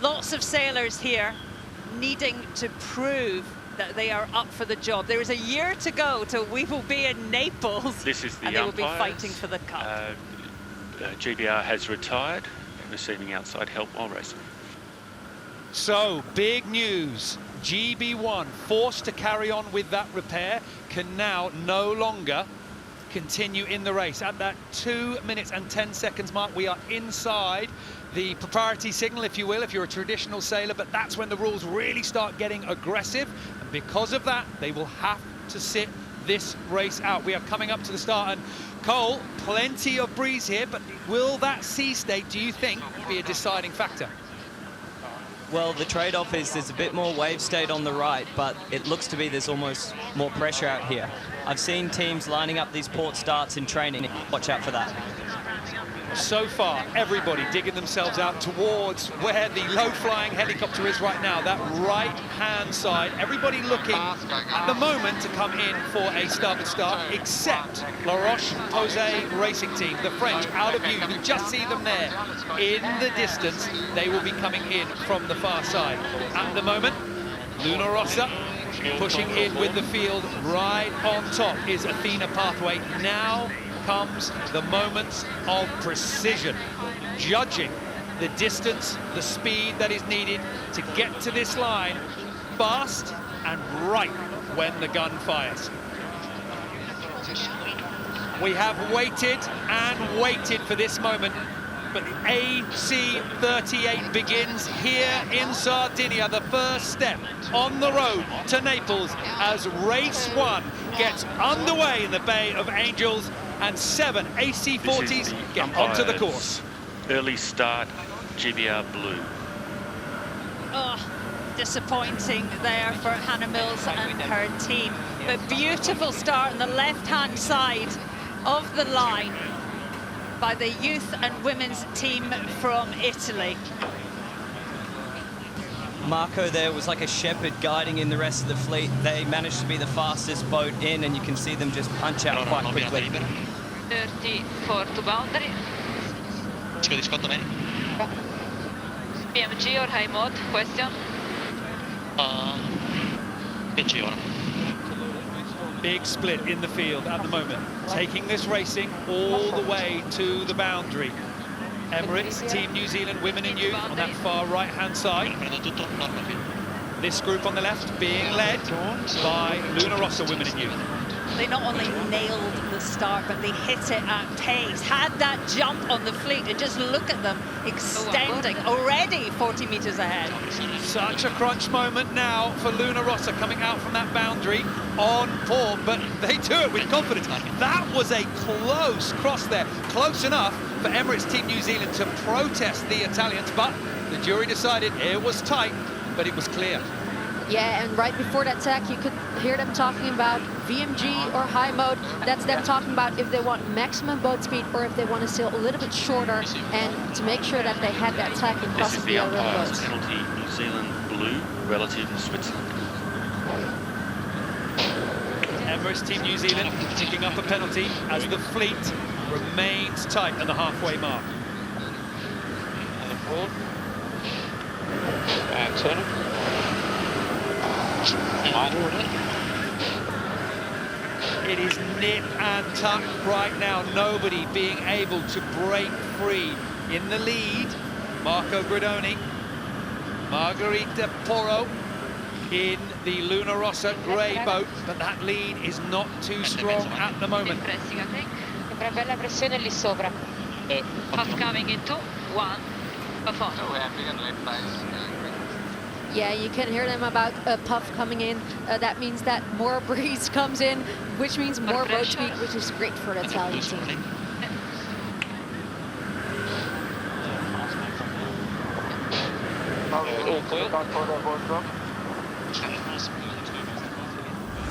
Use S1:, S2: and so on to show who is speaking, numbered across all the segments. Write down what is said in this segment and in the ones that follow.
S1: Lots of sailors here needing to prove that they are up for the job. There is a year to go till we will be in Naples.
S2: This is the
S1: and they will
S2: umpires.
S1: be fighting for the cup.
S2: GBR has retired, receiving outside help while racing.
S3: So, big news. GB1, forced to carry on with that repair, can now no longer continue in the race. At that 2 minutes and 10 seconds mark, we are inside the propriety signal, if you will, if you're a traditional sailor, but that's when the rules really start getting aggressive. And because of that, they will have to sit this race out. We are coming up to the start, and Cole, plenty of breeze here, but will that sea state, do you think, be a deciding factor?
S4: Well, the trade-off is there's a bit more wave state on the right, but it looks to be there's almost more pressure out here. I've seen teams lining up these port starts in training. Watch out for that.
S3: So far, everybody digging themselves out towards where the low-flying helicopter is right now, that right-hand side. Everybody looking at the moment to come in for a starboard start, except La Roche-Posay racing team, the French, out of view. You can just see them there in the distance. They will be coming in from the far side. At the moment, Luna Rossa pushing in with the field. Right on top is Athena Pathway. Now comes the moments of precision, judging the distance, the speed that is needed to get to this line fast and right when the gun fires. We have waited and waited for this moment, but the AC-38 begins here in Sardinia, the first step on the road to Naples as race 1 gets underway in the Bay of Angels, and 7 AC-40s get onto the course.
S2: Early start, GBR blue.
S1: Oh, disappointing there for Hannah Mills and her team. But beautiful start on the left-hand side of the line by the youth and women's team from Italy.
S4: Marco there was like a shepherd guiding in the rest of the fleet. They managed to be the fastest boat in, and you can see them just punch out quite quickly.
S5: 34 to boundary. PMG or high mode, question?
S6: PMG.
S3: Big split in the field at the moment, taking this racing all the way to the boundary. Emirates, Team New Zealand Women and Youth on that far right-hand side. This group on the left being led by Luna Rossa Women and Youth.
S1: They not only nailed the start, but they hit it at pace, had that jump on the fleet, and just look at them extending, already 40 meters ahead.
S3: Such a crunch moment now for Luna Rossa coming out from that boundary on port, but they do it with confidence. That was a close cross there, close enough for Emirates Team New Zealand to protest the Italians, but the jury decided it was tight, but it was clear.
S7: Yeah, and right before that tag, you could hear them talking about VMG or high mode. That's them talking about if they want maximum boat speed or if they want to sail a little bit shorter, and to make sure that they had that tag in crossing the other boats.
S2: Penalty, New Zealand blue relative to Switzerland.
S3: Emirates Team New Zealand picking up a penalty as the fleet remains tight at the halfway mark. It is nip and tuck right now, nobody being able to break free. In the lead, Marco Gridoni, Margherita Porro in the Luna Rossa grey boat, but that lead is not too strong at the moment.
S5: Puff coming into 1.
S7: Yeah, you can hear them about a puff coming in. That means that more breeze comes in, which means more boat speed, which is great for the Italian team.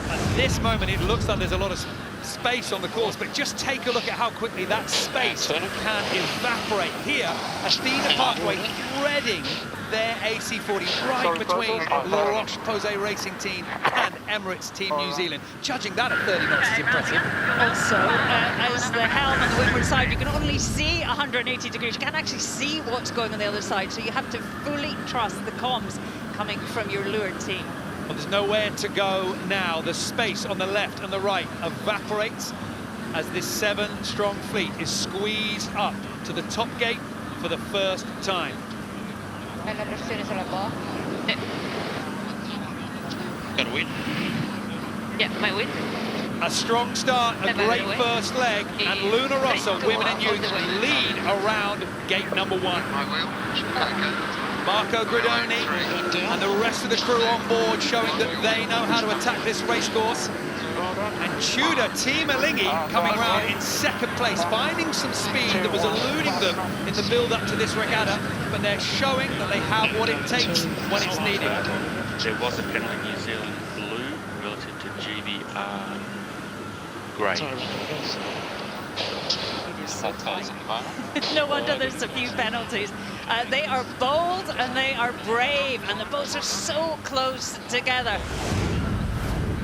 S3: At this moment, it looks like there's a lot of space on the course, but just take a look at how quickly that space can evaporate. Here, Athena Pathway threading their AC-40 right between La Roche-Posay racing team and Emirates Team New Zealand. Judging that at 30 knots is impressive.
S1: Also, as the helm on the windward side, you can only see 180 degrees. You can't actually see what's going on the other side, so you have to fully trust the comms coming from your leeward team.
S3: Well, there's nowhere to go now. The space on the left and the right evaporates as this 7-strong fleet is squeezed up to the top gate for the first time.
S6: Got a win.
S5: Yeah, my win.
S3: A strong start, a great first leg, and Luna Rossa, women and youth, lead around gate number 1. Marco Gridoni and the rest of the crew on board showing that they know how to attack this race course. And Tudor Team Elingi coming round in second place, finding some speed that was eluding them in the build-up to this regatta, but they're showing that they have what it takes when it's needed.
S2: There was a penalty, New Zealand blue relative to GBR grey.
S1: No wonder there's a few penalties. They are bold and they are brave, and the boats are so close together.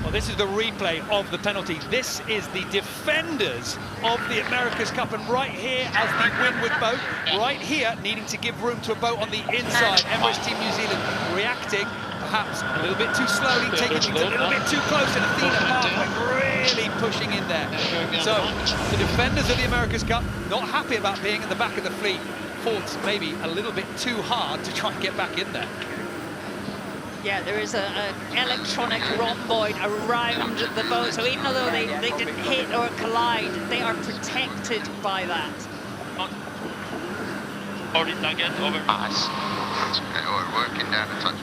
S3: Well, this is the replay of the penalty. This is the defenders of the America's Cup, and right here as the windward boat, right here needing to give room to a boat on the inside. Emirates Team New Zealand reacting perhaps a little bit too slowly, taking things a little bit too close, and Athena Park really pushing in there. So the defenders of the America's Cup not happy about being at the back of the fleet, fought maybe a little bit too hard to try and get back in there.
S1: Yeah, there is an electronic rhomboid around the boat, so even though they didn't hit or collide, they are protected by that.
S6: Already done again, over.
S8: Nice. Working down a touch.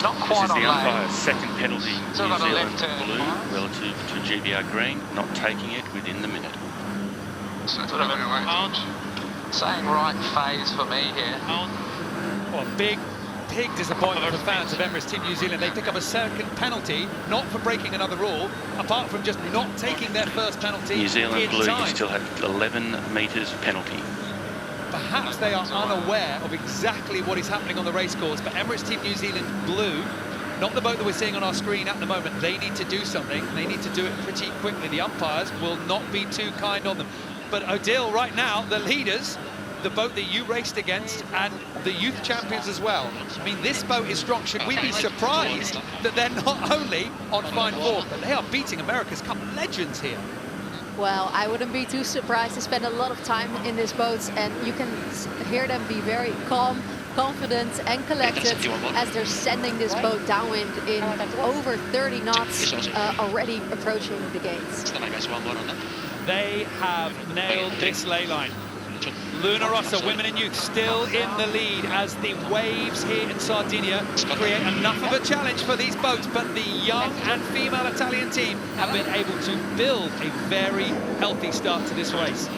S8: Not
S2: This
S8: quite
S2: is
S8: on
S2: the
S8: lane.
S2: umpire's second penalty, New
S8: Still got a
S2: Zealand
S8: left turn.
S2: blue relative to GBR green, not taking it within the minute.
S8: Sort of saying right phase for me here.
S3: Well, big disappointment for fans of Emirates Team New Zealand. They pick up a second penalty, not for breaking another rule, apart from just not taking their first penalty
S2: New Zealand
S3: in
S2: blue, you
S3: time.
S2: still have 11 metres penalty.
S3: Perhaps they are unaware of exactly what is happening on the racecourse, but Emirates Team New Zealand blue, not the boat that we're seeing on our screen at the moment, they need to do something. They need to do it pretty quickly. The umpires will not be too kind on them. But Odile, right now, the leaders, the boat that you raced against, and the youth champions as well. I mean, this boat is strong. Should we be surprised that they're not only on fine form, but they are beating America's Cup legends here?
S7: Well, I wouldn't be too surprised. They spend a lot of time in these boats, and you can hear them be very calm, confident and collected as they're sending this boat downwind in over 30 knots, already approaching the gates.
S3: They have nailed this ley line. Luna Rossa, women and youth, still in the lead as the waves here in Sardinia create enough of a challenge for these boats, but the young and female Italian team have been able to build a very healthy start to this race.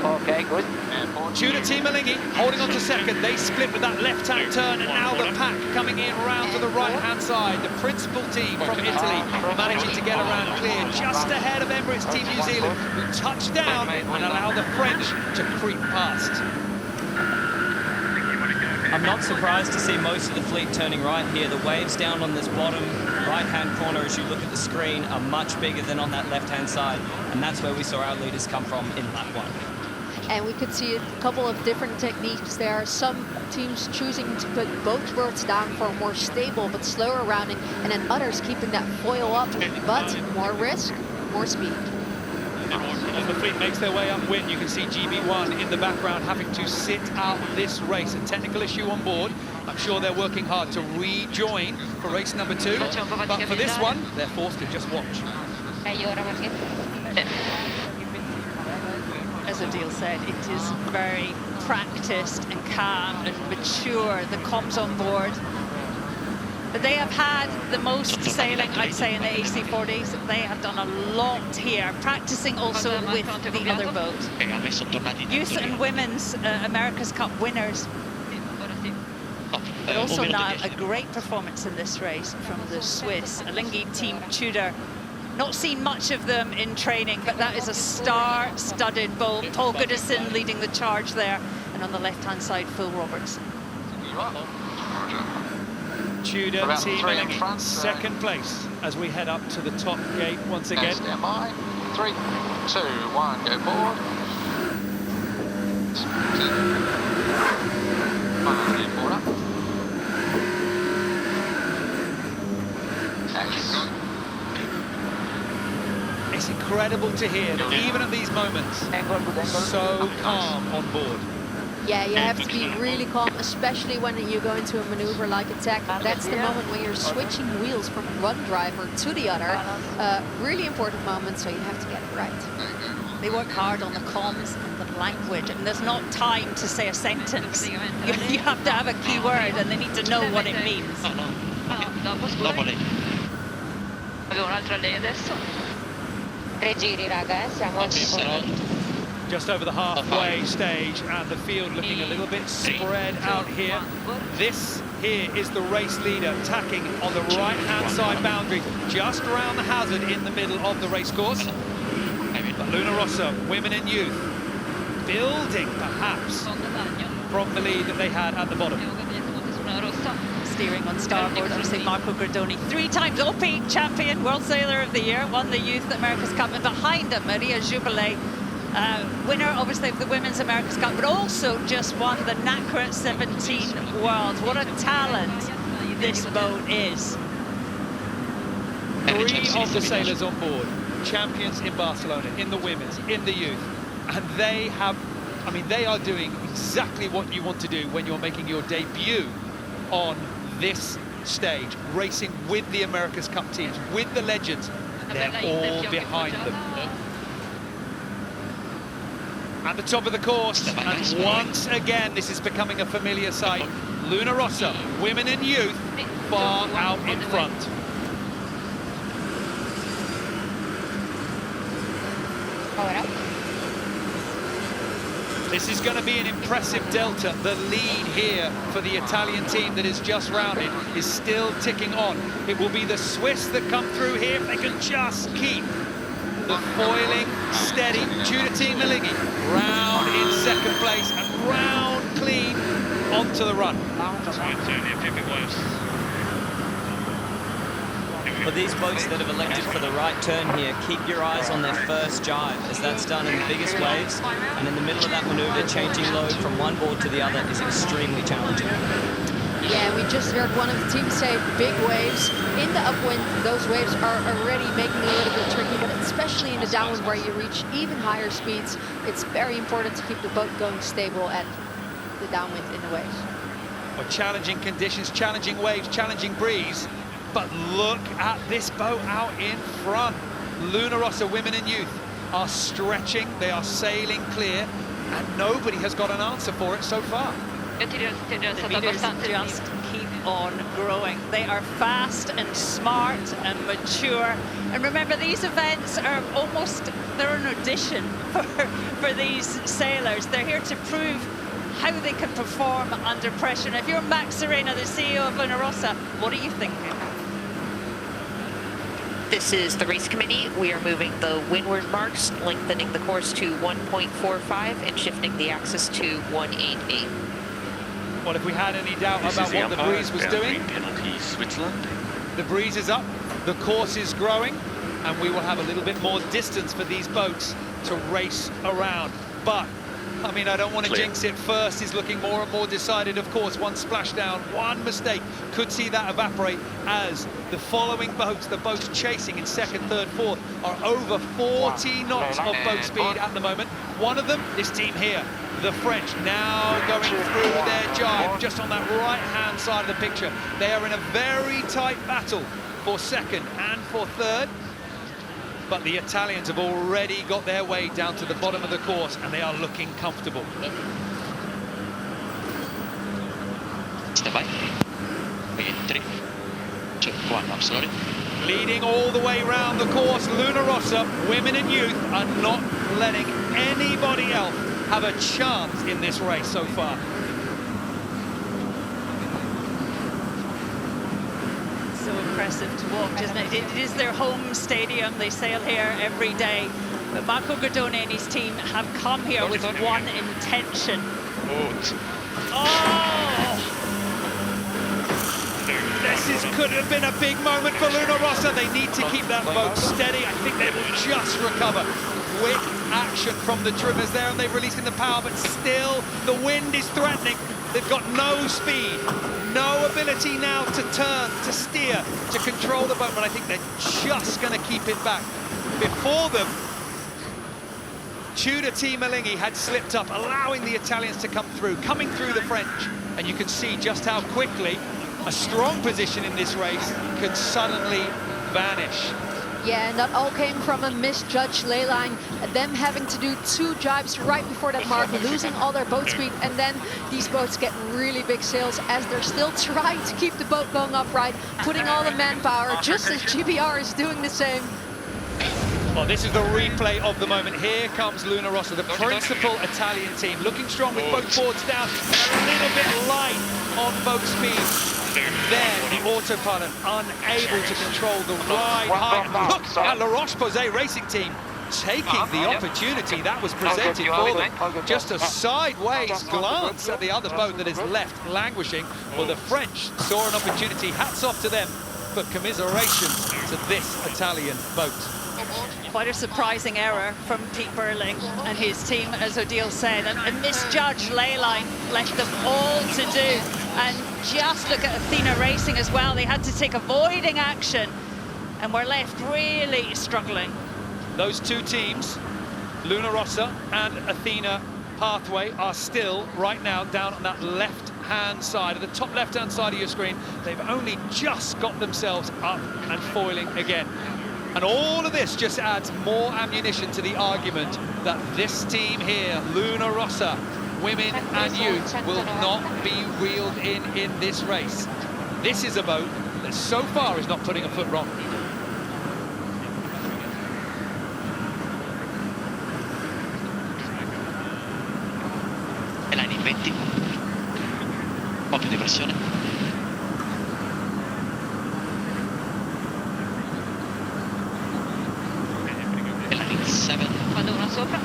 S9: Okay, good.
S3: Tudor Team Elingi holding on to second. They split with that left-hand turn, and now the pack coming in round to the right-hand side. The principal team from Italy managing to get around clear just ahead of Emirates Team New Zealand, who touch down and allow the French to creep past.
S4: I'm not surprised to see most of the fleet turning right here. The waves down on this bottom right-hand corner, as you look at the screen, are much bigger than on that left-hand side, and that's where we saw our leaders come from in lap 1.
S7: And we could see a couple of different techniques there. Some teams choosing to put both boats down for a more stable but slower rounding, and then others keeping that foil up, but more risk, more speed.
S3: As the fleet makes their way upwind, you can see GB1 in the background having to sit out this race. A technical issue on board. I'm sure they're working hard to rejoin for race number 2, but for this one, they're forced to just watch.
S1: As Odile said, it is very practiced and calm and mature. The comms on board. But they have had the most sailing, I'd say, in the AC40s. They have done a lot here, practicing also with the other boat. Youth and women's America's Cup winners. But also now a great performance in this race from the Swiss Elingi Team Tudor. Not seen much of them in training, but that is a star-studded boat. Paul Goodison leading the charge there, and on the left-hand side, Phil Robertson.
S3: Tudor
S8: About
S3: team
S8: 3 in
S3: Eleni,
S8: front,
S3: second place as we head up to the top gate once again.
S8: Stand by. 3, 2, 1, go forward. 2, 1, go forward up. Thanks.
S3: It's incredible to hear that even at these moments,
S9: Angle, good angle.
S3: so calm on board.
S7: Yeah, you have to be really calm, especially when you go into a maneuver like attack. That's the moment when you're switching wheels from one driver to the other. Really important moment, so you have to get it right.
S1: They work hard on the comms and the language, and there's not time to say a sentence. You have to have a key word, and they need to know what it means.
S6: Dopo lei.
S5: Avevo un'altra lei adesso.
S10: 3 giri, raga, siamo
S3: Just over the halfway stage, and the field looking a little bit spread out here. This here is the race leader tacking on the right-hand side boundary, just around the hazard in the middle of the race course. But Luna Rossa, women and youth, building perhaps from the lead that they had at the bottom.
S1: Steering on starboard, obviously Marco Gordoni, 3 times OP champion, World Sailor of the Year, won the Youth America's Cup, and behind him, Maria Jubilee, winner obviously of the Women's America's Cup, but also just won the NACRA 17 Worlds. What a talent this boat is.
S3: 3 of the sailors on board, champions in Barcelona, in the women's, in the youth, and they have, I mean, they are doing exactly what you want to do when you're making your debut on this stage, racing with the America's Cup teams, with the legends. They're all behind them. At the top of the course, and once again, this is becoming a familiar sight. Luna Rossa, women and youth, far out in front. This is going to be an impressive delta. The lead here for the Italian team that is just rounded is still ticking on. It will be the Swiss that come through here if they can just keep the foiling steady. Tudor team Melinghi round in second place and round clean onto the run.
S4: For these boats that have elected for the right turn here, keep your eyes on their first jibe, as that's done in the biggest waves, and in the middle of that maneuver, changing load from one board to the other is extremely challenging.
S7: Yeah, we just heard one of the teams say big waves. In the upwind, those waves are already making it a little bit tricky, but especially in the downwind where you reach even higher speeds, it's very important to keep the boat going stable at the downwind in the waves.
S3: Well, challenging conditions, challenging waves, challenging breeze. But look at this boat out in front. Luna Rossa, women and youth, are stretching, they are sailing clear, and nobody has got an answer for it so far.
S1: The leaders just keep on growing. They are fast and smart and mature. And remember, these events are almost, they're an audition for these sailors. They're here to prove how they can perform under pressure. And if you're Max Serena, the CEO of Luna Rossa, what are you thinking?
S10: This is the race committee. We are moving the windward marks, lengthening the course to 1.45 and shifting the axis to 188.
S3: Well, if we had any doubt about what the breeze was doing,
S2: penalty, Switzerland.
S3: the breeze is up, the course is growing, and we will have a little bit more distance for these boats to race around. But I mean, I don't want to jinx it. First is looking more and more decided. Of course, one splashdown, one mistake could see that evaporate as the following boats, the boats chasing in second, third, fourth, are over 40 knots of boat speed at the moment. One of them, this team here, the French, now going through their jibe, just on that right-hand side of the picture. They are in a very tight battle for second and for third. But the Italians have already got their way down to the bottom of the course, and they are looking comfortable.
S6: Stand by. 3, 2, 1, I'm sorry.
S3: Leading all the way round the course, Luna Rossa, women and youth, are not letting anybody else have a chance in this race so far.
S1: So impressive to watch, isn't it? It is their home stadium. They sail here every day. But Marco Gordoni and his team have come here with one intention.
S2: Oh!
S3: This could have been a big moment for Luna Rossa. They need to keep that boat steady. I think they will just recover. Quick action from the trimmers there, and they've released in the power, but still the wind is threatening. They've got no speed, no ability now to turn, to steer, to control the boat, but I think they're just going to keep it back. Before them, Tudor T. Malinghi had slipped up, allowing the Italians to come through, coming through the French, and you can see just how quickly a strong position in this race could suddenly vanish.
S7: Yeah, and that all came from a misjudged ley line, them having to do 2 jibes right before that mark, losing all their boat speed, and then these boats get really big sails as they're still trying to keep the boat going upright, putting all the manpower, just as GBR is doing the same.
S3: Well, this is the replay of the moment. Here comes Luna Rossa, the principal Italian team, looking strong with both boards down, a little bit light on boat speed. Then the autopilot unable to control the ride high. Look at the ROCHE-POSAY racing team taking the opportunity that was presented for them. Just a sideways glance at the other boat that is left languishing. Well, the French saw an opportunity. Hats off to them, but commiserations to this Italian boat.
S1: Quite a surprising error from Pete Burling and his team, as Odile said, and a misjudged ley line left them all to do. And just look at Athena Racing as well. They had to take avoiding action and were left really struggling.
S3: Those two teams, Luna Rossa and Athena Pathway, are still right now down on that left-hand side, at the top left-hand side of your screen. They've only just got themselves up and foiling again. And all of this just adds more ammunition to the argument that this team here, Luna Rossa, women and youth, will not be reeled in this race. This is a boat that so far is not putting a foot wrong.
S6: E line in 20, un po' più di pressione. E line in 7.
S5: Vado una sopra.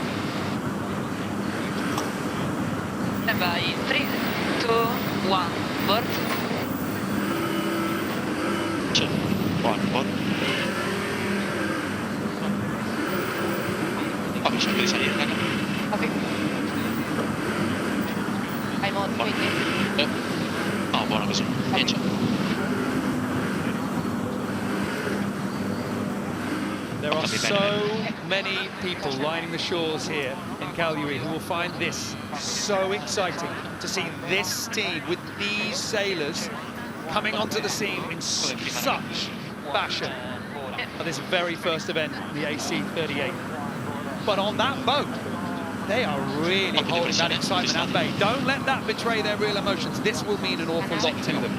S5: E vai, 3, 2, 1, board.
S6: 2, 1, board. Ho cerco di salire, raga.
S5: Ok. Hai modo, quindi.
S6: No, buono così. Viaggia.
S3: There are so many people lining the shores here in Cagliari who will find this so exciting, to see this team with these sailors coming onto the scene in such fashion at this very first event, the AC38. But on that boat, they are really holding that excitement at bay. Don't let that betray their real emotions. This will mean an awful lot to them.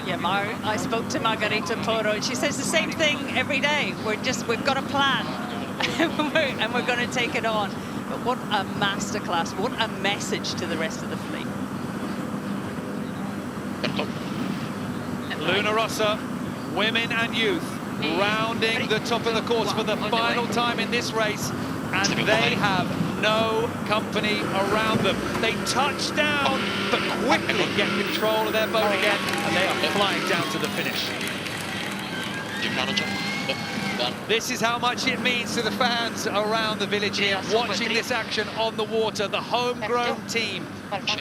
S1: Yeah, I spoke to Margarita Poro, and she says the same thing every day. We've got a plan, and we're going to take it on. But what a masterclass, what a message to the rest of the fleet.
S3: Luna Rossa, women and youth, rounding the top of the course for the final time in this race, and they have no company around them. They touch down, but quickly get control of their boat again, and they are flying down to the finish. This is how much it means to the fans around the village here, watching this action on the water. The homegrown team,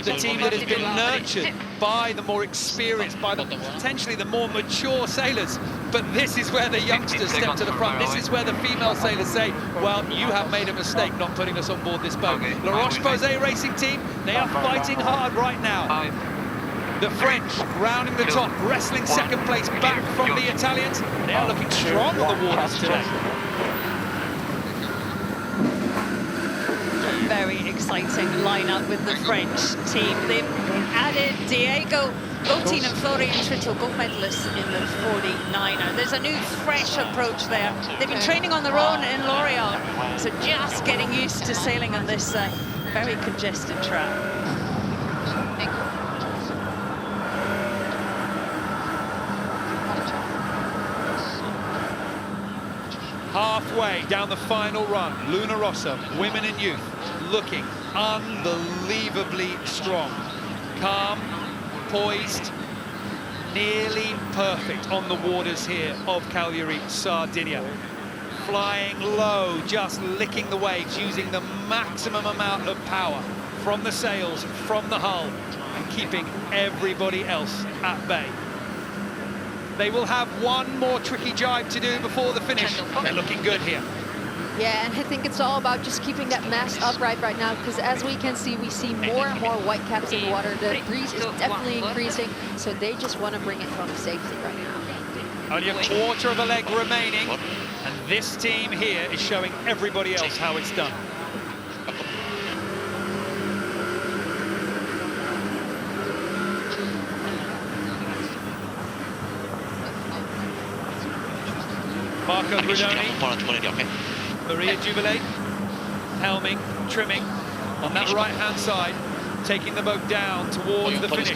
S3: the team that has been nurtured by the more experienced, by potentially the more mature sailors. But this is where the youngsters step to the front. This is where the female sailors say, well, you have made a mistake not putting us on board this boat. The ROCHE-POSAY racing team, they are fighting hard right now. The French rounding the top, wrestling second place back from the Italians. They are looking strong on the waters today.
S1: Very exciting lineup with the French team. They've added Diego Botin and Florian Trittel, gold medalists in the 49er. There's a new, fresh approach there. They've been training on their own in L'Oreal, so just getting used to sailing on this very congested track.
S3: Halfway down the final run, Luna Rossa, women and youth, looking unbelievably strong. Calm, poised, nearly perfect on the waters here of Cagliari, Sardinia. Flying low, just licking the waves, using the maximum amount of power from the sails, from the hull, and keeping everybody else at bay. They will have one more tricky jibe to do before the finish. They're looking good here.
S7: Yeah, and I think it's all about just keeping that mast upright right now, because as we can see, we see more and more white caps in the water. The breeze is definitely increasing, so they just want to bring it home safely right now.
S3: Only a quarter of a leg remaining, and this team here is showing everybody else how it's done. Marco Brunoni, Maria Jubilee, helming, trimming on that right-hand side, taking the boat down towards the finish.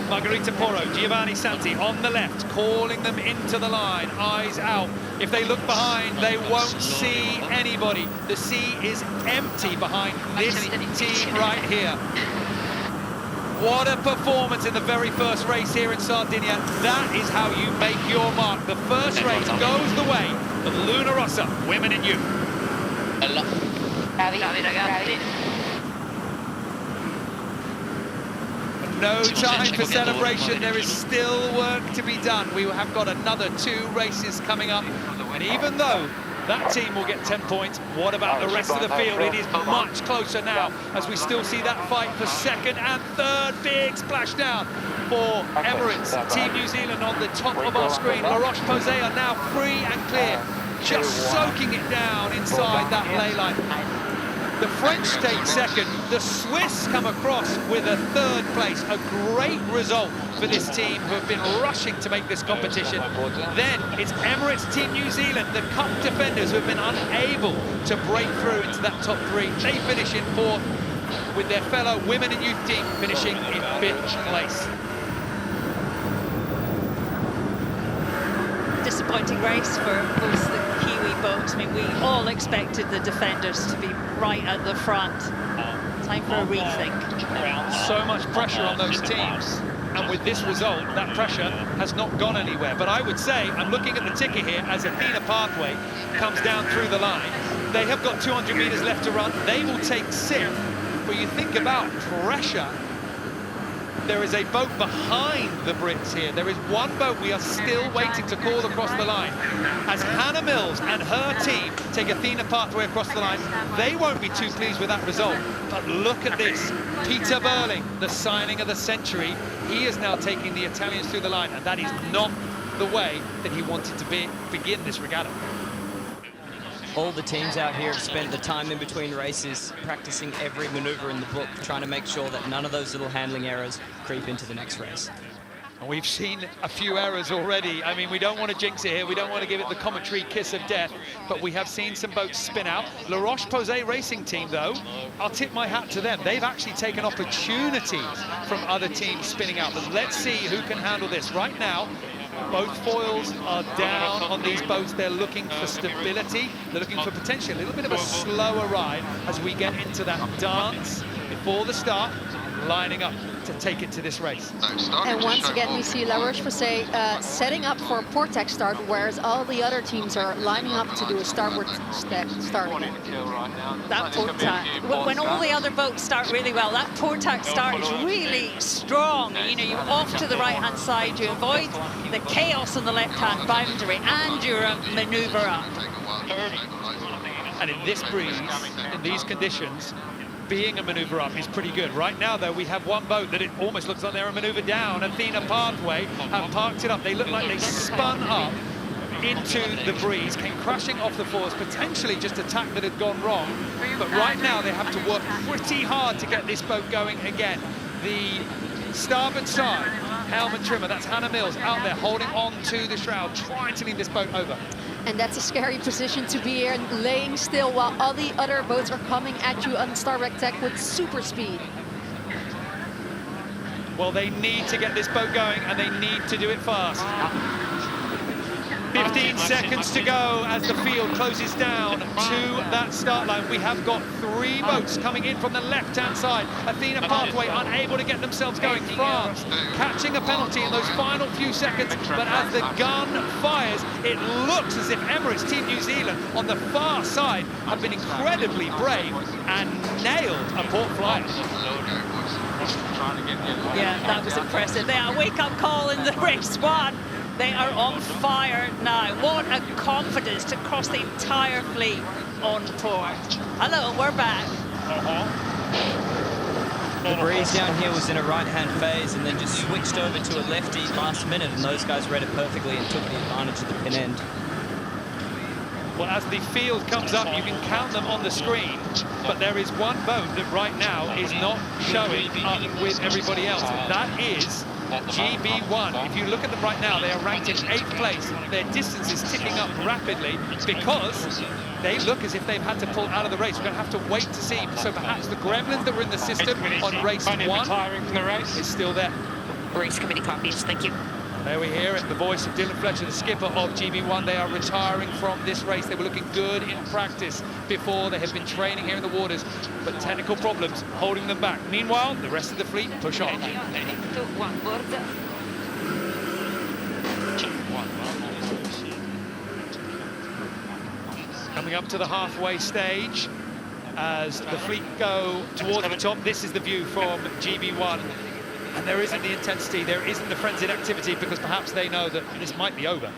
S3: Margherita Porro, Giovanni Santi on the left, calling them into the line, eyes out. If they look behind, they won't see anybody. The sea is empty behind this team right here. What a performance in the very first race here in Sardinia. That is how you make your mark. The first race goes the way of Luna Rossa, women in youth. No time for celebration. There is still work to be done. We have got another 2 races coming up. And even though that team will get 10 points, what about the rest of the field? It is much closer now as we still see that fight for second and third. Big splashdown for Emirates. Team New Zealand on the top of our screen. La Roche-Posay are now free and clear, just soaking it down inside that ley line. The French take second. The Swiss come across with a third place. A great result for this team who have been rushing to make this competition. Then it's Emirates, Team New Zealand, the cup defenders who have been unable to break through into that top 3. They finish in 4th with their fellow women and youth team finishing in 5th place.
S1: Disappointing race for both the Kiwi boats. I mean, we all expected the defenders to be right at the front. Time for a rethink.
S3: So much pressure on those teams, and with this result, that pressure has not gone anywhere. But I would say, I'm looking at the ticker here as Athena Pathway comes down through the line. They have got 200 meters left to run. They will take 6th. But you think about pressure. There is a boat behind the Brits here. There is one boat we are still waiting to call across the line. As Hannah Mills and her team take Athena Pathway across the line, they won't be too pleased with that result. But look at this. Peter Burling, the signing of the century. He is now taking the Italians through the line, and that is not the way that he wanted to begin this regatta.
S4: All the teams out here have spent the time in between races practicing every maneuver in the book, trying to make sure that none of those little handling errors creep into the next race.
S3: We've seen a few errors already. I mean, we don't want to jinx it here. We don't want to give it the commentary kiss of death, but we have seen some boats spin out. La Roche-Posay racing team, though, I'll tip my hat to them. They've actually taken opportunities from other teams spinning out. But let's see who can handle this. Right now, both foils are down on these boats. They're looking for stability. They're looking for potentially a little bit of a slower ride as we get into that dance before the start, lining up to take it to this race.
S7: And once again, we see La Roche-Posay setting up for a port-tack start, whereas all the other teams are lining up to do a starboard start.
S1: That port-tack, when all the other boats start really well, that port-tack start is really strong. You know, you're off to the right-hand side, you avoid the chaos on the left-hand boundary, and you're a maneuver up.
S3: And in this breeze, in these conditions, being a maneuver up is pretty good. Right now, though, we have one boat that it almost looks like they're a maneuver down. Athena Pathway have parked it up. They look like they spun up into the breeze, came crashing off the fours, potentially just a tack that had gone wrong. But right now, they have to work pretty hard to get this boat going again. The starboard side, helm and trimmer, that's Hannah Mills out there holding on to the shroud, trying to lead this boat over.
S7: And that's a scary position to be here, laying still while all the other boats are coming at you on starboard tack with super speed.
S3: Well, they need to get this boat going, and they need to do it fast. 15 seconds to go as the field closes down to that start line. We have got 3 boats coming in from the left-hand side. Athena Pathway unable to get themselves going. France catching a penalty in those final few seconds, but as the gun fires, it looks as if Emirates Team New Zealand on the far side have been incredibly brave and nailed a port flyer.
S1: Yeah, that was impressive. They are a wake-up call in the race one. They are on fire now. What a confidence to cross the entire fleet on port. Hello, we're back.
S4: The breeze down here was in a right-hand phase and then just switched over to a lefty last minute, and those guys read it perfectly and took the advantage of the pin end.
S3: Well, as the field comes up, you can count them on the screen, but there is one boat that right now is not showing up with everybody else. That is GB1. If you look at them right now, they are ranked in 8th place. Their distance is ticking up rapidly because they look as if they've had to pull out of the race. We're going to have to wait to see. So perhaps the gremlins that were in the system on race 1 is still there.
S10: Race committee copies, thank you.
S3: There we hear it, the voice of Dylan Fletcher, the skipper of GB1. They are retiring from this race. They were looking good in practice before. They have been training here in the waters, but technical problems holding them back. Meanwhile, the rest of the fleet push on. Coming up to the halfway stage as the fleet go towards the top. This is the view from GB1. And there isn't the intensity, there isn't the frenzied activity, because perhaps they know that this might be over.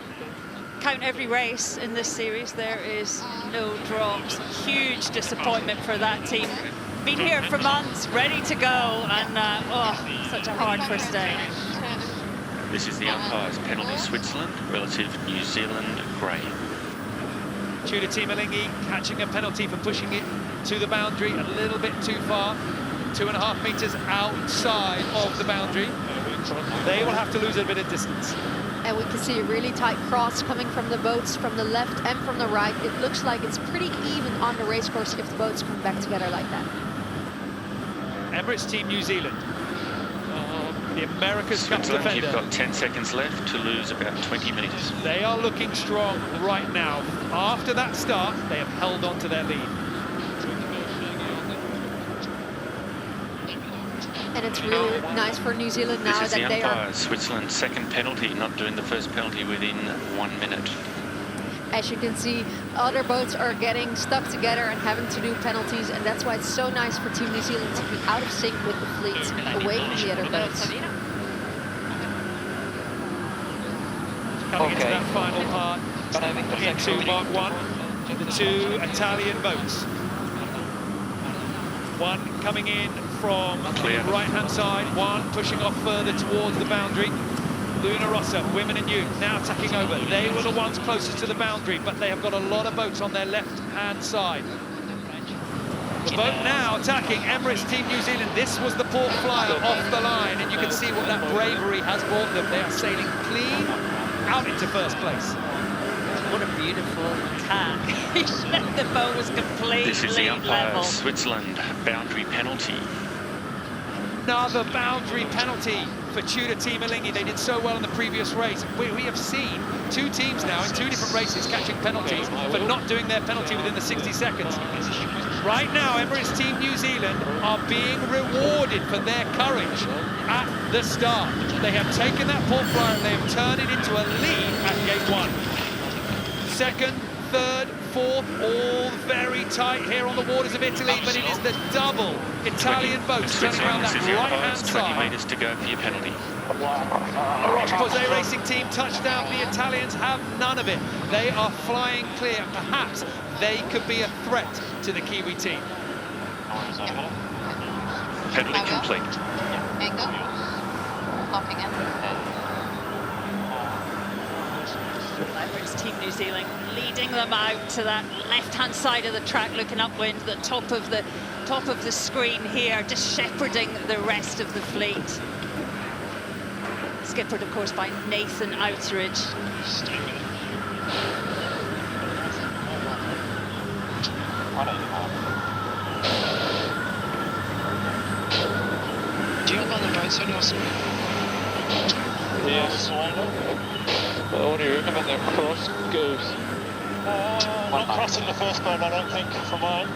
S1: Count every race in this series, there is no drops. Huge disappointment for that team. Been here for months, ready to go, and oh, such a hard first day.
S2: This is the umpire's penalty. Switzerland relative New Zealand grey.
S3: Tudor Team Alinghi catching a penalty for pushing it to the boundary a little bit too far. 2.5 meters outside of the boundary. They will have to lose a bit of distance.
S7: And we can see a really tight cross coming from the boats from the left and from the right. It looks like it's pretty even on the racecourse if the boats come back together like that.
S3: Emirates Team New Zealand. The America's Cup defender.
S2: You've got 10 seconds left to lose about 20 meters.
S3: They are looking strong right now. After that start, they have held on to their lead.
S7: And it's really nice for New Zealand now
S2: this is
S7: that
S2: the
S7: they
S2: umpire.
S7: are...
S2: Switzerland's second penalty, not doing the first penalty within 1 minute.
S7: As you can see, other boats are getting stuck together and having to do penalties, and that's why it's so nice for Team New Zealand to be out of sync with the fleets, away from the other boats.
S3: Coming into that final part, into Mark 1, the 2 Italian boats. One coming in from the right-hand side, one pushing off further towards the boundary. Luna Rossa, Women and Youth, now tacking over. They were the ones closest to the boundary, but they have got a lot of boats on their left-hand side. The boat now attacking Emirates Team New Zealand. This was the port flyer off the line, and you can see what that bravery has brought them. They are sailing clean out into first place.
S1: What a beautiful attack. The boat was completely
S2: This is the umpire,
S1: level.
S2: Switzerland boundary penalty.
S3: Another boundary penalty for Tudor Team Alinghi. They did so well in the previous race. We have seen 2 teams now in 2 different races catching penalties for not doing their penalty within the 60 seconds. Right now, Emirates Team New Zealand are being rewarded for their courage at the start. They have taken that port flyer and they have turned it into a lead at gate 1. Second, third, fourth, all very tight here on the waters of Italy, but it is the double Italian boats turning around that right-hand
S2: 20
S3: side.
S2: meters to go for your penalty.
S3: A ROCHE-POSAY racing team touchdown. The Italians have none of it. They are flying clear. Perhaps they could be a threat to the Kiwi team.
S2: Penalty complete.
S5: Bingo. Popping in.
S1: Emirates Team New Zealand leading them out to that left-hand side of the track, looking upwind, the top of the screen here, just shepherding the rest of the fleet. Skippered, of course, by Nathan Outridge.
S8: Do you have other boats on your screen?
S9: Yes.
S8: What do you reckon about that cross goose?
S11: Not crossing the first boat, I don't think, for mine.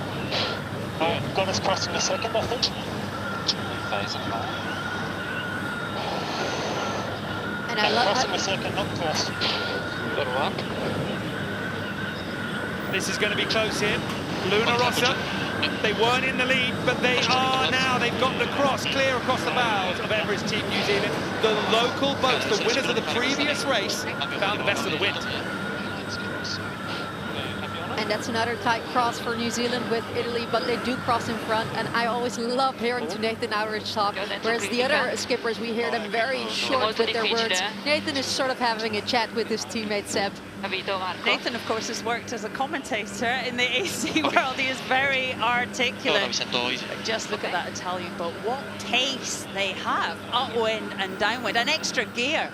S11: Got us crossing the second, I think.
S7: And I love
S11: crossing the second, not first.
S8: Little up.
S3: This is going to be close here. Luna Rossa, they weren't in the lead, but they are now. They've got the cross clear across the bows of Emirates Team New Zealand. The local boats, the winners of the previous race, found the best of the wind.
S7: And that's another tight cross for New Zealand with Italy, but they do cross in front. And I always love hearing to Nathan Outridge talk, whereas the other skippers, we hear them very short with their words. Nathan is sort of having a chat with his teammate Seb.
S1: Nathan, of course, has worked as a commentator in the AC world. He is very articulate. But just look at that Italian boat. What pace they have, upwind and downwind, an extra gear.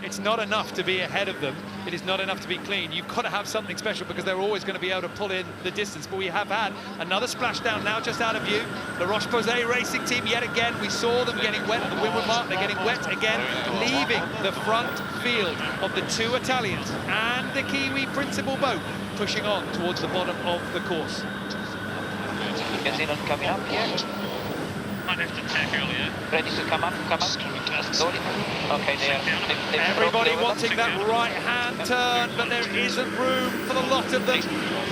S3: It's not enough to be ahead of them. It is not enough to be clean. You've got to have something special because they're always going to be able to pull in the distance. But we have had another splashdown now just out of view. The ROCHE-POSAY racing team yet again. We saw them getting wet at the windward mark. They're getting wet again, leaving the front field of the two Italians and the Kiwi principal boat pushing on towards the bottom of the course.
S9: New Zealand coming up here.
S2: Might have to tack earlier.
S9: Ready to come up, slowly. Okay, they've
S3: Everybody wanting that right-hand turn, but there isn't room for the lot of them.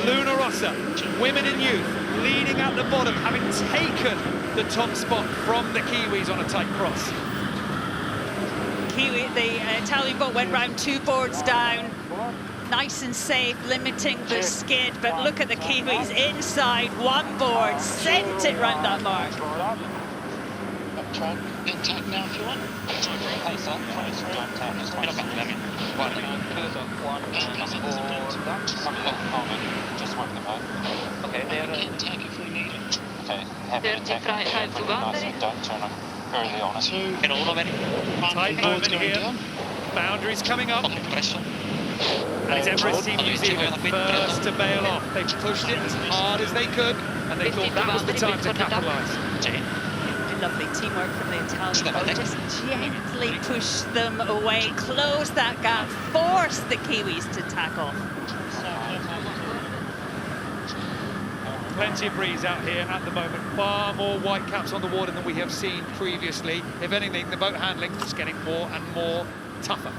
S3: Luna Rossa, women and youth, leading at the bottom, having taken the top spot from the Kiwis on a tight cross.
S1: The Italian boat went round 2 boards down. Nice and safe, limiting the skid, but look at the Kiwis inside 1 board, sent it round that mark.
S8: Get tagged now if you want.
S9: Hey, son. Okay, they're
S8: Get tag if we need it.
S9: okay. Don't turn them early on us.
S3: Tight moment here. Boundaries coming up. And it's Emirates Team New Zealand first to bail off. They pushed it as hard as they could, and they thought that was the time to capitalise.
S1: Lovely teamwork from the Italian boat. Just gently push them away, close that gap, force the Kiwis to tack off.
S3: Plenty of breeze out here at the moment. Far more white caps on the water than we have seen previously. If anything, the boat handling is getting more and more tougher.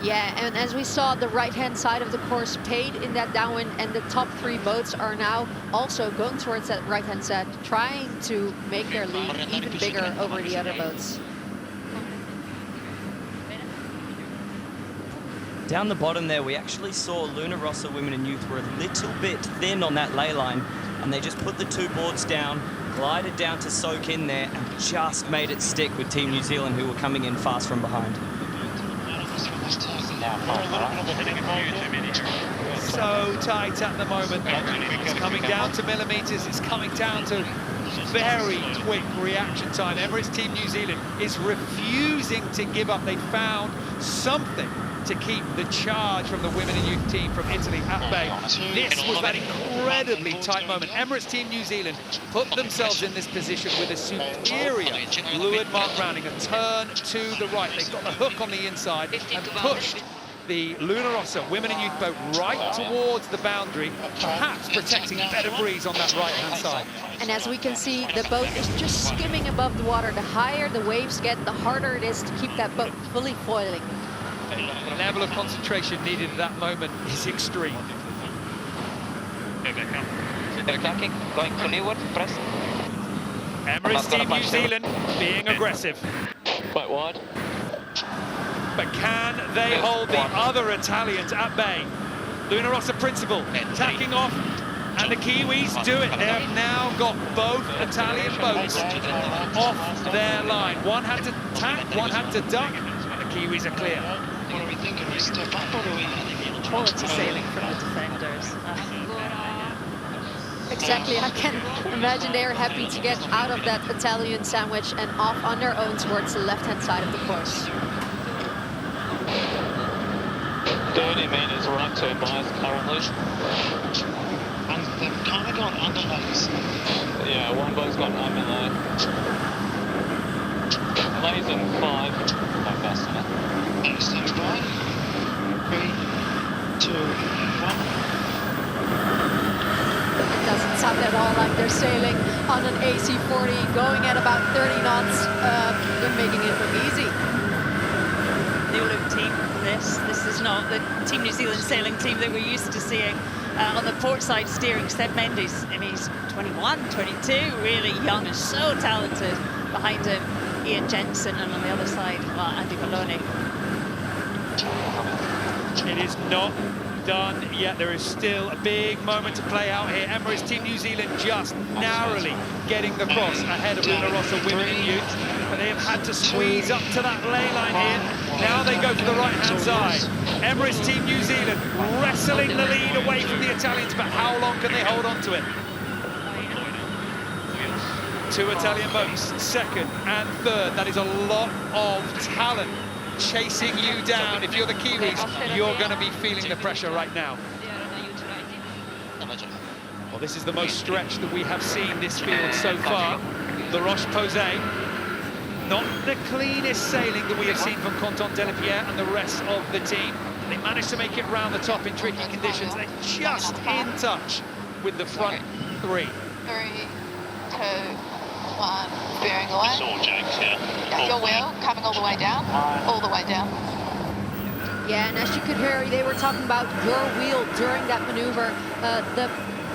S7: Yeah, and as we saw, the right-hand side of the course paid in that downwind, and the top 3 boats are now also going towards that right-hand side, trying to make their lead even bigger over the other boats.
S4: Down the bottom there, we actually saw Luna Rossa women and youth were a little bit thin on that ley line, and they just put the 2 boards down, glided down to soak in there, and just made it stick with Team New Zealand, who were coming in fast from behind.
S3: So tight at the moment. It's coming down to millimetres. It's coming down to very quick reaction time. Emirates Team New Zealand is refusing to give up. They found something to keep the charge from the women and youth team from Italy at bay. This was that incredibly tight moment. Emirates Team New Zealand put themselves in this position with a superior leeward mark rounding, a turn to the right. They got the hook on the inside and pushed the Luna Rossa women and youth boat right towards the boundary, perhaps protecting better breeze on that right-hand side.
S7: And as we can see, the boat is just skimming above the water. The higher the waves get, the harder it is to keep that boat fully foiling.
S3: The level of concentration needed at that moment is extreme.
S9: They're attacking, going to leeward, press.
S3: Emirates Team New Zealand being aggressive.
S8: Quite wide.
S3: But can they hold the other Italians at bay? Luna Rossa principal tacking off, and the Kiwis do it. They have now got both Italian boats off their line. One had to tack, one had to duck. The Kiwis are clear.
S8: What are we thinking? We step up or do we?
S1: Quality sailing from the defenders.
S7: Exactly, I can imagine they are happy to get out of that Italian sandwich and off on their own towards the left-hand side of the course.
S8: 30 metres right turn by us currently. And they've kind of gone underlays. Yeah, one boat's got an underlay. Lays in 5. No best in it. Standing by.
S6: 3, 2, 1.
S7: It doesn't sound at all like they're sailing on an AC-40, going at about 30 knots. They're making it look easy.
S1: New look team, this is not the Team New Zealand sailing team that we're used to seeing on the port side steering. Seb Mendes, I mean, he's 21, 22, really young and so talented. Behind him, Ian Jensen, and on the other side, well, Andy Maloney.
S3: It is not done yet. There is still a big moment to play out here. Emirates Team New Zealand just narrowly getting the cross ahead of Luna Rossa Women in Youth. But they have had to squeeze up to that ley line here. Now they go to the right-hand side. Emirates Team New Zealand wrestling the lead away from the Italians, but how long can they hold on to it? Two Italian boats, second and third. That is a lot of talent chasing you down. If you're the Kiwis, you're going to be feeling the pressure right now. Well, this is the most stretched that we have seen this field so far. The ROCHE-POSAY, not the cleanest sailing that we have seen from Canton Delapierre and the rest of the team. They managed to make it round the top in tricky conditions. They're just in touch with the front three.
S5: 3, 2, 1, bearing away. Yeah, your wheel coming all the way down, all the way down.
S7: Yeah, and as you could hear, they were talking about your wheel during that maneuver. The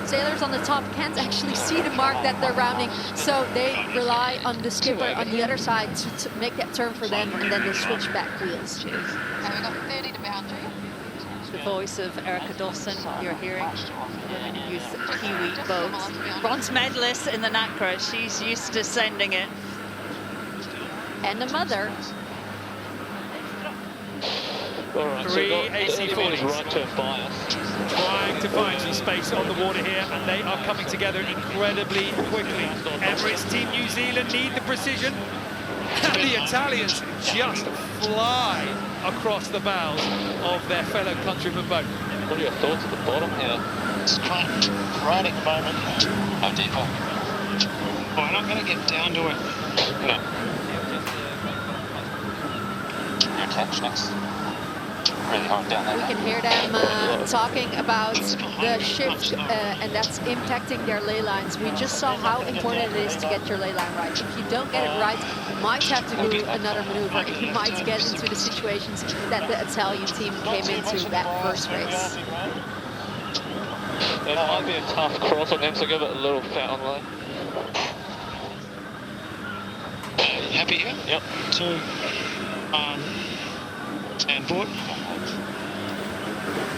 S7: sailors on the top can't actually see the mark that they're rounding, so they rely on the skipper on the other side to make that turn for them, and then they switch back wheels.
S5: Okay, we've got 30 to boundary.
S1: The voice of Erica Dawson, you're hearing, youth Kiwi boat. Bronze medalist in the NACRA, she's used to sending it.
S7: And the mother.
S3: Three AC-40s
S8: right turn bias.
S3: trying to find some space on the water here, and they are coming together incredibly quickly. Emirates Team New Zealand need the precision, and the Italians just fly across the bows of their fellow countryman boat.
S8: What are your thoughts at the bottom here?
S6: It's quite right at the moment. How deep? Oh, I'm not going to get down to it.
S8: No.
S6: Your catch next. Really hard down there.
S7: We can hear them talking about the shift, and that's impacting their ley lines. We just saw how important it is to get your ley line right. If you don't get it right, you might have to do another maneuver. You might get into the situations that the Italian team came into that first race.
S8: It might be a tough cross on them, so give it a little fat on lay.
S6: Happy here?
S8: Yep.
S6: 2, and board.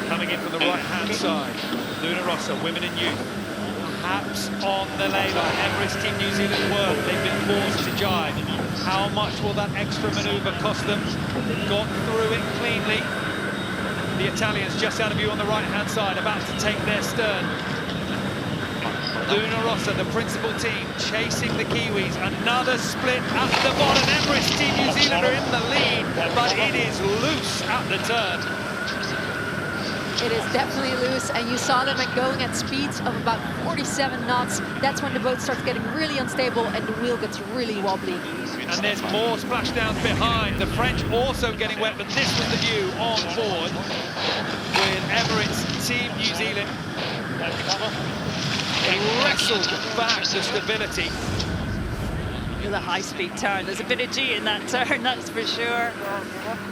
S3: Coming in from the right-hand side, Luna Rossa, Women and Youth, perhaps on the ley line. Emirates Team New Zealand were, they've been forced to jibe. How much will that extra manoeuvre cost them? They've got through it cleanly. The Italians just out of view on the right-hand side, about to take their stern. Luna Rossa, the principal team, chasing the Kiwis. Another split at the bottom. Emirates Team New Zealand are in the lead, but it is loose at the turn.
S7: It is definitely loose, and you saw them going at speeds of about 47 knots. That's when the boat starts getting really unstable and the wheel gets really wobbly.
S3: And there's more splashdowns behind. The French also getting wet, but this was the view on board with Emirates Team New Zealand. They wrestled back to stability.
S1: With a high-speed turn. There's a bit of G in that turn, that's for sure.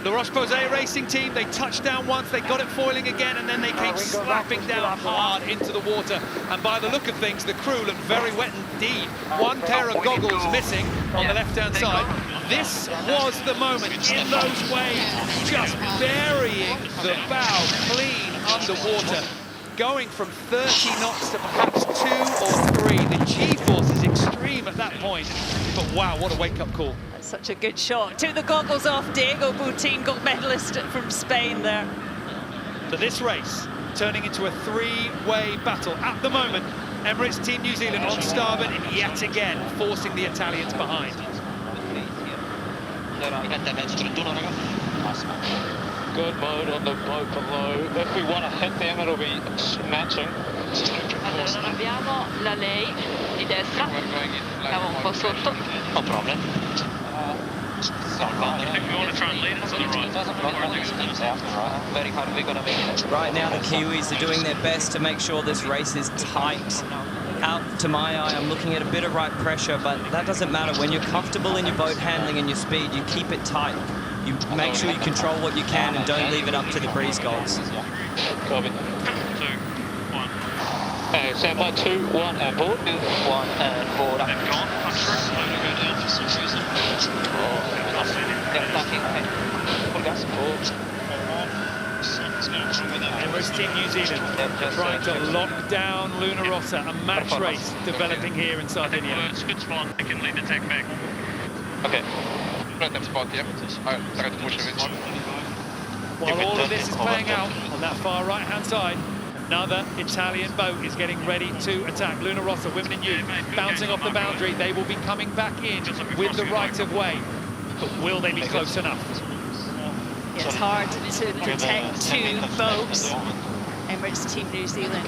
S3: The ROCHE-POSAY racing team, they touched down once, they got it foiling again, and then they came slapping down hard into the water. And by the look of things, the crew looked very wet indeed. One pair of goggles missing on the left-hand side. This was the moment in those waves, just burying the bow clean underwater. Going from 30 knots to perhaps 2 or 3. The G-force is extreme at that point. But wow, what a wake-up call.
S1: That's such a good shot. Took the goggles off Diego Butin, gold medalist from Spain there.
S3: So this race turning into a three-way battle. At the moment, Emirates Team New Zealand on starboard and yet again forcing the Italians behind.
S8: Good mode on the boat below. If we want to hit them, it'll be matching.
S10: Allora, non abbiamo la lei di destra, siamo un po' sotto.
S6: No problem.
S2: We want to try and lead it to the right.
S9: Very hard, we're gonna make it.
S4: Right now, the Kiwis are doing their best to make sure this race is tight. Out to my eye, I'm looking at a bit of right pressure, but that doesn't matter. When you're comfortable in your boat handling and your speed, you keep it tight. You make sure you control what you can and don't leave it up to the breeze goals.
S8: Copy.
S2: 2, 1.
S8: Stand by 2, 1, and board.
S9: 2, 1, and board up.
S2: They've gone.
S9: Yeah, thank you. Okay. Full gas.
S3: Emirates Team New Zealand trying to lock down Luna Rossa, a match race developing here in Sardinia.
S2: It's a good spot. They can lead the tech back.
S8: Okay. Right that spot, yeah. Alright,
S3: While all of this is playing out on that far right-hand side, another Italian boat is getting ready to attack. Luna Rossa, women and youth, bouncing off the boundary. They will be coming back in with the right-of-way. But will they be close enough?
S1: It's hard to detect two boats. Emirates Team New Zealand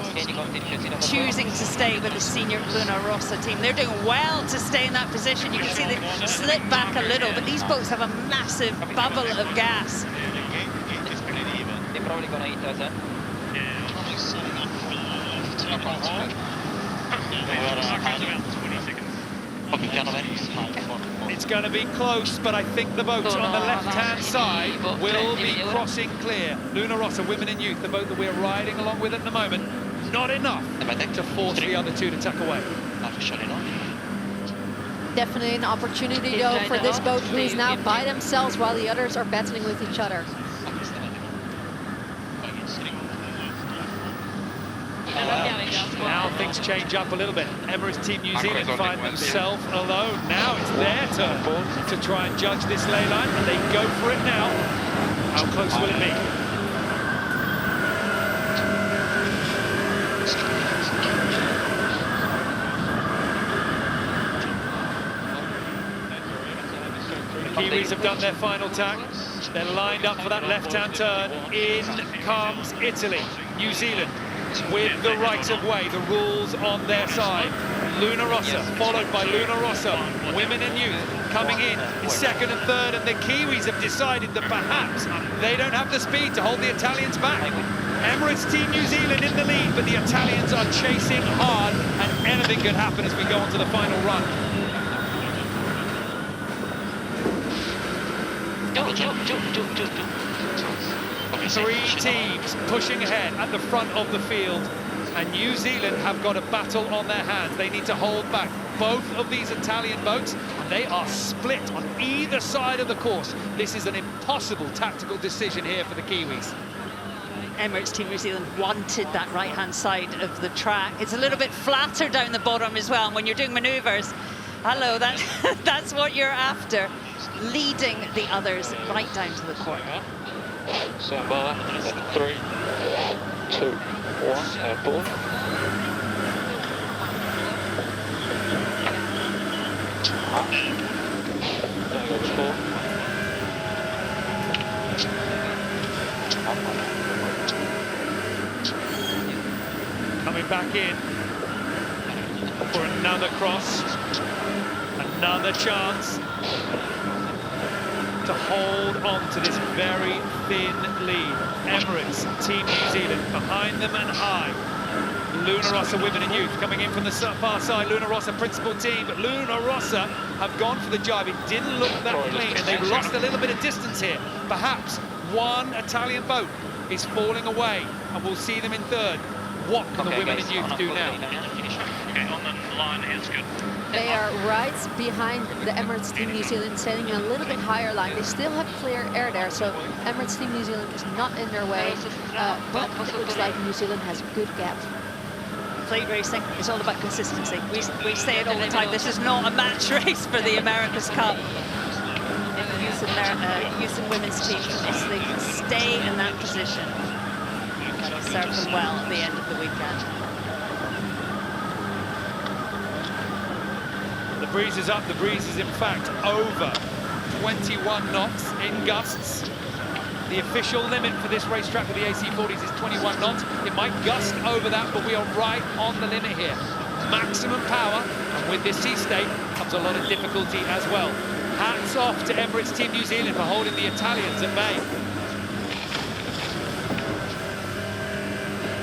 S1: choosing to stay with the senior Luna Rossa team. They're doing well to stay in that position. You can see they've slipped back a little, but these boats have a massive bubble of gas.
S9: They're probably gonna eat us, eh?
S3: It's going to be close, but I think the boat on the left-hand side will be crossing clear. Luna Rossa, women and youth, the boat that we're riding along with at the moment, not enough to force the other two to tuck away.
S7: Definitely an opportunity, though, for this boat who is now by themselves while the others are battling with each other.
S3: Now things change up a little bit. Emirates Team New Zealand find themselves alone. Now it's their turn to try and judge this ley line, and they go for it now. How close will it be? The Kiwis have done their final tack. They're lined up for that left-hand turn. In comes Italy. New Zealand with the right-of-way, the rules on their side. Luna Rossa, followed by Luna Rossa, women and youth coming in second and third, and the Kiwis have decided that perhaps they don't have the speed to hold the Italians back. Emirates Team New Zealand in the lead, but the Italians are chasing hard, and anything could happen as we go on to the final run. Three teams pushing ahead at the front of the field, and New Zealand have got a battle on their hands. They need to hold back both of these Italian boats. They are split on either side of the course. This is an impossible tactical decision here for the Kiwis.
S1: Emirates Team New Zealand wanted that right-hand side of the track. It's a little bit flatter down the bottom as well. And when you're doing manoeuvres, hello, that's what you're after. Leading the others right down to the corner.
S8: Stand by. 3, 2, 1, and board.
S3: Coming back in for another cross, another chance to hold on to this very thin lead. Emirates Team New Zealand behind them and high. Luna Rossa women and youth coming in from the far side. Luna Rossa principal team, but Luna Rossa have gone for the jibe. It didn't look that clean, and they've lost a little bit of distance here. Perhaps one Italian boat is falling away, and we'll see them in third. What can the women and youth do now?
S2: Okay, on the line is good.
S7: They are right behind the Emirates Team New Zealand, sailing a little bit higher line. They still have clear air there, so Emirates Team New Zealand is not in their way, but it looks like New Zealand has a good gap.
S1: Fleet racing is all about consistency. We say it all the time. This is not a match race for the America's Cup. Youth and women's teams, unless they can stay in that position, that'll serve them well at the end of the weekend.
S3: The breeze is up. The breeze is in fact over 21 knots in gusts. The official limit for this racetrack for the AC40s is 21 knots. It might gust over that, but we are right on the limit here. Maximum power, and with this sea state comes a lot of difficulty as well. Hats off to Emirates Team New Zealand for holding the Italians at bay.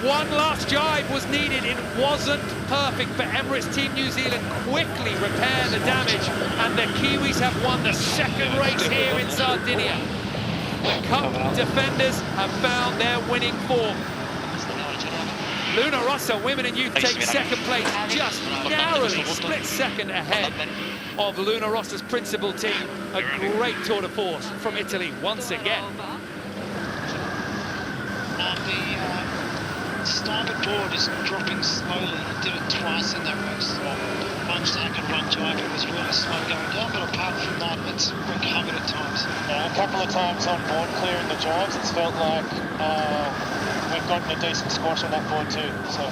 S3: One last jibe was needed. It wasn't perfect, but Emirates Team New Zealand quickly repair the damage, and the Kiwis have won the second race here in Sardinia. The Cup defenders have found their winning form. Luna Rossa, women and youth, take second place, just narrowly split second ahead of Luna Rossa's principal team. A great tour de force from Italy once again.
S12: The starboard board is dropping slowly. It did it twice in that race. One second, one jibe, it was really slow going down, but apart from that, it's recovered at times.
S11: A couple of times on board clearing the jibes, it's felt like we've gotten a decent squash on that board too. So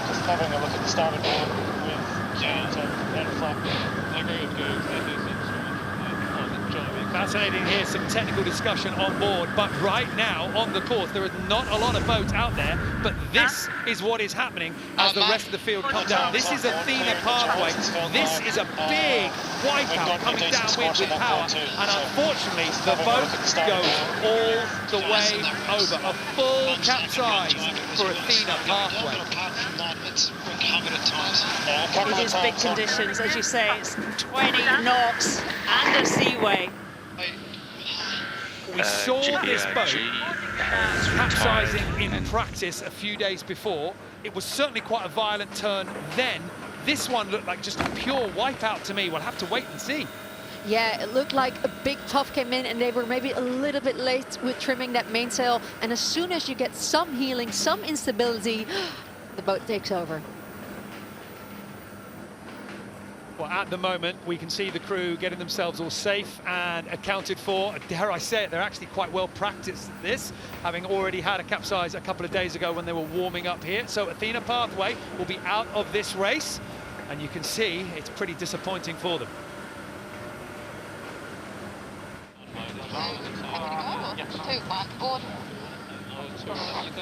S11: just having a look at the starboard board with James and Flap. I agree with you.
S3: Fascinating here, some technical discussion on board, but right now on the course there is not a lot of boats out there, but this is what is happening as the rest of the field come down. This is Athena Pathway. This is a big wipeout coming downwind with power, and unfortunately the boat goes all the way over. A full capsize for Athena Pathway.
S1: It is big conditions, as you say. It's 20 knots and a seaway.
S3: We saw this boat capsizing in practice a few days before. It was certainly quite a violent turn then. This one looked like just a pure wipeout to me. We'll have to wait and see.
S7: Yeah, it looked like a big tuff came in and they were maybe a little bit late with trimming that mainsail. And as soon as you get some healing, some instability, the boat takes over.
S3: Well, at the moment, we can see the crew getting themselves all safe and accounted for. Dare I say it, they're actually quite well practiced at this, having already had a capsize a couple of days ago when they were warming up here. So Athena Pathway will be out of this race, and you can see it's pretty disappointing for them.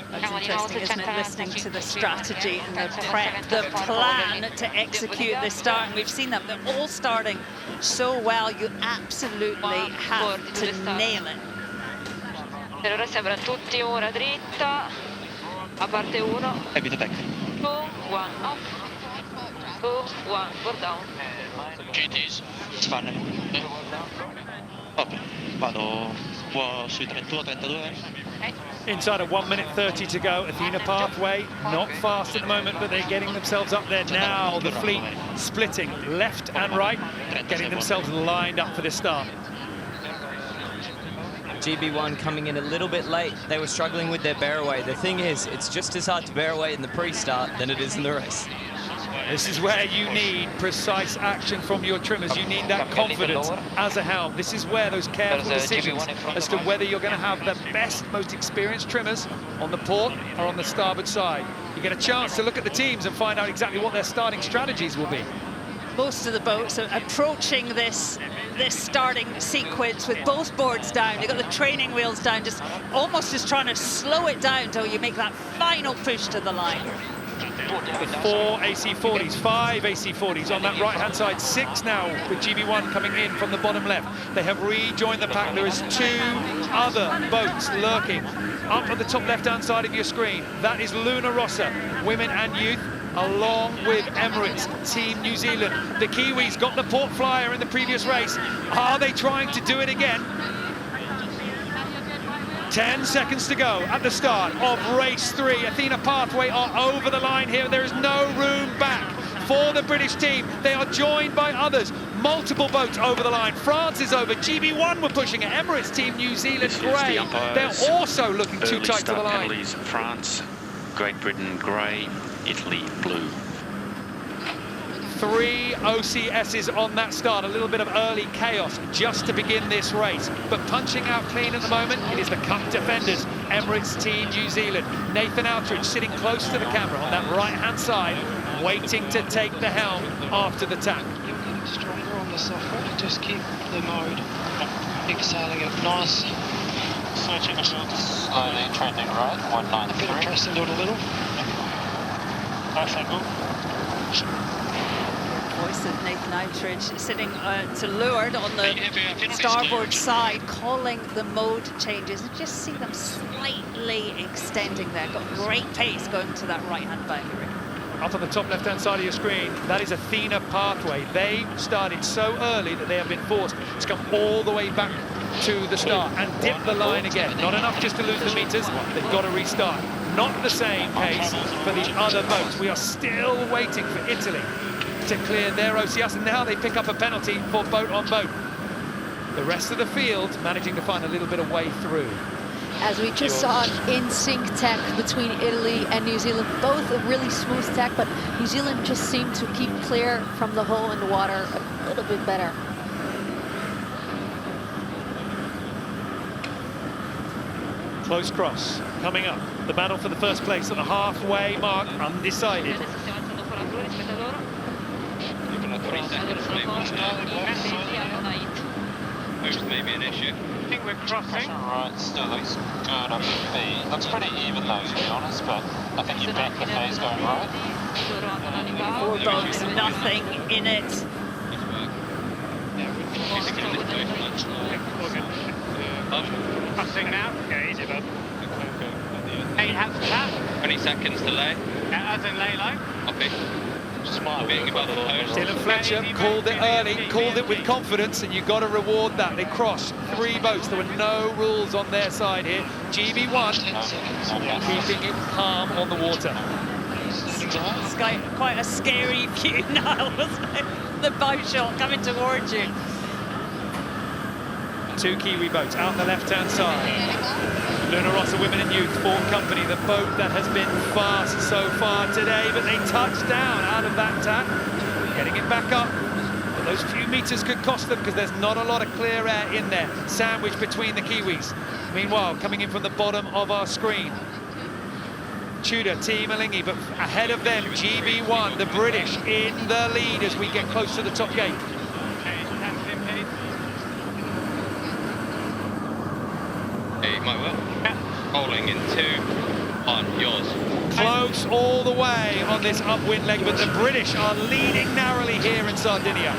S1: That's interesting, isn't it, listening to the strategy and the prep, the plan to execute this start. And we've seen them, they're all starting so well. You absolutely have to nail it.
S10: Per ora sembra tutti ora dritta, a parte uno. 2, 1 up, 2, 1, we're down.
S6: GTs, spanner. Ok, vado sui 31, 32.
S3: Inside of 1 minute 30 to go. Athena Pathway, not fast at the moment, but they're getting themselves up there now. The fleet splitting left and right, getting themselves lined up for this start.
S4: GB1 coming in a little bit late. They were struggling with their bear away. The thing is, it's just as hard to bear away in the pre-start than it is in the race.
S3: This is where you need precise action from your trimmers. You need that confidence as a helm. This is where those careful decisions as to whether you're going to have the best, most experienced trimmers on the port or on the starboard side. You get a chance to look at the teams and find out exactly what their starting strategies will be.
S1: Most of the boats are approaching this starting sequence with both boards down. You've got the training wheels down, almost trying to slow it down until you make that final push to the line.
S3: 4 AC40s, 5 AC40s on that right-hand side, 6 now with GB1 coming in from the bottom left. They have rejoined the pack. There is 2 other boats lurking up at the top left-hand side of your screen. That is Luna Rossa, women and youth, along with Emirates Team New Zealand. The Kiwis got the port flyer in the previous race. Are they trying to do it again? 10 seconds to go at the start of race 3. Athena Pathway are over the line here. There is no room back for the British team. They are joined by others. Multiple boats over the line. France is over. GB1 were pushing it. Emirates Team New Zealand grey. They're also looking too tight to the line.
S2: Penalties, France, Great Britain grey, Italy blue.
S3: 3 OCSs on that start. A little bit of early chaos just to begin this race. But punching out clean at the moment, it is the Cup defenders, Emirates Team New Zealand. Nathan Outridge sitting close to the camera on that right-hand side, waiting to take the helm after the tack.
S12: Stronger on the software, just keep the mode. Exhaling it nice.
S8: Switching to slowly trending right, 193.
S12: A bit of press into it a little.
S8: Nice angle.
S1: Voice So Nathan Outridge sitting to leeward on the starboard side, calling the mode changes. And just see them slightly extending there. Got great pace going to that right-hand boundary.
S3: Up on the top left-hand side of your screen, that is Athena pathway. They started so early that they have been forced to come all the way back to the start and dip the line again. Not enough just to lose the meters, they've got to restart. Not the same pace for the other boats. We are still waiting for Italy to clear their OCS, and now they pick up a penalty for boat on boat. The rest of the field managing to find a little bit of way through.
S7: As we just saw an in-sync tech between Italy and New Zealand, both a really smooth tech, but New Zealand just seemed to keep clear from the hole in the water a little bit better.
S3: Close cross coming up. The battle for the first place at the halfway mark, undecided.
S4: Maybe an issue.
S8: I think we're crossing.
S11: Right, still looks good on the B. Looks pretty even though, to be honest, but I think you bet the B's going right.
S1: 4 boats, nothing in it.
S8: Crossing now. Yeah, easy, bud. 8 hands to tap.
S4: 20 seconds delay.
S8: As in lay low.
S4: Copy. Smart being above the post.
S3: Dylan Fletcher called it early, called it with confidence, and you've got to reward that. They crossed 3 boats. There were no rules on their side here. GB1 keeping it calm on the water.
S1: It's quite a scary view now, wasn't it? The boat shot coming towards you.
S3: 2 Kiwi boats out the left-hand side. Luna Rossa Women and Youth form company, the boat that has been fast so far today, but they touched down out of that tap, getting it back up. But those few meters could cost them because there's not a lot of clear air in there, sandwiched between the Kiwis. Meanwhile, coming in from the bottom of our screen, Tudor, Team Malingi, but ahead of them, GB1, the British, in the lead as we get close to the top gate.
S4: Hey, might well. Rolling in 2 on yours.
S3: Close all the way on this upwind leg, but the British are leading narrowly here in Sardinia.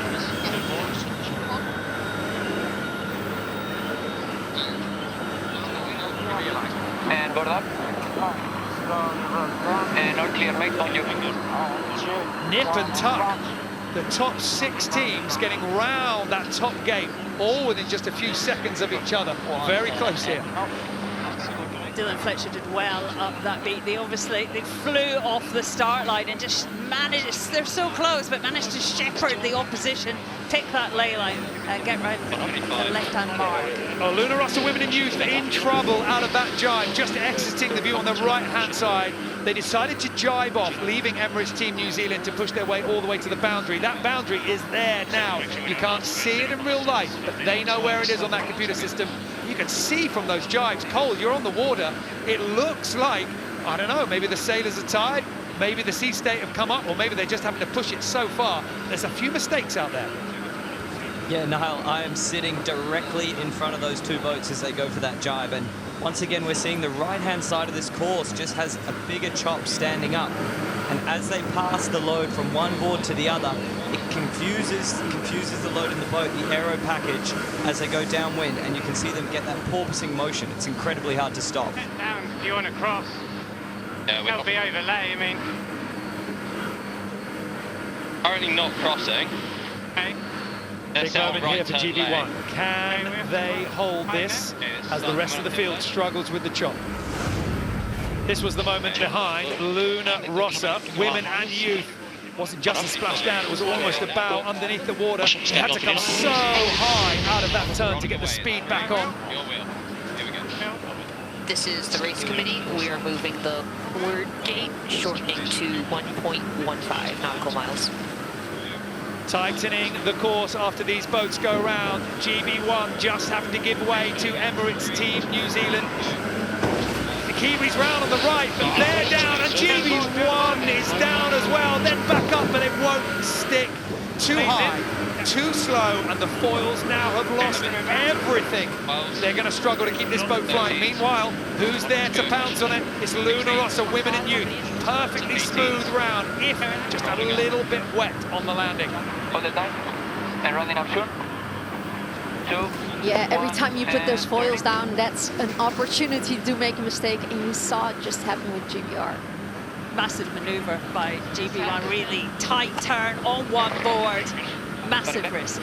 S9: And board up. And all clear, mate, on you.
S3: Nip and tuck. The top 6 teams getting round that top gate, all within just a few seconds of each other. Very close here.
S1: Dylan Fletcher did well up that beat. They flew off the start line and just managed, they're so close, but managed to shepherd the opposition, pick that lay line and get right on the left-hand mark.
S3: Oh, Luna Rossa Women and Youth in trouble out of that jibe, just exiting the view on the right-hand side. They decided to jibe off, leaving Emirates Team New Zealand to push their way all the way to the boundary. That boundary is there now. You can't see it in real life, but they know where it is on that computer system. You can see from those jibes. Cole, you're on the water. It looks like, I don't know, maybe the sailors are tired, maybe the sea state have come up, or maybe they're just having to push it so far. There's a few mistakes out there.
S4: Yeah, Niall, I am sitting directly in front of those 2 boats as they go for that jibe, and once again we're seeing the right-hand side of this course just has a bigger chop standing up, and as they pass the load from one board to the other, it confuses the load in the boat, the aero package, as they go downwind, and you can see them get that porpoising motion. It's incredibly hard to stop.
S8: Down, you want to cross. That'll be overlay, I mean.
S4: Currently not crossing.
S8: Okay.
S3: Big moment here for GB1. Can they hold this as the rest of the field struggles with the chop? This was the moment behind Luna Rossa Women and Youth. It wasn't just a splash down, it was almost a bow underneath the water. They had to come so high out of that turn to get the speed back on.
S13: This is the race committee. We are moving the forward gate, shortening to 1.15 nautical miles.
S3: Tightening the course after these boats go round. GB1 just having to give way to Emirates Team New Zealand. The Kiwis round on the right, but they're down, and GB1 is down as well, then back up, but it won't stick too high. too slow, and the foils now have lost everything. They're going to struggle to keep this boat flying. Meanwhile, who's there to pounce on it? It's Luna Rossa, women and youth. Perfectly smooth round, if just a little bit wet on the landing.
S9: All the time. And running up soon. 2.
S7: Yeah, every time you put those foils down, that's an opportunity to make a mistake, and you saw it just happen with GBR.
S1: Massive manoeuvre by GB1, really tight turn on one board, massive risk.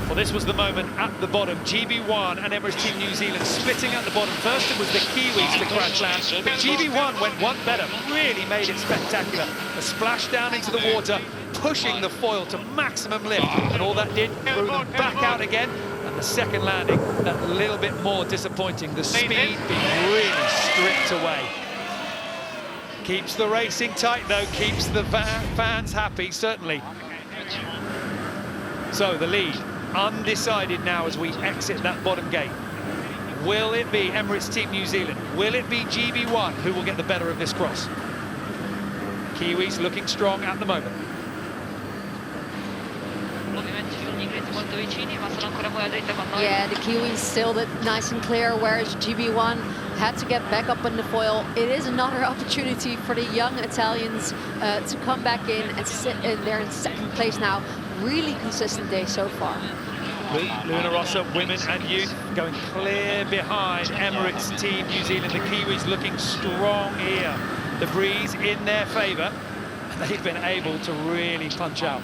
S3: Well, this was the moment at the bottom. GB1 and Emirates Team New Zealand splitting at the bottom. First it was the Kiwis to crash land, but GB1 went one better, really made it spectacular. A splash down into the water, pushing the foil to maximum lift, and all that did, threw them back out again. And the second landing, that little bit more disappointing. The speed being really stripped away. Keeps the racing tight though, keeps the fans happy, certainly. So the lead, undecided now as we exit that bottom gate. Will it be Emirates Team New Zealand? Will it be GB1 who will get the better of this cross? Kiwis looking strong at the moment.
S7: Yeah, the Kiwis sailed it nice and clear, whereas GB1 had to get back up on the foil. It is another opportunity for the young Italians to come back in and sit in there in second place now. Really consistent day so far.
S3: Luna Rossa, women and youth, going clear behind Emirates Team New Zealand. The Kiwis looking strong here. The breeze in their favour. They've been able to really punch out.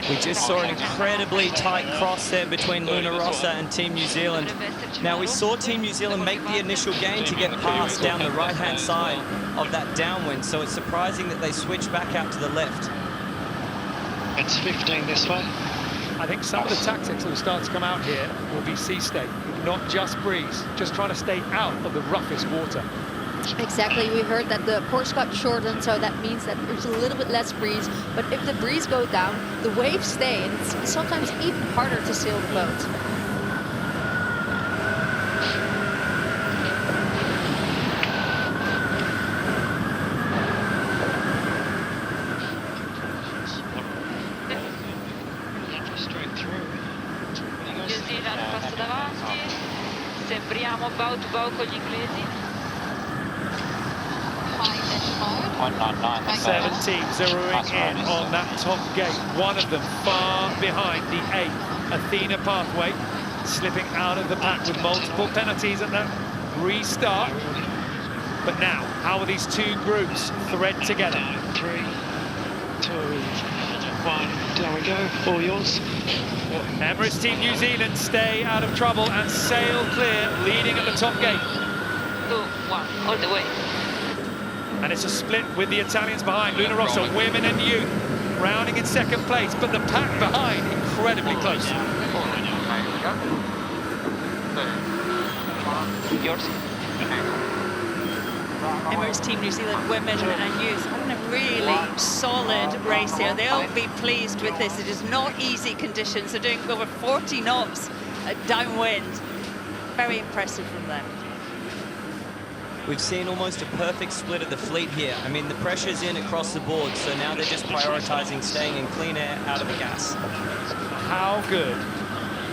S4: We just saw an incredibly tight cross there between Luna Rossa and Team New Zealand. Now, we saw Team New Zealand make the initial gain to get past down the right-hand side of that downwind, so it's surprising that they switched back out to the left.
S12: It's 15 this way.
S3: I think some of the tactics that will start to come out here will be sea stay, not just breeze, just trying to stay out of the roughest water.
S7: Exactly, we heard that the course got shortened, so that means that there's a little bit less breeze. But if the breeze goes down, the waves stay, and it's sometimes even harder to sail the boat.
S12: Straight through.
S10: New Zealand passa davanti, sembriamo bow to bow con gli inglesi.
S3: 7 teams zeroing in on that top gate. One of them far behind the 8th Athena pathway, slipping out of the pack with multiple penalties at that restart. But now, how will these two groups thread together?
S12: 3, 2, 1. There we go. All yours.
S3: Emirates Team New Zealand stay out of trouble and sail clear, leading at the top gate.
S10: 2, 1, all the way.
S3: And it's a split with the Italians behind. Luna Rossa, women and youth, rounding in second place, but the pack behind incredibly close.
S9: Yours.
S1: Emirates Team New Zealand, women and youth, having a really solid race here. They'll be pleased with this. It is not easy conditions. They're doing over 40 knots downwind. Very impressive from them.
S4: We've seen almost a perfect split of the fleet here. I mean, the pressure's in across the board, so now they're just prioritizing staying in clean air out of the gas.
S3: How good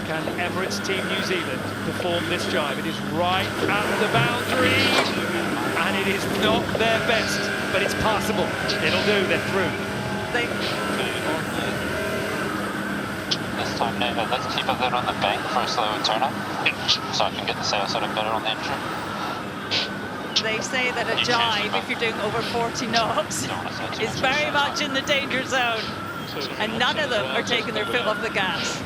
S3: can Emirates Team New Zealand perform this jibe? It is right at the boundary, and it is not their best, but it's passable. It'll do, they're through.
S9: This time, no, let's keep a bit on the bank for a slower turn up, so I can get the sail sort of better on the entry.
S1: They say that a jibe, if you're doing over 40 knots, is very much in the danger zone. And none of them are taking their foot off the gas.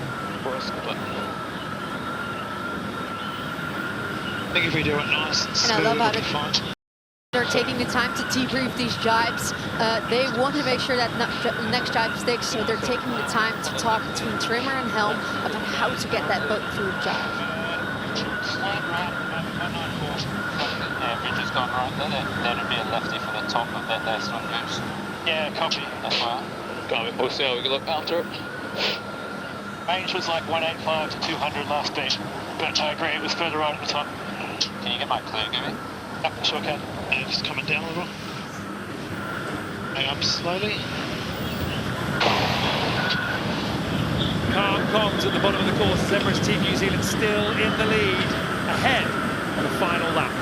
S12: I think if we do it nice and smooth,
S7: I love how
S12: it'll be fine.
S7: they're taking the time to debrief these jibes. They want to make sure that the next jibe sticks, so they're taking the time to talk between trimmer and helm about how to get that boat through the jibe.
S9: Yeah, bridge has gone right there. There'd be a lefty for the top of that last one goose.
S11: Yeah, copy.
S9: That's why.
S8: We'll see how we look after it.
S11: Range was like 185 to 200 last beat, but I agree it was further right at the top.
S9: Can you get my clue, Gary?
S12: Yep, sure can. Just coming down a little. Hang up slowly.
S3: Calm comms at the bottom of the course as Emirates Team New Zealand still in the lead, ahead of the final lap.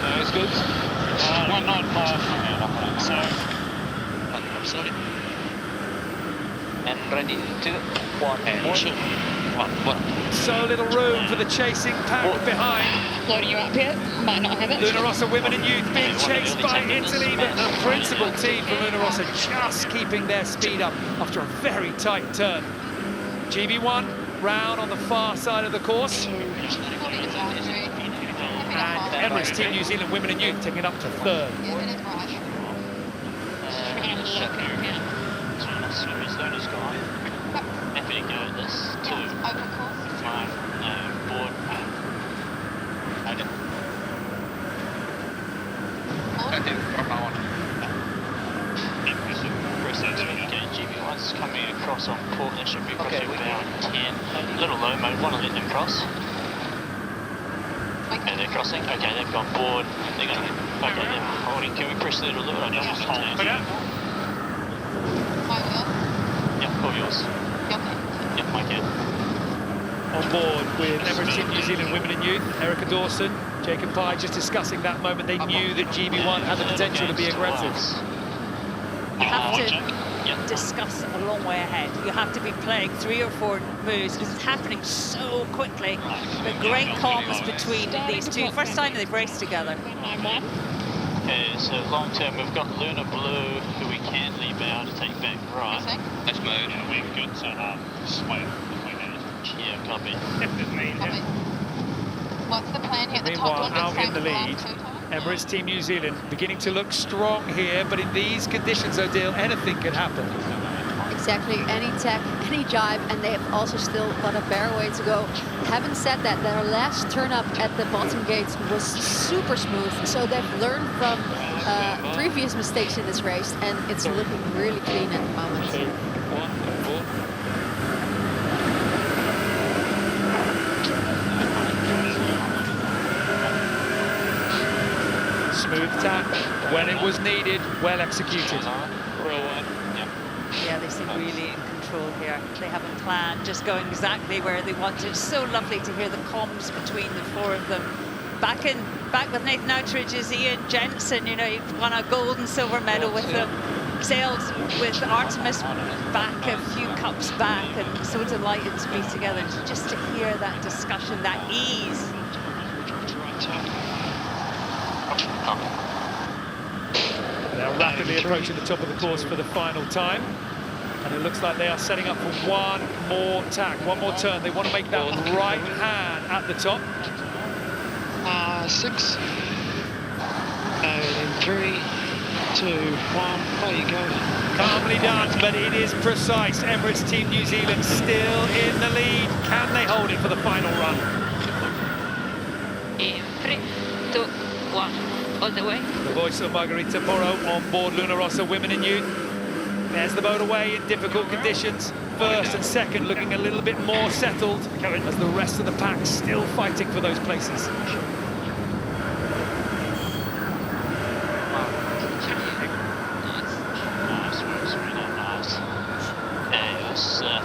S12: Nose good.
S11: 195. So,
S6: Sorry.
S9: And ready, 2, 1,
S6: And shoot. One.
S3: So little room for the chasing pack behind.
S13: Loading you up here. Might not have it.
S3: Luna Rossa Women and Youth being chased by Italy, but the principal team for Luna Rossa just keeping their speed up after a very tight turn. GB1 round on the far side of the course. And Emirates Team New Zealand Women and Youth taking it up to third.
S9: Luna's gone. Happy to go at this, 2, 5, board. GB1's coming across on port, they should be crossing about 10. A little low mode, want to let them cross. Okay, they're crossing. Okay, they've gone board. They're going to. Okay, they're holding. Can we press the little loop? I don't want to turn. Yep, all yours. Yep, I can.
S3: On board with Emirates Team New Zealand Women and Youth, Erica Dawson, Jacob Pye just discussing that moment. They knew that GB1 had the potential to be aggressive.
S1: You have to discuss a long way ahead. You have to be playing 3 or 4 moves because it's happening so quickly. But great comms between these two. First time they've raced together.
S9: Okay, so long term we've got Luna Blue, who we can leave out to take back right.
S6: Nice mode.
S9: Yeah, we're good to sway between it. Yeah, copy.
S5: What's the plan here at the top?
S3: Meanwhile, out in the lead, Emirates Team New Zealand beginning to look strong here, but in these conditions, Odile, anything could happen.
S7: Exactly, any tech, any jibe, and they have also still got a bare way to go. Having said that, their last turn up at the bottom gates was super smooth, so they've learned from previous mistakes in this race, and it's looking really clean at the moment.
S8: 2, 1, 4.
S3: Smooth tap when it was needed, well executed.
S1: Yeah, they seem really in control here. They have a plan, just going exactly where they wanted. It's so lovely to hear the comms between the 4 of them. Back with Nathan Outridge is Ian Jensen. You know, he won a gold and silver medal with them. Sailed with Artemis back a few cups back, and so delighted to be together. Just to hear that discussion, that ease.
S3: They're rapidly approaching the top of the course for the final time. And it looks like they are setting up for one more tack, one more turn. They want to make that right hand at the top.
S12: 6. And 3, 2, 1. There you go.
S3: Calmly done, but it is precise. Emirates Team New Zealand still in the lead. Can they hold it for the final run?
S10: In 3, 2, 1. All the way.
S3: The voice of Margarita Porro on board Luna Rossa Women and Youth. There's the boat away in difficult conditions. First and second looking a little bit more settled as the rest of the pack still fighting for those places.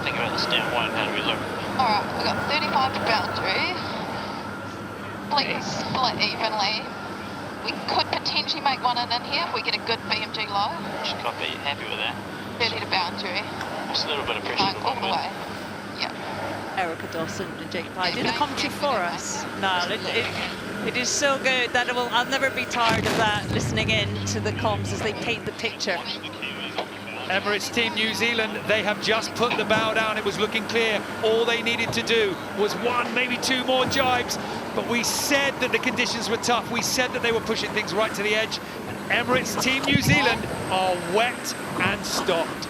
S9: Think about this down one. How do we look?
S5: Alright, we've got 35 to boundary. Split evenly. We could potentially make one in here if we get a good BMG low.
S9: Copy. Happy with that.
S5: 30 to boundary.
S9: Just a little bit of pressure.
S5: All the way. Yeah.
S1: Erica Dawson and Jake Pye do the commentary for us. No, it is so good that I'll never be tired of that, listening in to the comms as they paint the picture.
S3: Emirates Team New Zealand, they have just put the bow down. It was looking clear. All they needed to do was 1, maybe 2 more jibes. But we said that the conditions were tough. We said that they were pushing things right to the edge. And Emirates Team New Zealand are wet and stopped.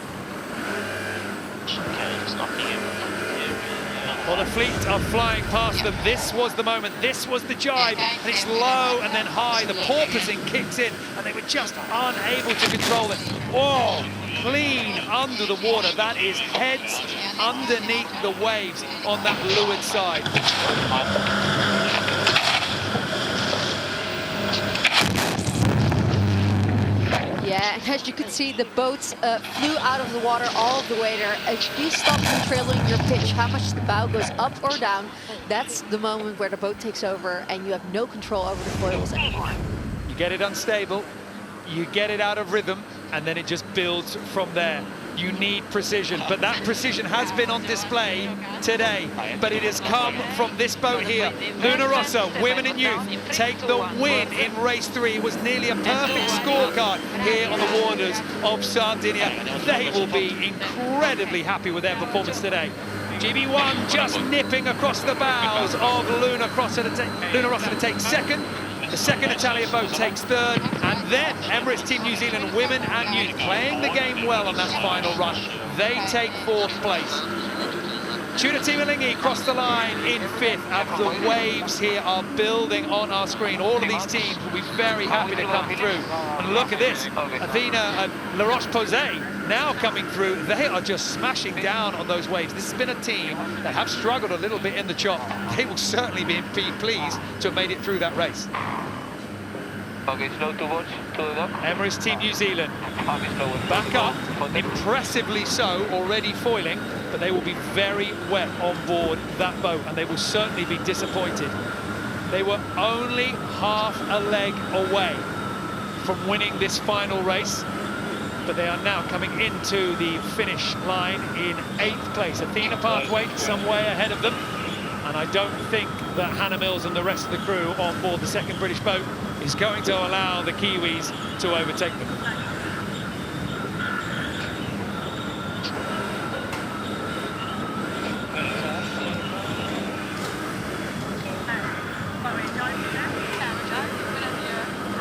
S3: Well, the fleet are flying past them. This was the moment. This was the jibe. And it's low and then high. The porpoising kicks in, and they were just unable to control it. Oh, clean under the water. That is heads underneath the waves on that leeward side.
S7: Yeah, and as you can see, the boats flew out of the water all of the way there. If you stop controlling your pitch, how much the bow goes up or down, that's the moment where the boat takes over and you have no control over the foils anymore.
S3: You get it unstable, you get it out of rhythm, and then it just builds from there. You need precision, but that precision has been on display today. But it has come from this boat here. Luna Rossa, women and youth, take the win in race 3. It was nearly a perfect scorecard here on the waters of Sardinia. They will be incredibly happy with their performance today. GB1 just nipping across the bows of Luna Rossa to take second. The second Italian boat takes third, and then Emirates Team New Zealand women and youth playing the game well on that final run. They take 4th place. Tudor Timalingi crossed the line in 5th as the waves here are building on our screen. All of these teams will be very happy to come through. And look at this, Athena and ROCHE-POSAY now coming through. They are just smashing down on those waves. This has been a team that have struggled a little bit in the chop. They will certainly be pleased to have made it through that race.
S8: Okay, slow to watch, to the dock.
S3: Emirates Team New Zealand back up, impressively so, already foiling, but they will be very wet on board that boat, and they will certainly be disappointed. They were only half a leg away from winning this final race, but they are now coming into the finish line in 8th place. Athena Pathwaite some way ahead of them, and I don't think that Hannah Mills and the rest of the crew on board the second British boat is going to allow the Kiwis to overtake them.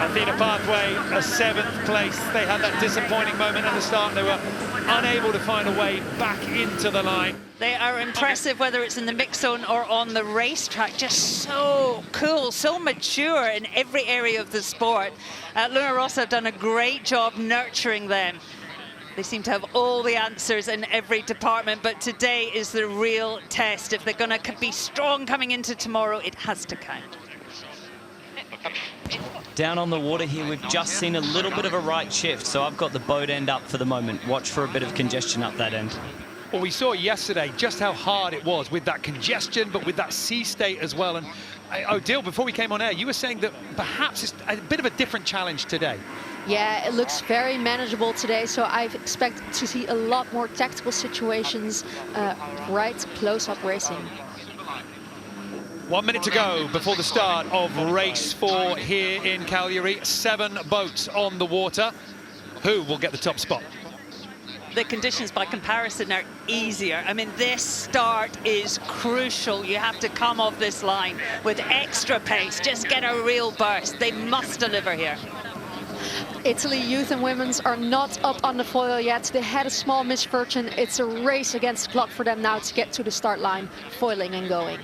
S3: Athena Pathwaite, a 7th place. They had that disappointing moment at the start. They were unable to find a way back into the line.
S1: They are impressive, whether it's in the mix zone or on the racetrack. Just so cool, so mature in every area of the sport. Luna Rossa have done a great job nurturing them. They seem to have all the answers in every department, but today is the real test. If they're going to be strong coming into tomorrow, it has to count.
S4: Down on the water here, we've just seen a little bit of a right shift, so I've got the boat end up for the moment. Watch for a bit of congestion up that end.
S3: Well, we saw yesterday just how hard it was with that congestion, but with that sea state as well. And Odile, before we came on air, you were saying that perhaps it's a bit of a different challenge today.
S7: Yeah, it looks very manageable today, so I expect to see a lot more tactical situations, right close-up racing.
S3: 1 minute to go before the start of race 4 here in Cagliari. 7 boats on the water. Who will get the top spot?
S1: The conditions by comparison are easier. I mean, this start is crucial. You have to come off this line with extra pace, just get a real burst. They must deliver here.
S7: Italy youth and women's are not up on the foil yet. They had a small misfortune. It's a race against the clock for them now to get to the start line, foiling and going.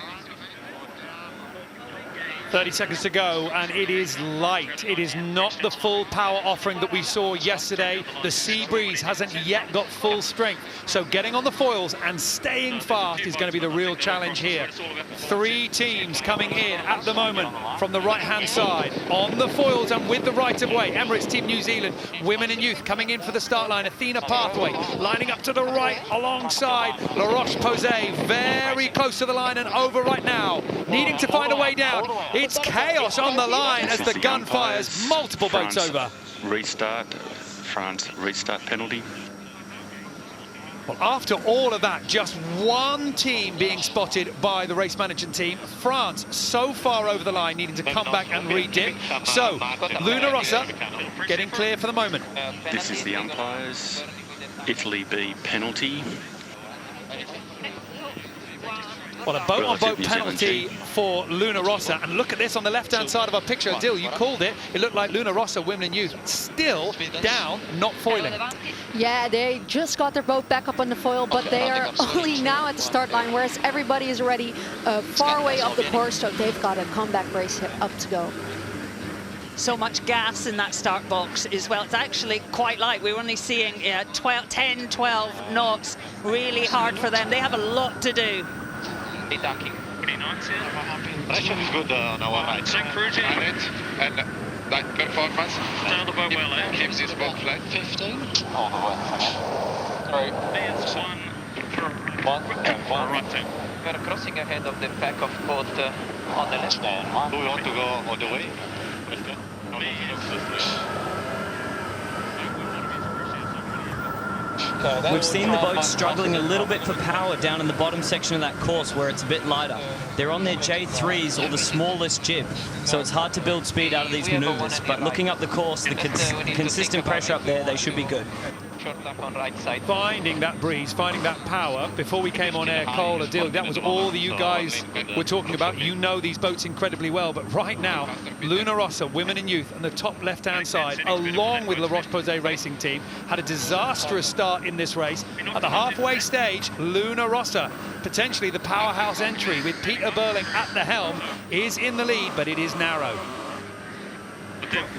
S3: 30 seconds to go, and it is light. It is not the full power offering that we saw yesterday. The sea breeze hasn't yet got full strength, so getting on the foils and staying fast is going to be the real challenge here. 3 teams coming in at the moment from the right-hand side on the foils and with the right-of-way. Emirates Team New Zealand, women and youth coming in for the start line. Athena Pathwaite lining up to the right alongside ROCHE-POSAY, very close to the line and over right now, needing to find a way down. It's chaos on the line as the gun fires multiple boats over.
S2: Restart, France restart penalty.
S3: Well, after all of that, just 1 team being spotted by the race management team. France so far over the line, needing to come back and re-dip. So, Luna Rossa getting clear for the moment.
S2: This is the umpires. Italy B penalty.
S3: Well, a boat-on-boat penalty for Luna Rossa. And look at this on the left-hand side of our picture. Adil, you called it. It looked like Luna Rossa, women and youth, still down, not foiling.
S7: Yeah, they just got their boat back up on the foil, but they are only now at the start line, whereas everybody is already far away up the course, so they've got a comeback race up to go.
S1: So much gas in that start box as well. It's actually quite light. We're only seeing 10, 12 knots. Really hard for them. They have a lot to do.
S9: Pressure is good on our right.
S8: Sync cruising.
S9: And
S14: Like performance.
S2: Sail the boat well, eh?
S14: Keep this boat flat.
S12: 15.
S9: All the way.
S2: Sorry. There's one. Right turn.
S9: We are crossing ahead of the pack of boat on the left.
S14: Do we want to go all the way?
S4: We've seen the boat struggling a little bit for power down in the bottom section of that course where it's a bit lighter. They're on their J3s or the smallest jib, so it's hard to build speed out of these maneuvers. But looking up the course, the consistent pressure up there, they should be good.
S3: Finding that breeze, finding that power. Before we came on air, Cole, Adil, that was all that you guys were talking about. You know these boats incredibly well, but right now, Luna Rossa, women and youth, on the top left-hand side, along with the ROCHE-POSAY racing team, had a disastrous start in this race. At the halfway stage, Luna Rossa, potentially the powerhouse entry with Peter Burling at the helm, is in the lead, but it is narrow.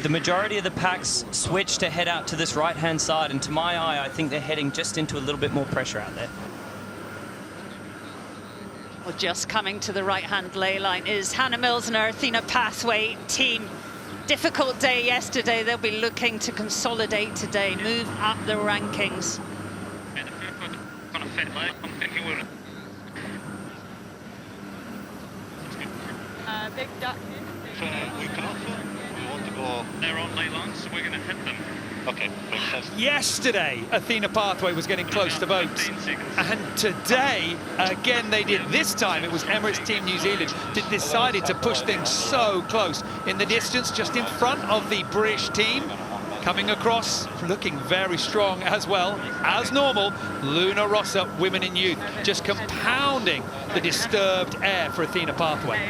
S4: The majority of the packs switch to head out to this right-hand side, and to my eye, I think they're heading just into a little bit more pressure out there.
S1: Well, just coming to the right-hand ley line is Hannah Mills and her Athena Pathway team. Difficult day yesterday. They'll be looking to consolidate today, move up the rankings.
S10: Big duck.
S2: They're on ley lines, so we're going to hit them.
S14: Okay.
S3: Yesterday, Athena Pathway was getting close to boats. And today, again, they did. This time, it was Emirates Team New Zealand that decided to push things so close. In the distance, just in front of the British team, coming across, looking very strong as well. As normal, Luna Rossa, women and youth, just compounding the disturbed air for Athena Pathway.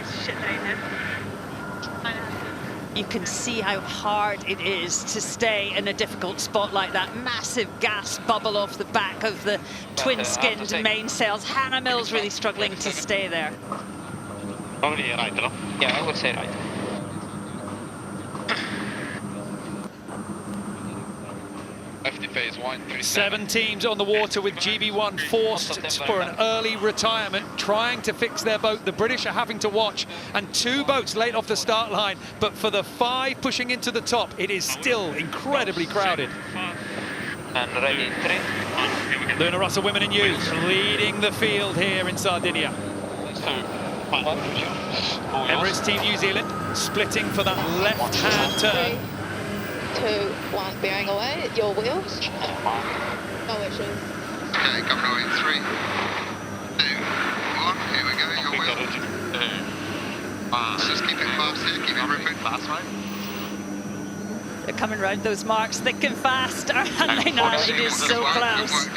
S1: You can see how hard it is to stay in a difficult spot like that. Massive gas bubble off the back of the twin-skinned mainsails. Hannah Mills really struggling to stay there.
S9: Probably right, no? Yeah, I would say right.
S14: Phase 1,
S3: 7 teams on the water with GB1 forced for an early retirement, trying to fix their boat. The British are having to watch, and 2 boats late off the start line. But for the 5 pushing into the top, it is still incredibly crowded.
S9: And ready, 3.
S3: Luna Rossa, women and youth, leading the field here in Sardinia. Emirates Team New Zealand splitting for that left-hand turn.
S5: 2, 1, bearing away at your wheels. No issues.
S14: Okay, coming away, 3, 2, 1, here we go, your wheel. Let's just keep it fast here, keep it ripping. Last one.
S1: They're coming round those marks thick and fast, aren't they now? It is so close.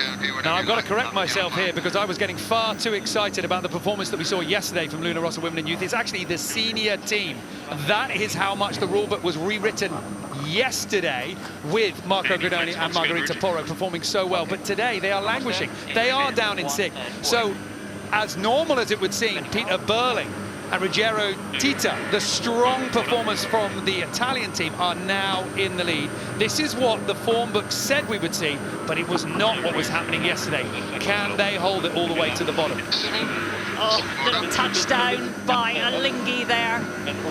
S3: Now, I've got to correct myself here because I was getting far too excited about the performance that we saw yesterday from Luna Rossa Women and Youth. It's actually the senior team. That is how much the rulebook was rewritten yesterday with Marco Gridoni and Margherita Porro performing so well. But today, they are languishing. They are down in 6th. So, as normal as it would seem, Peter Burling and Ruggero Tita, the strong performers from the Italian team, are now in the lead. This is what the form book said we would see, but it was not what was happening yesterday. Can they hold it all the way to the bottom?
S1: Oh, little touchdown by Alinghi there.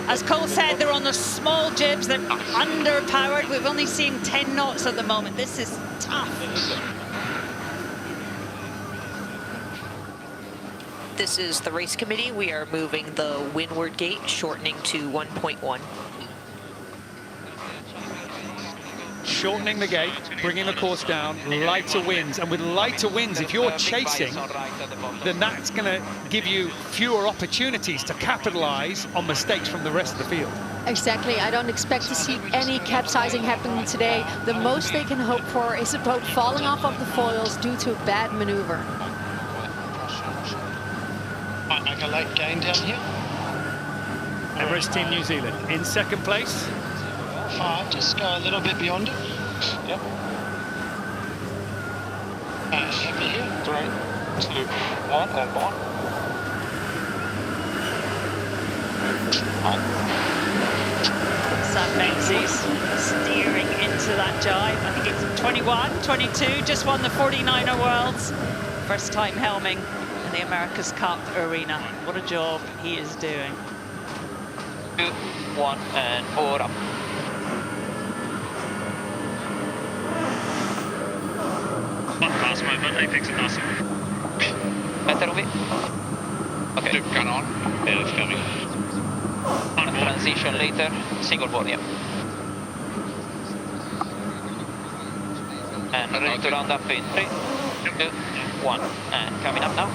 S1: As Cole said, they're on the small jibs. They're underpowered. We've only seen 10 knots at the moment. This is tough.
S13: This is the race committee. We are moving the windward gate, shortening to 1.1.
S3: Shortening the gate, bringing the course down, lighter winds. And with lighter winds, if you're chasing, then that's going to give you fewer opportunities to capitalize on mistakes from the rest of the field.
S7: Exactly. I don't expect to see any capsizing happening today. The most they can hope for is a boat falling off of the foils due to a bad maneuver.
S12: Might make a late gain down here.
S3: Emirates Team New Zealand in 2nd place.
S12: 5, just go a little bit beyond it. Yep. Happy here.
S9: 3, 2, 1, and 1.
S1: Sam Menzies steering into that jibe. I think it's 21, 22, just won the 49er Worlds. First time helming in the America's Cup arena. What a job he is doing.
S9: 2, 1, and 4 up. the apex and nothing.
S10: Better Ubi. Okay.
S14: Gun on. Yeah, it's coming.
S10: On transition later. Single body, yeah. And ready to round up in 3, 2, 1. And coming up now.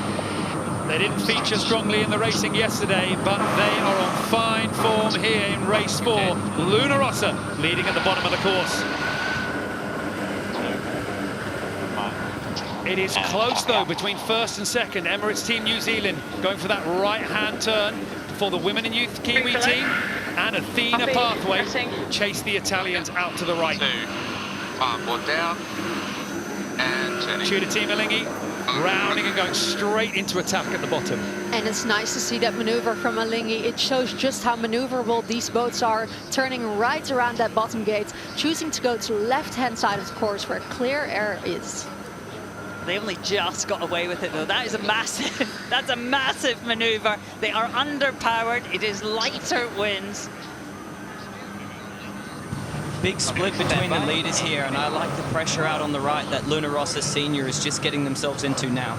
S3: They didn't feature strongly in the racing yesterday, but they are on fine form here in race 4. Luna Rossa leading at the bottom of the course. It is close though between first and second. Emirates Team New Zealand going for that right-hand turn for the women and youth Kiwi team, and Athena Pathway chase the Italians out to the right.
S14: 2, 1 down, and turning.
S3: Tudor Team Alinghi rounding and going straight into attack at the bottom.
S7: And it's nice to see that maneuver from Alinghi. It shows just how maneuverable these boats are, turning right around that bottom gate, choosing to go to the left-hand side of the course where clear air is.
S1: They only just got away with it though. That is a massive, that's a massive maneuver. They are underpowered. It is lighter winds.
S4: Big split between the leaders here, and I like the pressure out on the right that Luna Rossa Senior is just getting themselves into now.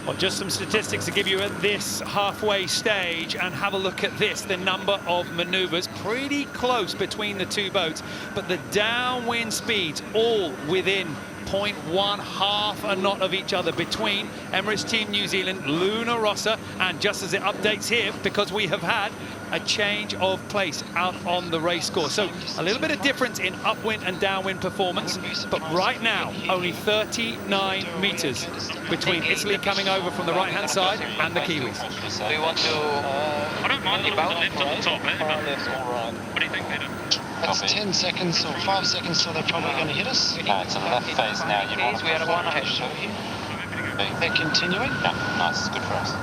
S3: Well, just some statistics to give you at this halfway stage, and have a look at this. The number of maneuvers pretty close between the two boats, but the downwind speeds all within 0.1, half a knot of each other between Emirates Team New Zealand, Luna Rossa, and just as it updates here, because we have had a change of place out on the race course. So a little bit of difference in upwind and downwind performance, but right now only 39 meters between Italy coming over from the right-hand side and the Kiwis.
S10: Do you want to...
S9: I don't mind the left on the top, what do you think, Peter?
S12: It's 10 seconds or 5 seconds, so they're probably going to hit us.
S9: It's a left phase now. You want to
S10: we are one ahead.
S12: They're continuing.
S9: Yeah, nice. Good for us.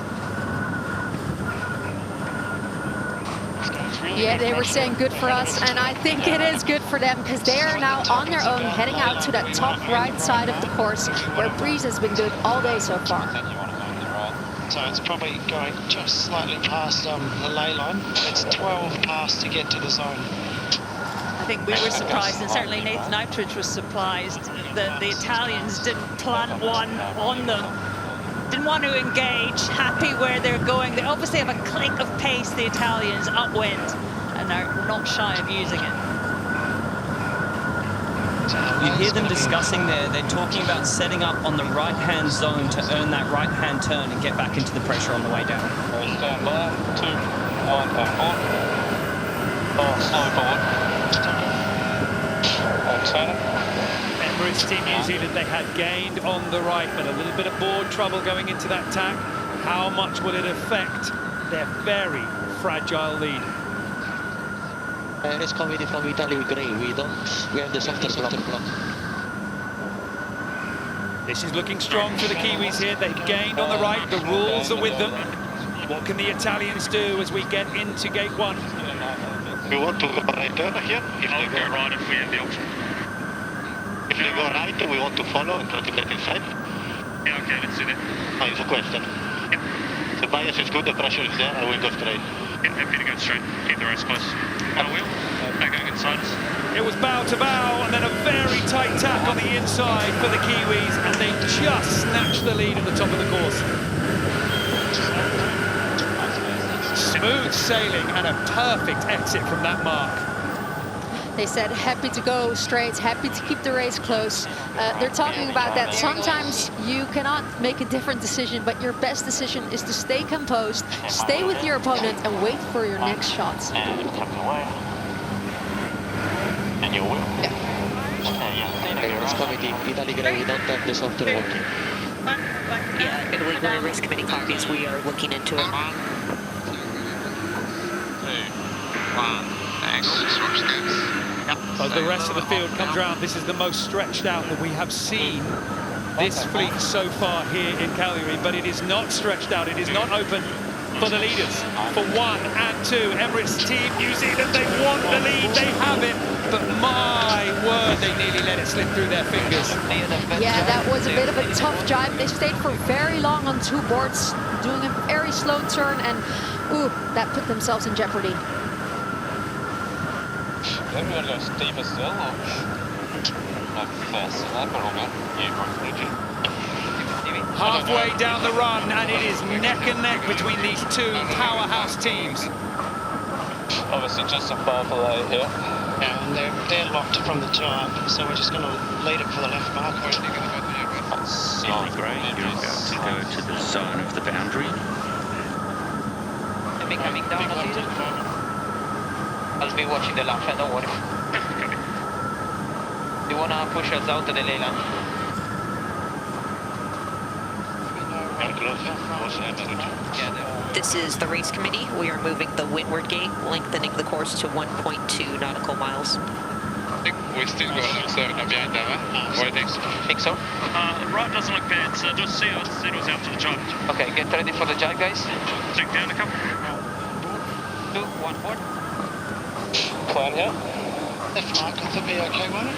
S7: Yeah, they were saying good for us, and I think it is good for them because they are now on their own heading out to that top right side of the course where breeze has been good all day so far.
S12: So it's probably going just slightly past the ley line. It's 12 past to get to the zone.
S1: I think we were surprised, and certainly Nathan Outridge was surprised that the Italians didn't plant one on them. Didn't want to engage, happy where they're going. They obviously have a click of pace, the Italians, upwind, and are not shy of using it.
S4: You hear them discussing there, they're talking about setting up on the right-hand zone to earn that right-hand turn and get back into the pressure on the way down.
S9: Stand by, 2, 1, and 4. Slow forward.
S3: Emirates Team New Zealand, they had gained on the right, but a little bit of board trouble going into that tack. How much will it affect their very fragile lead?
S6: Race committee from Italy, we agree. We have the softer block.
S3: This is looking strong for the Kiwis here. They've gained on the right. The rules are with them. What can the Italians do as we get into gate 1?
S11: We want to go right here.
S9: I'll go right if we have the option.
S11: If they go right, we want to follow and try to get inside.
S9: Yeah, okay, let's do that.
S11: It's a question.
S9: Yep.
S11: The bias is good, the pressure is there, I will go straight.
S9: Yeah, happy to go straight. Keep the race close. On a wheel. Back going inside us.
S3: It was bow to bow, and then a very tight tack on the inside for the Kiwis, and they just snatched the lead at the top of the course. Smooth sailing and a perfect exit from that mark.
S7: They said happy to go straight, happy to keep the race close. They're talking about that sometimes you cannot make a different decision, but your best decision is to stay composed, stay with your opponent, and wait for your next shot.
S9: And you will.
S6: Race committee, Italy Grey, we don't have the software working.
S13: Yeah, and we're going to race committee copies. We are looking into it.
S14: 2, 1. Thanks. Switch steps.
S3: As the rest of the field comes around, this is the most stretched out that we have seen this fleet so far here in Cagliari, but it is not stretched out. It is not open for the leaders. For 1 and 2, Emirates Team New Zealand, they want the lead, they have it, but my word, they nearly let it slip through their fingers.
S7: Yeah, that was a bit of a tough drive. They stayed for very long on two boards, doing a very slow turn, and Ooh, that put themselves in jeopardy.
S9: Then we're going to go steeper still, or no faster than that, but all good.
S3: Halfway down the run, and it is neck and neck between these two powerhouse teams.
S9: Obviously just above belay here.
S12: Yeah, and they're locked from the top, so we're just going to lead it for the left mark.
S2: That's not great. You're about to go to the zone of the boundary.
S10: Let me coming down a little. I'll be watching the lap, don't worry. You want to push us out of the lane?
S13: This is the race committee. We are moving the windward gate, lengthening the course to 1.2 nautical miles.
S14: I think we've still got a certain amount there, what do you think?
S10: Think so?
S15: The right doesn't look bad, so just settles out to the jibe.
S10: Okay, get ready for the jibe, guys.
S15: Sink down a couple.
S10: 2, 1, 4.
S9: Plan here.
S12: Left mark, I think be okay, won't it?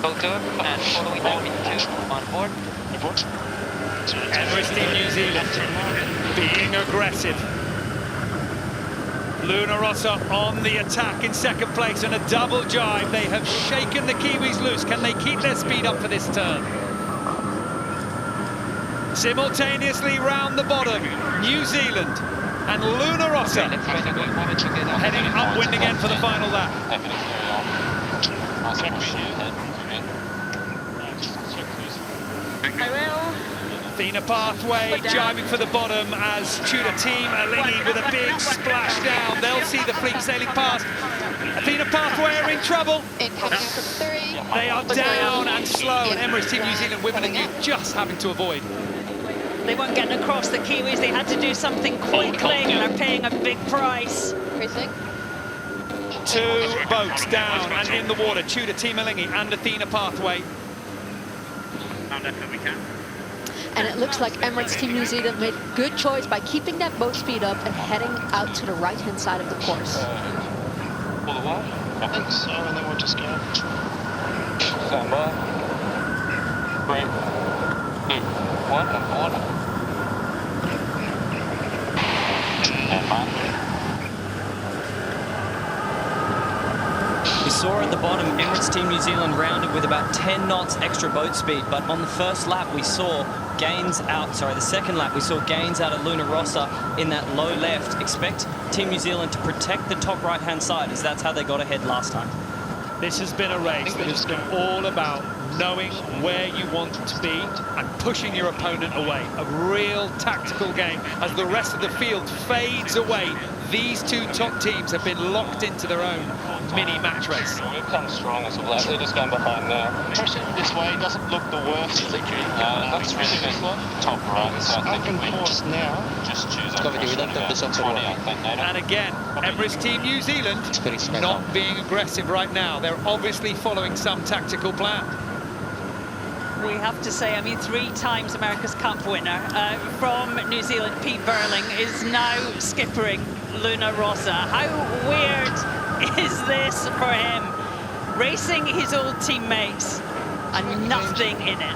S10: Go to it, and following them in 2, 1, 4.
S3: Emirates Team New Zealand being aggressive. Luna Rossa on the attack in second place and a double jibe. They have shaken the Kiwis loose. Can they keep their speed up for this turn? Simultaneously round the bottom, New Zealand and Luna Rossa heading upwind again for the final lap.
S10: I will.
S3: Athena Pathway jibing for the bottom as Tudor Team Alingi with a big splash down. They'll see the fleet sailing past. Athena Pathway are in trouble.
S5: Incoming from 3.
S3: They are down and slow, and Emirates Team New Zealand women and youth just having to avoid.
S1: They weren't getting across the Kiwis. They had to do something quickly and are paying a big price.
S3: Two boats down and in the water. Tudor Team Alingi and Athena Pathway.
S7: And it looks like Emirates Team New Zealand made a good choice by keeping that boat speed up and heading out to the right-hand side of the course.
S9: Pull the wire?
S12: I think so, and then we'll just go.
S9: Stand by. 3, 2, 1, and 1. And man.
S4: We saw at the bottom, Emirates Team New Zealand rounded with about 10 knots extra boat speed, but on the first lap we saw gains out, the second lap we saw gains out at Luna Rossa in that low left. Expect Team New Zealand to protect the top right-hand side, as that's how they got ahead last time.
S3: This has been a race that has been all about knowing where you want to be and pushing your opponent away. A real tactical game as the rest of the field fades away. These two top teams have been locked into their own mini match race.
S9: We've come strong as a lap. They're just going behind now.
S11: Pushing this way doesn't look the worst.
S9: That's really good. Top right. So I think
S12: open course now.
S9: Just choose about 20, I think.
S3: And again, Emirates Team New Zealand not being aggressive right now. They're obviously following some tactical plan.
S1: We have to say, I mean, 3 times America's Cup winner from New Zealand, Pete Burling, is now skippering Luna Rossa. How weird is this for him? Racing his old teammates and nothing in it.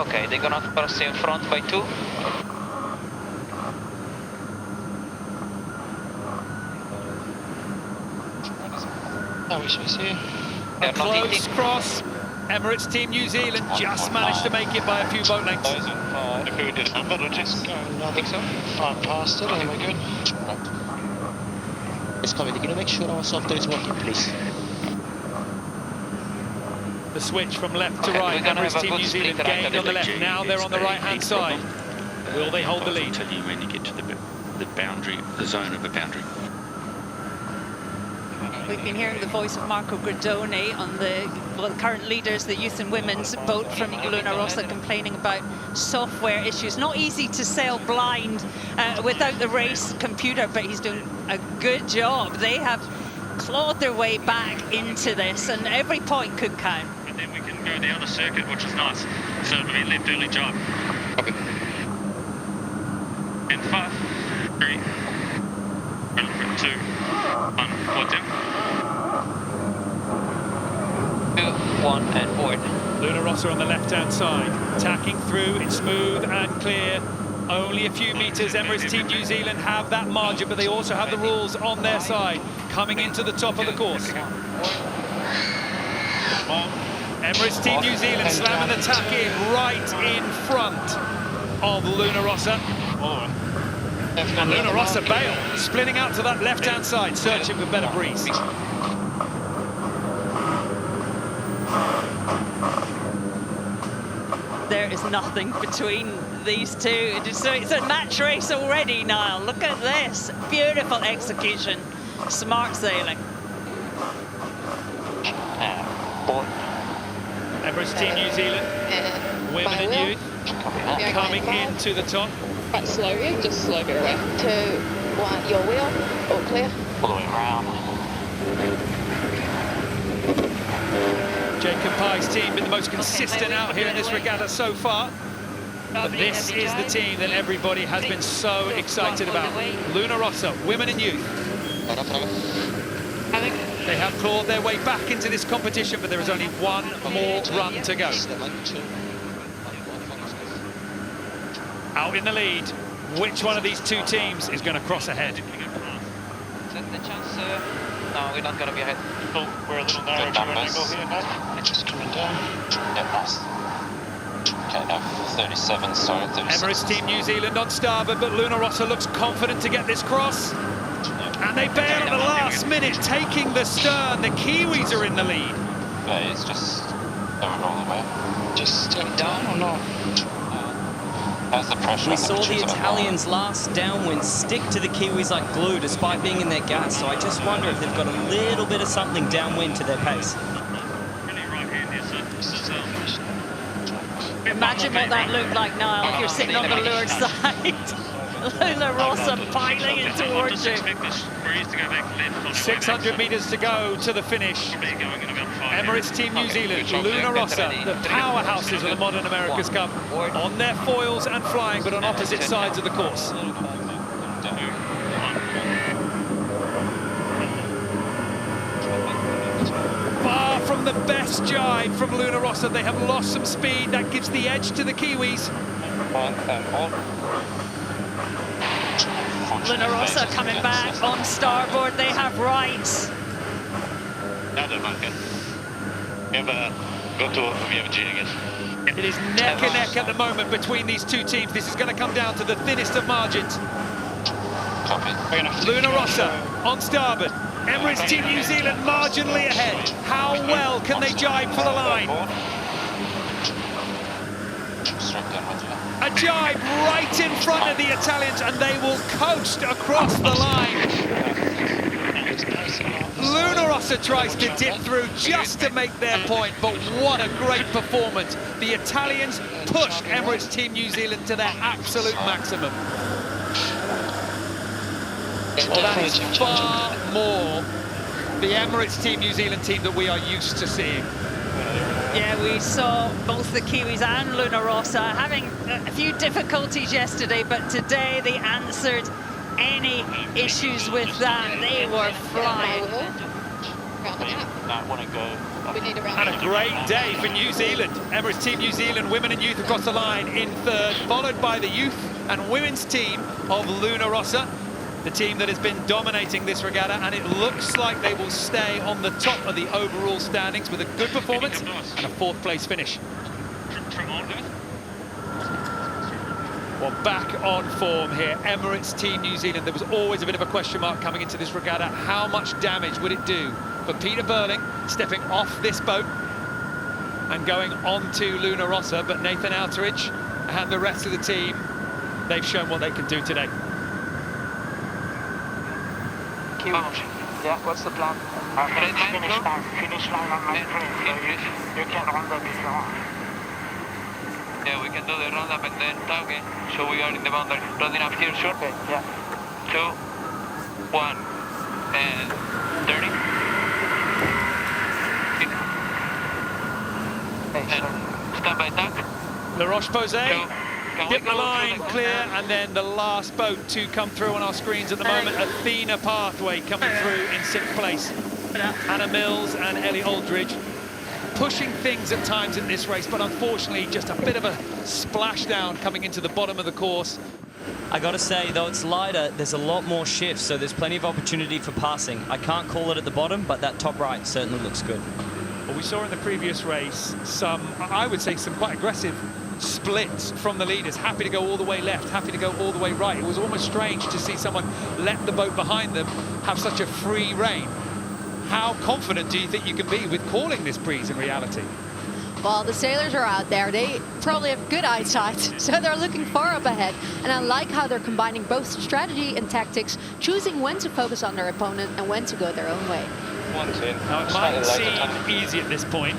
S10: Okay, they're gonna pass in front by 2.
S12: No issues here.
S3: A close cross. Emirates Team New Zealand just managed to make it by a few boat lengths.
S12: If we did number, we'll just go another 5 past it, and we're good.
S6: It's coming. Can you make sure our software is working, please?
S3: The switch from left to right. Emirates Team New Zealand gained on the left. Now they're on the right-hand side. Will they hold the lead?
S2: I'll tell you when you get to the boundary, the zone of the boundary.
S1: We've been hearing the voice of Marco Gradoni on the current leaders, the youth and women's boat from Luna Rossa, complaining about software issues. Not easy to sail blind without the race computer, but he's doing a good job. They have clawed their way back into this, and every point could count.
S15: And then we can go the other circuit, which is nice. So it'll be left early job. In 5, 3, 2, 1, 4, 2.
S6: 1, and forward.
S3: Luna Rossa on the left-hand side, tacking through, it's smooth and clear. Only a few meters. Emirates Team New Zealand have that margin, but they also have the rules on their side, coming into the top of the course. Emirates Team New Zealand slamming the tack in right in front of Luna Rossa. And Luna Rossa bail, splitting out to that left-hand side, searching for better breeze.
S1: There is nothing between these two. It's a match race already, Niall. Look at this. Beautiful execution. Smart sailing.
S3: Emirates Team New Zealand, women and youth, coming into the top.
S10: Quite slow here, just slow your way.
S5: 2, 1, your wheel, all clear.
S9: All the way around.
S3: Jacob Pye's team been the most consistent out here in this regatta so far. But this is the team that everybody has been so excited about. Luna Rossa, women and youth. They have clawed their way back into this competition, but there is only one more run to go. Out in the lead, which one of these two teams is going to cross ahead?
S6: Is that the chance? No, we're not going to be ahead.
S11: We're a little narrow to an angle here now. It's just coming down.
S9: Yep, nice. Okay, no, 37, sorry, 36.
S3: Emirates Team New Zealand on starboard, but Luna Rossa looks confident to get this cross. And they bail at the last minute, taking the stern. The Kiwis are in the lead.
S9: Yeah, it's just going all the way.
S12: Just down or not?
S9: How's the pressure?
S4: We saw the Italians last downwind stick to the Kiwis like glue despite being in their gas, so I just wonder if they've got a little bit of something downwind to their pace.
S1: Imagine what that looked like, Niall, if you're sitting on the leeward side. Luna Rossa piling in towards you.
S3: 600 meters to go to the finish. Emirates Team New Zealand, Luna Rossa, the powerhouses of the Modern America's Cup, on their foils and flying, but on opposite sides of the course. Far from the best jibe from Luna Rossa. They have lost some speed. That gives the edge to the Kiwis.
S1: Luna Rossa coming back on starboard. They have rights.
S3: It is neck and neck at the moment between these two teams. This is going to come down to the thinnest of margins. Luna Rossa on starboard. Emirates Team New Zealand marginally ahead. How well can they jibe for the line? A jibe right in front of the Italians, and they will coast across the line. Luna Rossa tries to dip through just to make their point, but what a great performance. The Italians pushed Emirates Team New Zealand to their absolute maximum. Well, that is far more the Emirates Team New Zealand team that we are used to seeing.
S1: Yeah, we saw both the Kiwis and Luna Rossa having a few difficulties yesterday, but today they answered any issues with that. They were flying.
S3: And a great day for New Zealand. Emirates Team New Zealand, women and youth across the line in third, followed by the youth and women's team of Luna Rossa, the team that has been dominating this regatta, and it looks like they will stay on the top of the overall standings with a good performance and a fourth place finish. Well, back on form here, Emirates Team New Zealand. There was always a bit of a question mark coming into this regatta. How much damage would it do for Peter Burling stepping off this boat and going on to Luna Rossa? But Nathan Outteridge and the rest of the team, they've shown what they can do today.
S16: Yeah, what's the plan? Finish line on my place. You can run the before.
S6: Yeah, we can do the roundup and then tagging, so we are in the boundary. Running up here, sure?
S16: Okay, yeah.
S6: 2, 1, and turning. And stand by tag.
S3: The ROCHE-POSAY, dip the line clear, and then the last boat to come through on our screens at the moment, Athena Pathway coming through in 6th place. Hannah Mills and Ellie Aldridge pushing things at times in this race, but unfortunately just a bit of a splashdown coming into the bottom of the course.
S4: I gotta say, though it's lighter, there's a lot more shifts, so there's plenty of opportunity for passing. I can't call it at the bottom, but that top right certainly looks good.
S3: Well, we saw in the previous race some, I would say, some quite aggressive splits from the leaders, happy to go all the way left, happy to go all the way right. It was almost strange to see someone let the boat behind them have such a free rein. How confident do you think you can be with calling this breeze in reality?
S7: Well, the sailors are out there. They probably have good eyesight, so they're looking far up ahead. And I like how they're combining both strategy and tactics, choosing when to focus on their opponent and when to go their own way.
S3: Now, it might seem easy at this point,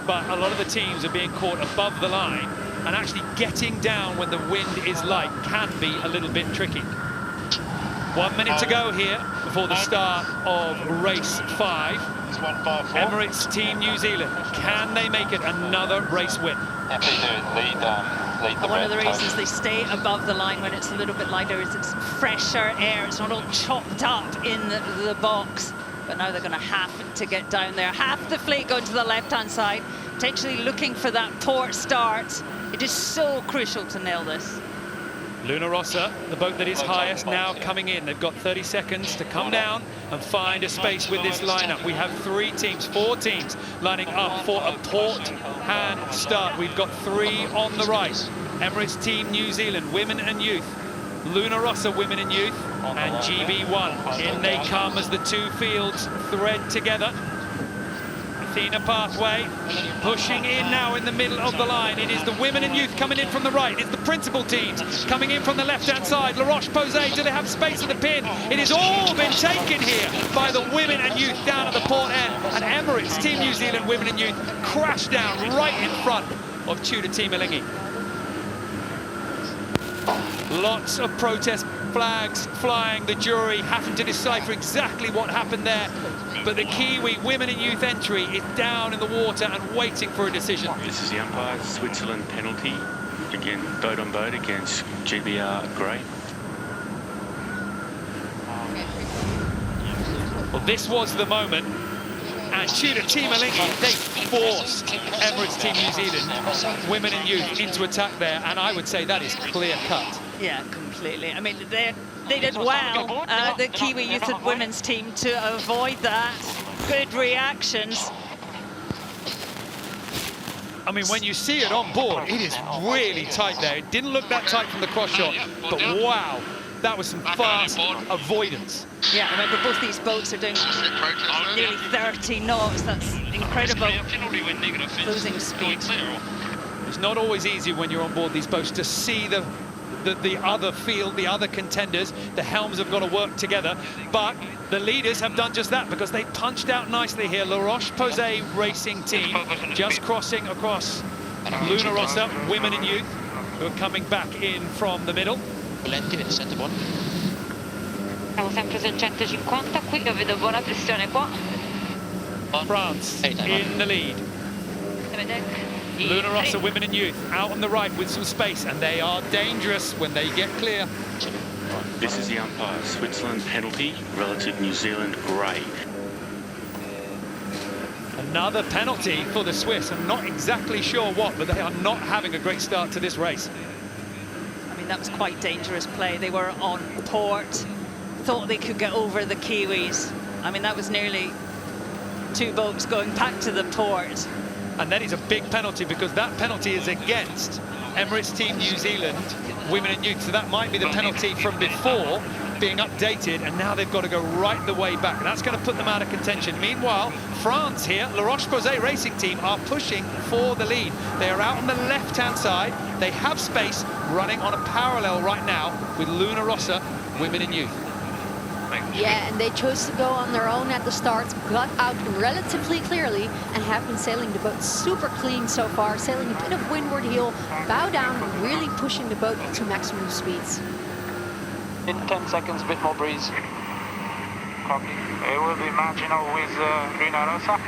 S3: but a lot of the teams are being caught above the line, and actually getting down when the wind is light can be a little bit tricky. 1 minute to go here before the start of race 5. Emirates Team New Zealand, can they make it another race win?
S9: If they do, lead the
S1: One of the reasons they stay above the line when it's a little bit lighter is it's fresher air. It's not all chopped up in the box. But now they're going to have to get down there. Half the fleet going to the left-hand side, potentially looking for that port start. It is so crucial to nail this.
S3: Luna Rossa, the boat that is highest, now coming in. They've got 30 seconds to come down and find a space with this lineup. We have 4 teams lining up for a port hand start. We've got 3 on the right. Emirates Team New Zealand, women and youth. Luna Rossa, women and youth, and GB1. In they come as the two fields thread together. Athena Pathway pushing in now in the middle of the line. It is the women and youth coming in from the right. It's the principal teams coming in from the left-hand side. ROCHE-POSAY, do they have space at the pin? It has all been taken here by the women and youth down at the port end. And Emirates Team New Zealand, women and youth, crash down right in front of Tudor Team Elingi. Lots of protest flags flying, the jury having to decipher exactly what happened there. But the Kiwi women and youth entry is down in the water and waiting for a decision.
S2: This is the umpire, Switzerland penalty. Again, boat on boat against GBR Grey.
S3: Well, this was the moment. And Tudor Team Elingi, they forced Emirates Team New Zealand, women and youth, into attack there. And I would say that is clear cut.
S1: Yeah, completely. I mean, they did well, the Kiwi youth and women's team, to avoid that. Good reactions.
S3: I mean, when you see it on board, it is really tight there. It didn't look that tight from the cross shot, but wow, that was some fast avoidance.
S1: Yeah, remember both these boats are doing nearly 30 knots. That's incredible losing speed.
S3: It's not always easy when you're on board these boats to see the other field, the other contenders. The helms have got to work together, but the leaders have done just that because they punched out nicely here. La Roche-Posay Racing Team just crossing across Luna Rossa, women and youth, who are coming back in from the middle.
S10: Siamo sempre sul 150, qui io vedo buona pressione qua.
S3: France in the lead. Luna Rossa, women and youth, out on the right with some space, and they are dangerous when they get clear.
S2: This is the umpire, Switzerland penalty, relative New Zealand Grey.
S3: Another penalty for the Swiss. I'm not exactly sure what, but they are not having a great start to this race.
S1: I mean, that was quite dangerous play. They were on port, thought they could get over the Kiwis. I mean, that was nearly 2 boats going back to the port.
S3: And that is a big penalty because that penalty is against Emirates Team New Zealand, women and youth. So that might be the penalty from before being updated, and now they've got to go right the way back. And that's going to put them out of contention. Meanwhile, France here, La Roche-Posay Racing Team, are pushing for the lead. They are out on the left-hand side. They have space, running on a parallel right now with Luna Rossa, women and youth.
S7: Yeah, and they chose to go on their own at the start, got out relatively clearly, and have been sailing the boat super clean so far, sailing a bit of windward heel, bow down, really pushing the boat to maximum speeds.
S16: In 10 seconds, a bit more breeze. Copy. It will be marginal with Luna Rossa.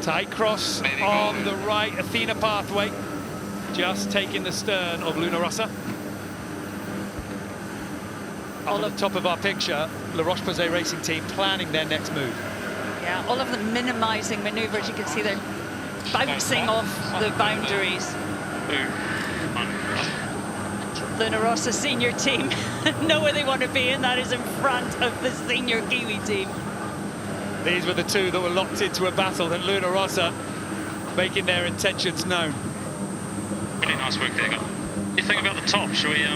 S3: Tight cross on the right, Athena Pathway, just taking the stern of Luna Rossa. On the top of our picture, La Roche-Posay Racing Team planning their next move.
S1: Yeah, all of them minimizing maneuvers. You can see they're bouncing off the boundaries. Luna Rossa senior team know where they want to be, and that is in front of the senior Kiwi team.
S3: These were the two that were locked into a battle, and Luna Rossa making their intentions known.
S15: Really nice work there. What do you think about the top? Should we,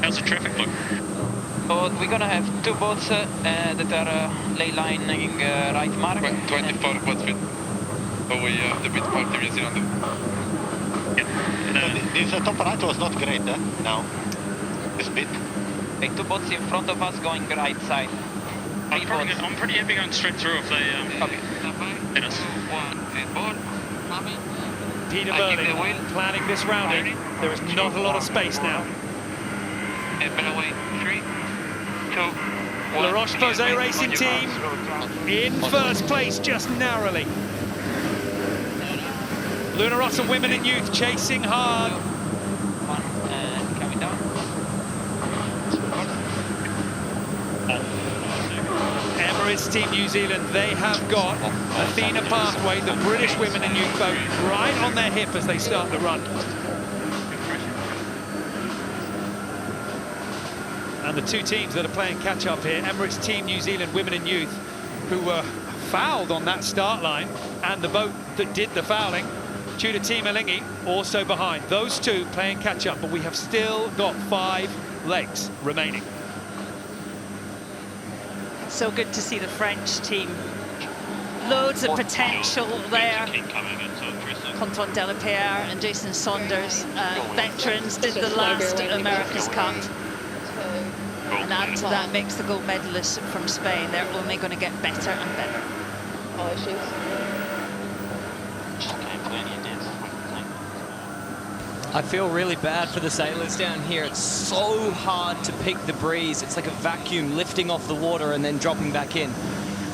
S15: how's the traffic look?
S16: So we're gonna have two boats that are ley lining right mark.
S14: 24 boats with the bit part of New Zealand.
S17: This top right was not great, now. This bit.
S16: Okay, two boats in front of us going right side.
S15: I'm pretty happy going straight through if they hit us.
S3: Peter Burling planning this rounding. There is not a lot of space now. The ROCHE-POSAY racing team in first place, just narrowly. Luna Rossa women and youth chasing hard.
S16: Coming down.
S3: Emirates Team New Zealand, they have got Athena Pathway, the British women and youth boat, right on their hip as they start the run. And the two teams that are playing catch-up here, Emirates Team New Zealand women and youth, who were fouled on that start line, and the boat that did the fouling, Tudor Team Elingi, also behind. Those two playing catch-up, but we have still got 5 legs remaining.
S1: So good to see the French team. Loads of potential there. Quentin Delapierre and Jason Saunders, veterans, did the last America's Cup. And add to that mix the gold medalists from Spain. They're only going to get better and better.
S5: No issues.
S4: I feel really bad for the sailors down here. It's so hard to pick the breeze. It's like a vacuum lifting off the water and then dropping back in.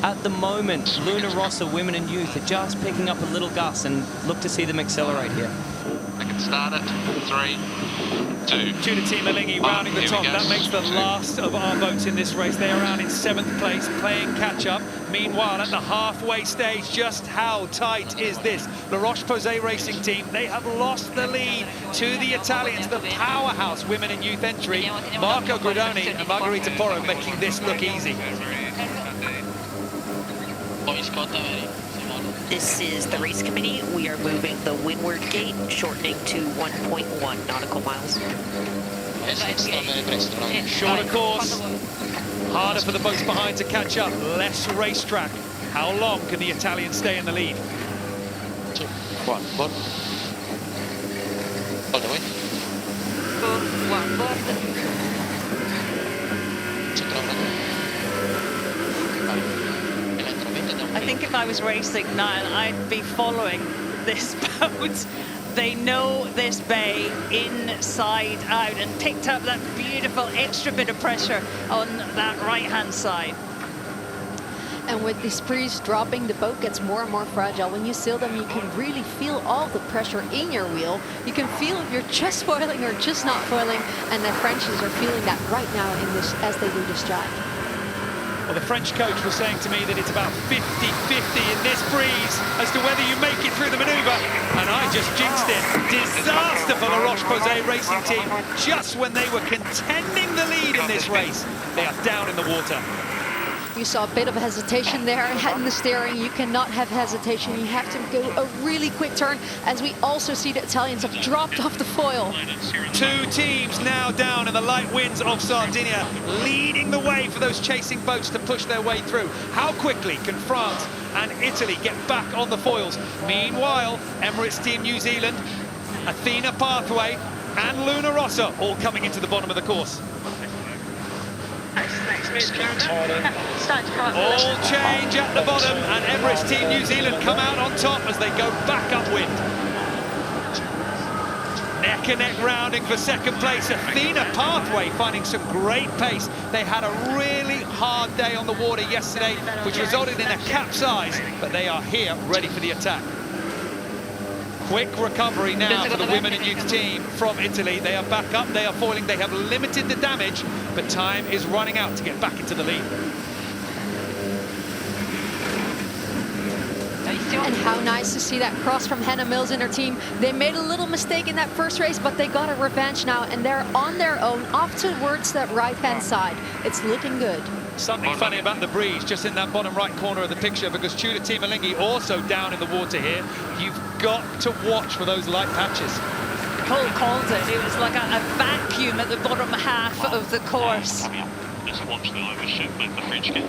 S4: At the moment, Luna Rossa women and youth are just picking up a little gust, and look to see them accelerate here.
S14: I can start it. 3, 2.
S3: Tudor Team Elingi rounding the top. That makes the last of our boats in this race. They are out in 7th place, playing catch-up. Meanwhile, at the halfway stage, just how tight is this? The ROCHE-POSAY racing team, they have lost the lead to the Italians, the powerhouse women and youth entry. Marco Gridoni and Margherita Porro making this look easy.
S13: This is the race committee. We are moving the windward gate, shortening to 1.1 nautical miles.
S3: Shorter course, harder for the boats behind to catch up, less racetrack. How long can the Italians stay in the lead?
S6: 1 board. All the way.
S10: 1 board.
S1: I think if I was racing now, I'd be following this boat. They know this bay inside out and picked up that beautiful extra bit of pressure on that right-hand side.
S7: And with this breeze dropping, the boat gets more and more fragile. When you sail them, you can really feel all the pressure in your wheel. You can feel if you're just foiling or just not foiling, and the Frenchies are feeling that right now in this as they do this jibe.
S3: Well, the French coach was saying to me that it's about 50-50 in this breeze as to whether you make it through the manoeuvre, and I just jinxed it. Disaster for the ROCHE-POSAY racing team. Just when they were contending the lead in this race, they are down in the water.
S7: You saw a bit of hesitation there in the steering. You cannot have hesitation. You have to go a really quick turn, as we also see the Italians have dropped off the foil.
S3: 2 teams now down in the light winds of Sardinia, leading the way for those chasing boats to push their way through. How quickly can France and Italy get back on the foils? Meanwhile, Emirates Team New Zealand, Athena Pathway and Luna Rossa all coming into the bottom of the course. All change at the bottom, and Emirates Team New Zealand come out on top as they go back upwind. Neck and neck rounding for second place. Athena Pathway finding some great pace. They had a really hard day on the water yesterday, which resulted in a capsize, but they are here ready for the attack. Quick recovery now for the women and youth team from Italy. They are back up, they are foiling, they have limited the damage, but time is running out to get back into the lead.
S7: And how nice to see that cross from Hannah Mills and her team. They made a little mistake in that first race, but they got a revenge now, and they're on their own off towards that right-hand side. It's looking good.
S3: Something funny about the breeze just in that bottom right corner of the picture, because Tudor Teemalinghi also down in the water here. You've got to watch for those light patches.
S1: Cole called it. It was like a vacuum at the bottom half of the course.
S9: Just watch the overshoot with the French kit.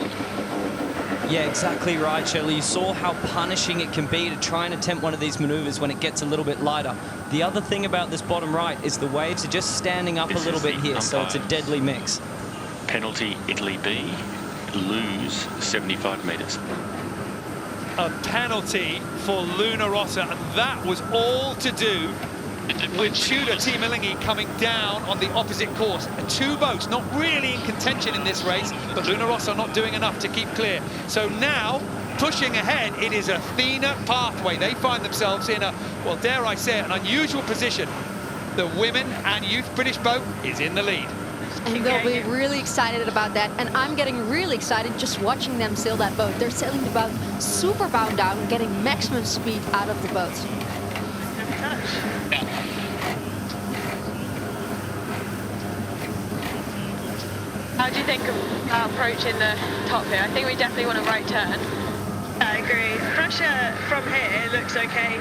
S4: Yeah, exactly right, Shirley. You saw how punishing it can be to try and attempt one of these maneuvers when it gets a little bit lighter. The other thing about this bottom right is the waves are just standing up a little bit here, so it's a deadly mix.
S2: Penalty Italy B, lose 75 metres.
S3: A penalty for Luna Rossa, and that was all to do with Tudor Teemalinghi coming down on the opposite course. Two boats not really in contention in this race, but Luna Rossa not doing enough to keep clear. So now, pushing ahead, it is Athena Pathway. They find themselves in a, well, dare I say it, an unusual position. The women and youth British boat is in the lead.
S7: And they'll be really excited about that. And I'm getting really excited just watching them sail that boat. They're sailing the boat super bound down, getting maximum speed out of the boat.
S10: How do you think of our approach in the top here? I think we definitely want a right turn.
S18: I agree. Pressure from here looks okay,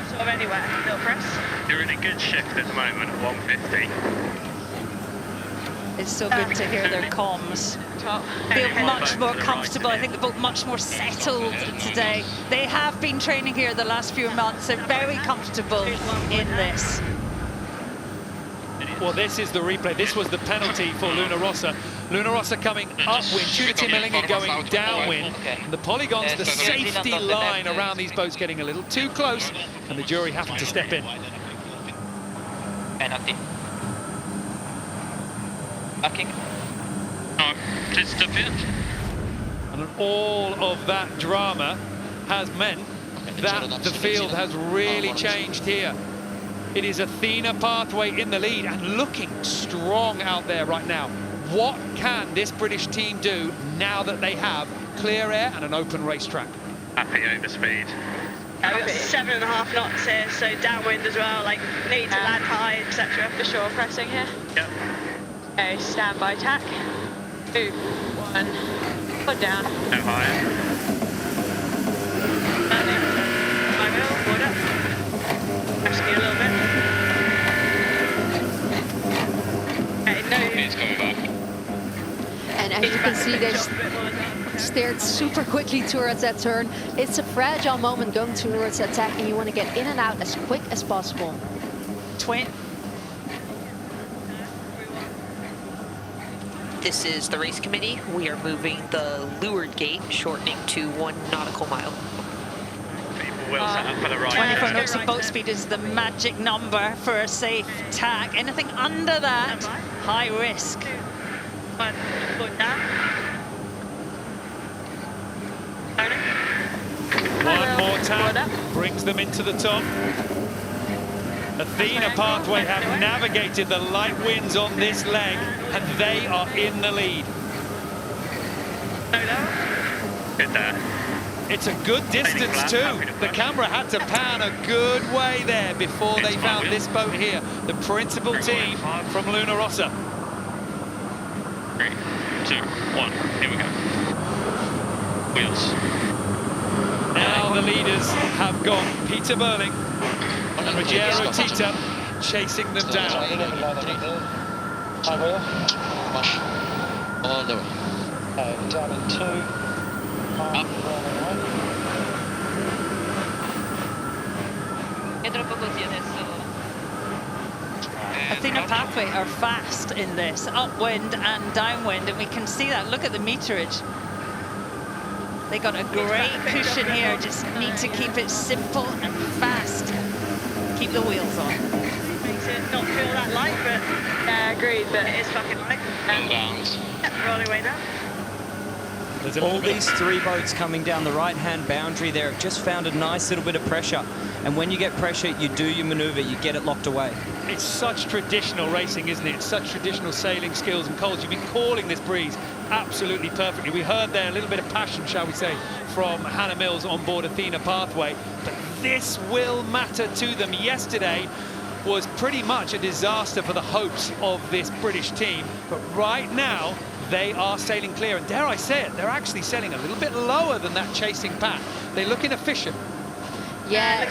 S18: sort of anywhere. Little press.
S15: You're in a good shift at the moment at 150.
S1: It's so good to hear their comms. Feel much more comfortable. I think the boat much more settled today. They have been training here the last few months. They're very comfortable in this.
S3: Well, this is the replay. This was the penalty for Luna Rossa. Luna Rossa coming upwind, Tudor Teemalinghi going downwind. And the polygons, the safety line around these boats getting a little too close, and the jury having to step in.
S6: Penalty. Backing.
S15: Oh, just step in.
S3: And all of that drama has meant that the field has really changed here. It is Athena Pathway in the lead and looking strong out there right now. What can this British team do now that they have clear air and an open racetrack?
S15: Happy over speed.
S18: We've got 7.5 knots here, so downwind as well, like need to land high, etc.
S10: For sure, pressing here.
S15: Yep.
S10: Okay, standby tack. 2, 1, put down.
S15: No higher.
S18: I will, board up. Rescue a little bit. Okay, no.
S9: It's coming back.
S7: And as you can see, they steered super quickly towards that turn. It's a fragile moment going towards that tack, and you want to get in and out as quick as possible.
S1: Twin.
S13: This is the race committee. We are moving the leeward gate, shortening to 1 nautical mile.
S15: Well set up for the right.
S1: 24 knots of boat speed is the magic number for a safe tack. Anything under that, high risk.
S18: One, put down.
S3: One more tap brings them into the top. Athena Pathway have navigated the light winds on this leg, and they are in the lead.
S15: Good there.
S3: It's a good distance too. The camera had to pan a good way there before they found this boat here. The principal team from Luna Rossa.
S15: 3, 2, 1, here we go. Wheels.
S3: Now the leaders have gone. Peter Burling and Ruggiero Tita chasing them down.
S11: I will.
S6: All the way.
S11: Down in 2.
S6: Up.
S10: È troppo così adesso.
S1: Athena Pathway are fast in this, upwind and downwind, and we can see that. Look at the meterage. They got a great cushion here, just need to keep it simple and fast. Keep the wheels on.
S18: Makes it not feel that light, but
S10: Yeah, agreed, but
S18: it is fucking light. Yep, rolling way down.
S4: All these three boats coming down the right-hand boundary there have just found a nice little bit of pressure. And when you get pressure, you do your maneuver, you get it locked away.
S3: It's such traditional racing, isn't it? It's such traditional sailing skills. And Coles, you've been calling this breeze absolutely perfectly. We heard there a little bit of passion, shall we say, from Hannah Mills on board Athena Pathway, but this will matter to them. Yesterday was pretty much a disaster for the hopes of this British team, but right now they are sailing clear, and dare I say it, they're actually sailing a little bit lower than that chasing pack. They're looking efficient.
S7: Yeah,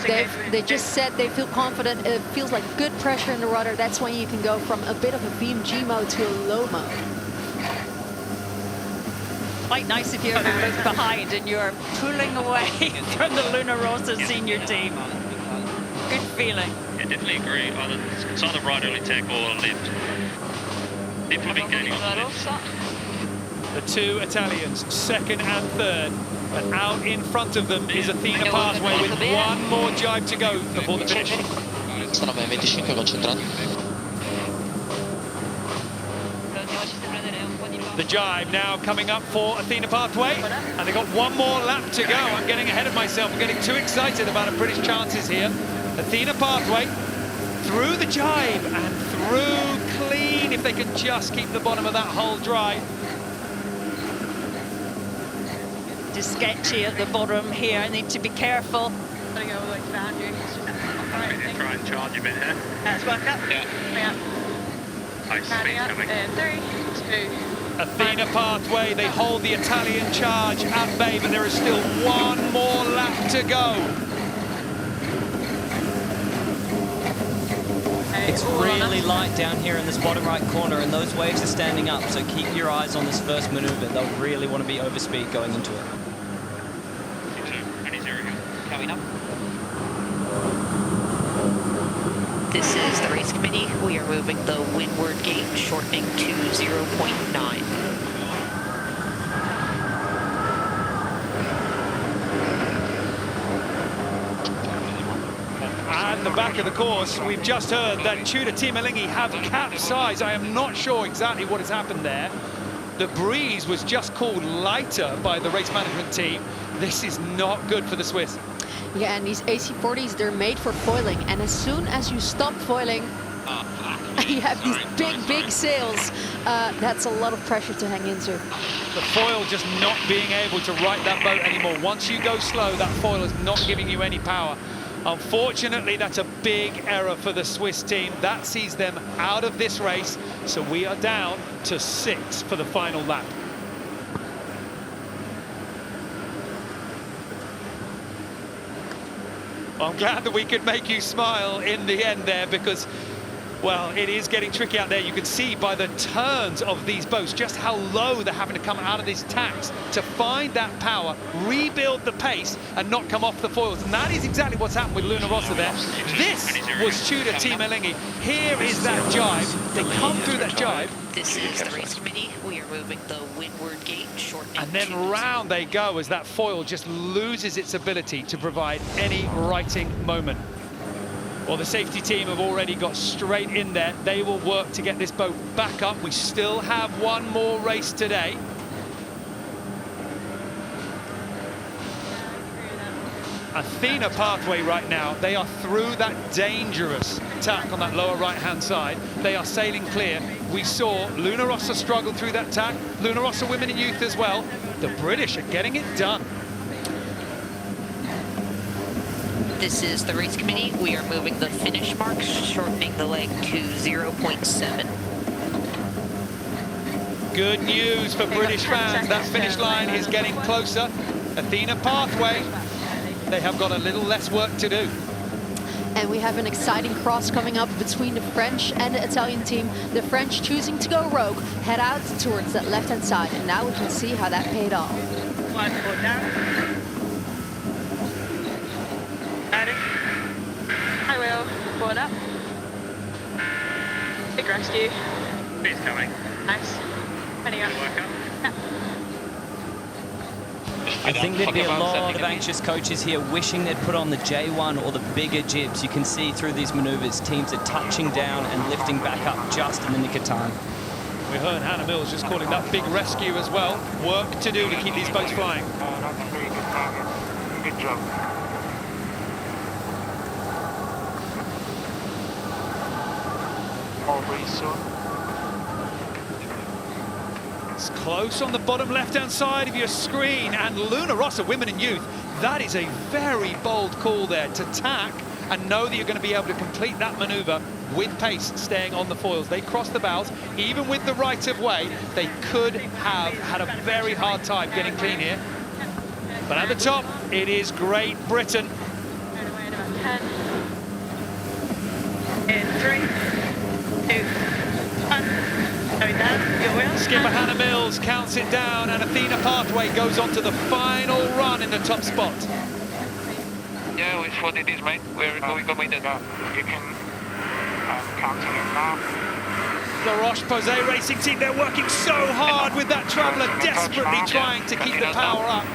S7: they just said they feel confident. It feels like good pressure in the rudder. That's when you can go from a bit of a VMG mode to a low mode.
S1: Quite nice if you ever look behind and you're pulling away from the Luna Rossa senior team. Good feeling.
S15: Yeah, definitely agree. It's either right early tech or left. Definitely gaining on the left.
S3: The two Italians, second and third, and out in front of them is Athena Pathway with one more jibe to go before the finish.
S6: Sono ben 25 concentrati.
S3: The jibe now coming up for Athena Pathway, and they've got one more lap to go. I'm getting ahead of myself. I'm getting too excited about our British chances here. Athena Pathway through the jibe and through clean, if they can just keep the bottom of that hole dry.
S1: Just sketchy at the bottom here. Need to be careful.
S18: Gotta go all the way to boundary.
S15: Try and charge a bit here.
S18: Let's work up.
S15: Yeah.
S18: Bring up.
S15: Nice speed coming.
S18: In 3, 2.
S3: Athena Pathway, they hold the Italian charge at bay, but there is still one more lap to go.
S4: It's really light down here in this bottom right corner, and those waves are standing up, so keep your eyes on this first maneuver. They'll really want to be overspeed going into it.
S6: Coming up.
S13: This is the race committee. We are moving the windward gate, shortening to 0.9.
S3: And the back of the course, we've just heard that Tudor Team Elingi have capsized. I am not sure exactly what has happened there. The breeze was just called lighter by the race management team. This is not good for the Swiss.
S7: Yeah, and these AC40s, they're made for foiling, and as soon as you stop foiling, you have these big sails. That's a lot of pressure to hang into.
S3: The foil just not being able to right that boat anymore. Once you go slow, that foil is not giving you any power. Unfortunately, that's a big error for the Swiss team. That sees them out of this race, so we are down to 6 for the final lap. I'm glad that we could make you smile in the end there, because, well, it is getting tricky out there. You can see by the turns of these boats just how low they're having to come out of these tacks to find that power, rebuild the pace, and not come off the foils. And that is exactly what's happened with Luna Rossa there. This was Tudor Team Elingi. Here is that jibe. They come through that jibe.
S13: This is the race committee. We are moving the windward gate, shortening.
S3: And then round they go as that foil just loses its ability to provide any righting moment. Well, the safety team have already got straight in there. They will work to get this boat back up. We still have one more race today. Athena Pathway right now, they are through that dangerous tack on that lower right-hand side. They are sailing clear. We saw Luna Rossa struggle through that tack. Luna Rossa women and youth as well. The British are getting it done.
S13: This is the race committee. We are moving the finish marks, shortening the leg to 0.7.
S3: Good news for British fans. That finish line is getting closer. Athena Pathway, they have got a little less work to do.
S7: And we have an exciting cross coming up between the French and the Italian team. The French choosing to go rogue, head out towards that left-hand side. And now we can see how that paid off.
S18: One foot down. Ready? I will. Forward up. Big rescue.
S15: Speed's coming.
S18: Nice. Heading up. Yeah.
S4: I think there'd be a lot of anxious coaches here wishing they'd put on the J1 or the bigger jibs. You can see through these maneuvers, teams are touching down and lifting back up just in the nick of time.
S3: We heard Hannah Mills just calling that big rescue as well. Work to do to keep these boats flying.
S16: Good job. More breeze soon.
S3: It's close on the bottom left-hand side of your screen, and Luna Rossa, women and youth, that is a very bold call there to tack and know that you're going to be able to complete that maneuver with pace, staying on the foils. They crossed the bows, even with the right of way, they could have had a very hard time getting clean here. But at the top, it is Great Britain.
S18: In 3, 2, 1. Going down, your wheel.
S3: Skipper Hannah Mills counts it down, and Athena Pathway goes on to the final run in the top spot.
S16: Yeah, it's what it is, mate. We're going committed. You can counting it now.
S3: The ROCHE-POSAY racing team, they're working so hard with that Traveller, desperately trying to keep the power up.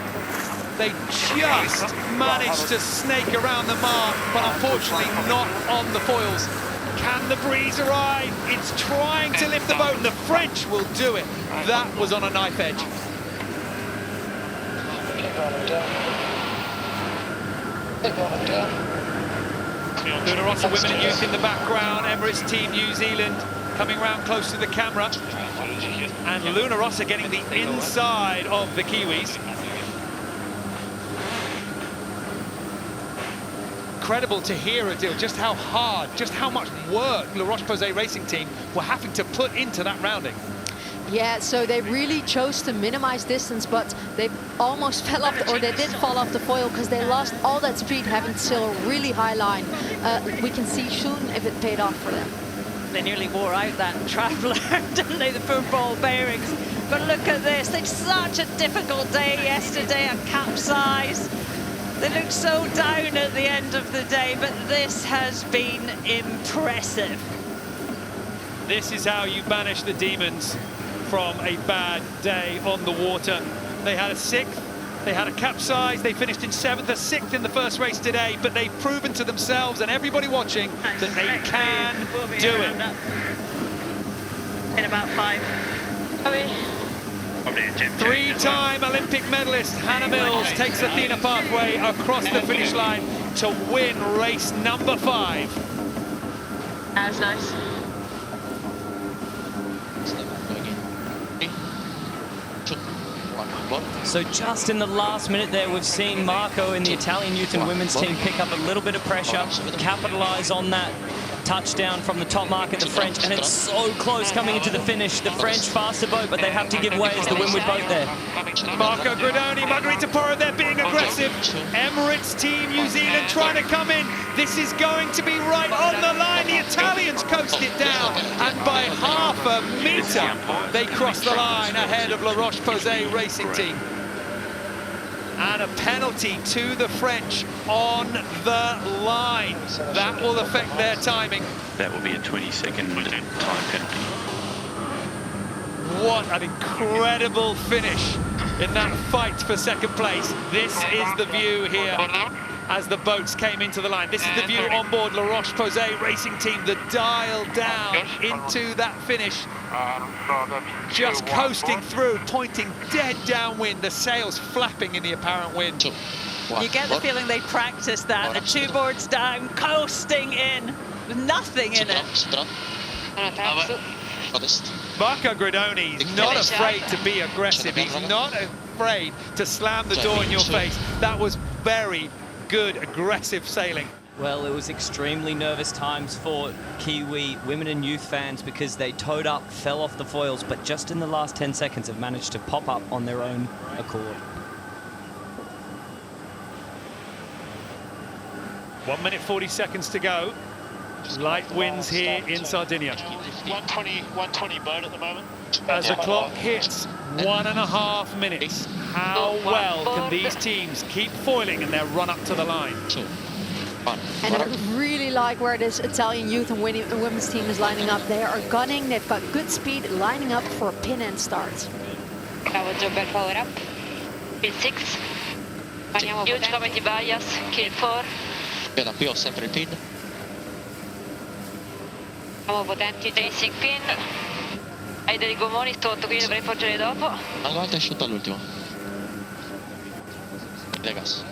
S3: They just managed to snake around the mark, but unfortunately not on the foils. Can the breeze arrive? It's trying to lift the boat, and the French will do it. That was on a knife edge. Luna Rossa, women and youth in the background. Emirates team New Zealand coming round close to the camera. And Luna Rossa getting the inside of the Kiwis. Incredible to hear, Adil, just how hard, just how much work the ROCHE-POSAY racing team were having to put into that rounding.
S7: Yeah, so they really chose to minimize distance, but they almost fell off, or they did fall off the foil because they lost all that speed having to sail a really high line. We can see soon if it paid off for them.
S1: They nearly wore out that Traveller, didn't they, the poor ball bearings. But look at this, it's such a difficult day yesterday, a capsize. They looked so down at the end of the day, but this has been impressive.
S3: This is how you banish the demons from a bad day on the water. They had a 6th, they had a capsize, they finished in 7th, a 6th in the first race today, but they've proven to themselves and everybody watching that they can do it.
S18: In about 5.
S3: Three-time Olympic medalist Hannah Mills takes Athena Pathway across the finish line to win race number 5.
S18: That was nice.
S4: So just in the last minute there, we've seen Marco in the Italian youth and women's team pick up a little bit of pressure, capitalise on that touchdown from the top mark at the French, and it's so close coming into the finish. The French faster boat, but they have to give way as the windward boat there.
S3: Marco Gridoni, Margherita Porro, they're being aggressive. Emirates team New Zealand trying to come in. This is going to be right on the line. The Italians coast it down, and by half a metre, they cross the line ahead of La Roche-Posay racing team. And a penalty to the French on the line. That will affect their timing.
S2: That will be a 20-second time penalty.
S3: What an incredible finish in that fight for second place. This is the view here as the boats came into the line. This is the view on board La Roche-Posay racing team, the dial down into that finish. Just coasting through, pointing dead downwind, the sails flapping in the apparent wind.
S1: You get the feeling they practiced that, the two boards down, coasting in, with nothing in it.
S3: Marco Gridoni is not afraid to be aggressive. He's not afraid to slam the door in your face. That was very good, aggressive sailing.
S4: Well, it was extremely nervous times for Kiwi women and youth fans because they towed up, fell off the foils, but just in the last 10 seconds have managed to pop up on their own accord.
S3: 1 minute 40 seconds to go. Light winds here in Sardinia.
S11: 120 boat at the moment.
S3: As the clock hits 1.5 minutes, how well can these teams keep foiling in their run up to the line?
S7: And I really like where this Italian youth and women's team is lining up. They are gunning, they've got good speed, lining up for a pin and start.
S10: Bravo, Jobber, power up. Pin 6. Huge comedy bias, kill 4.
S6: Da qui ho sempre il pin.
S10: Siamo potenti, racing pin. Hai dei gomoni sotto, quindi dovrei poggiare dopo.
S6: Alla volta è asciutta all'ultimo. Gas.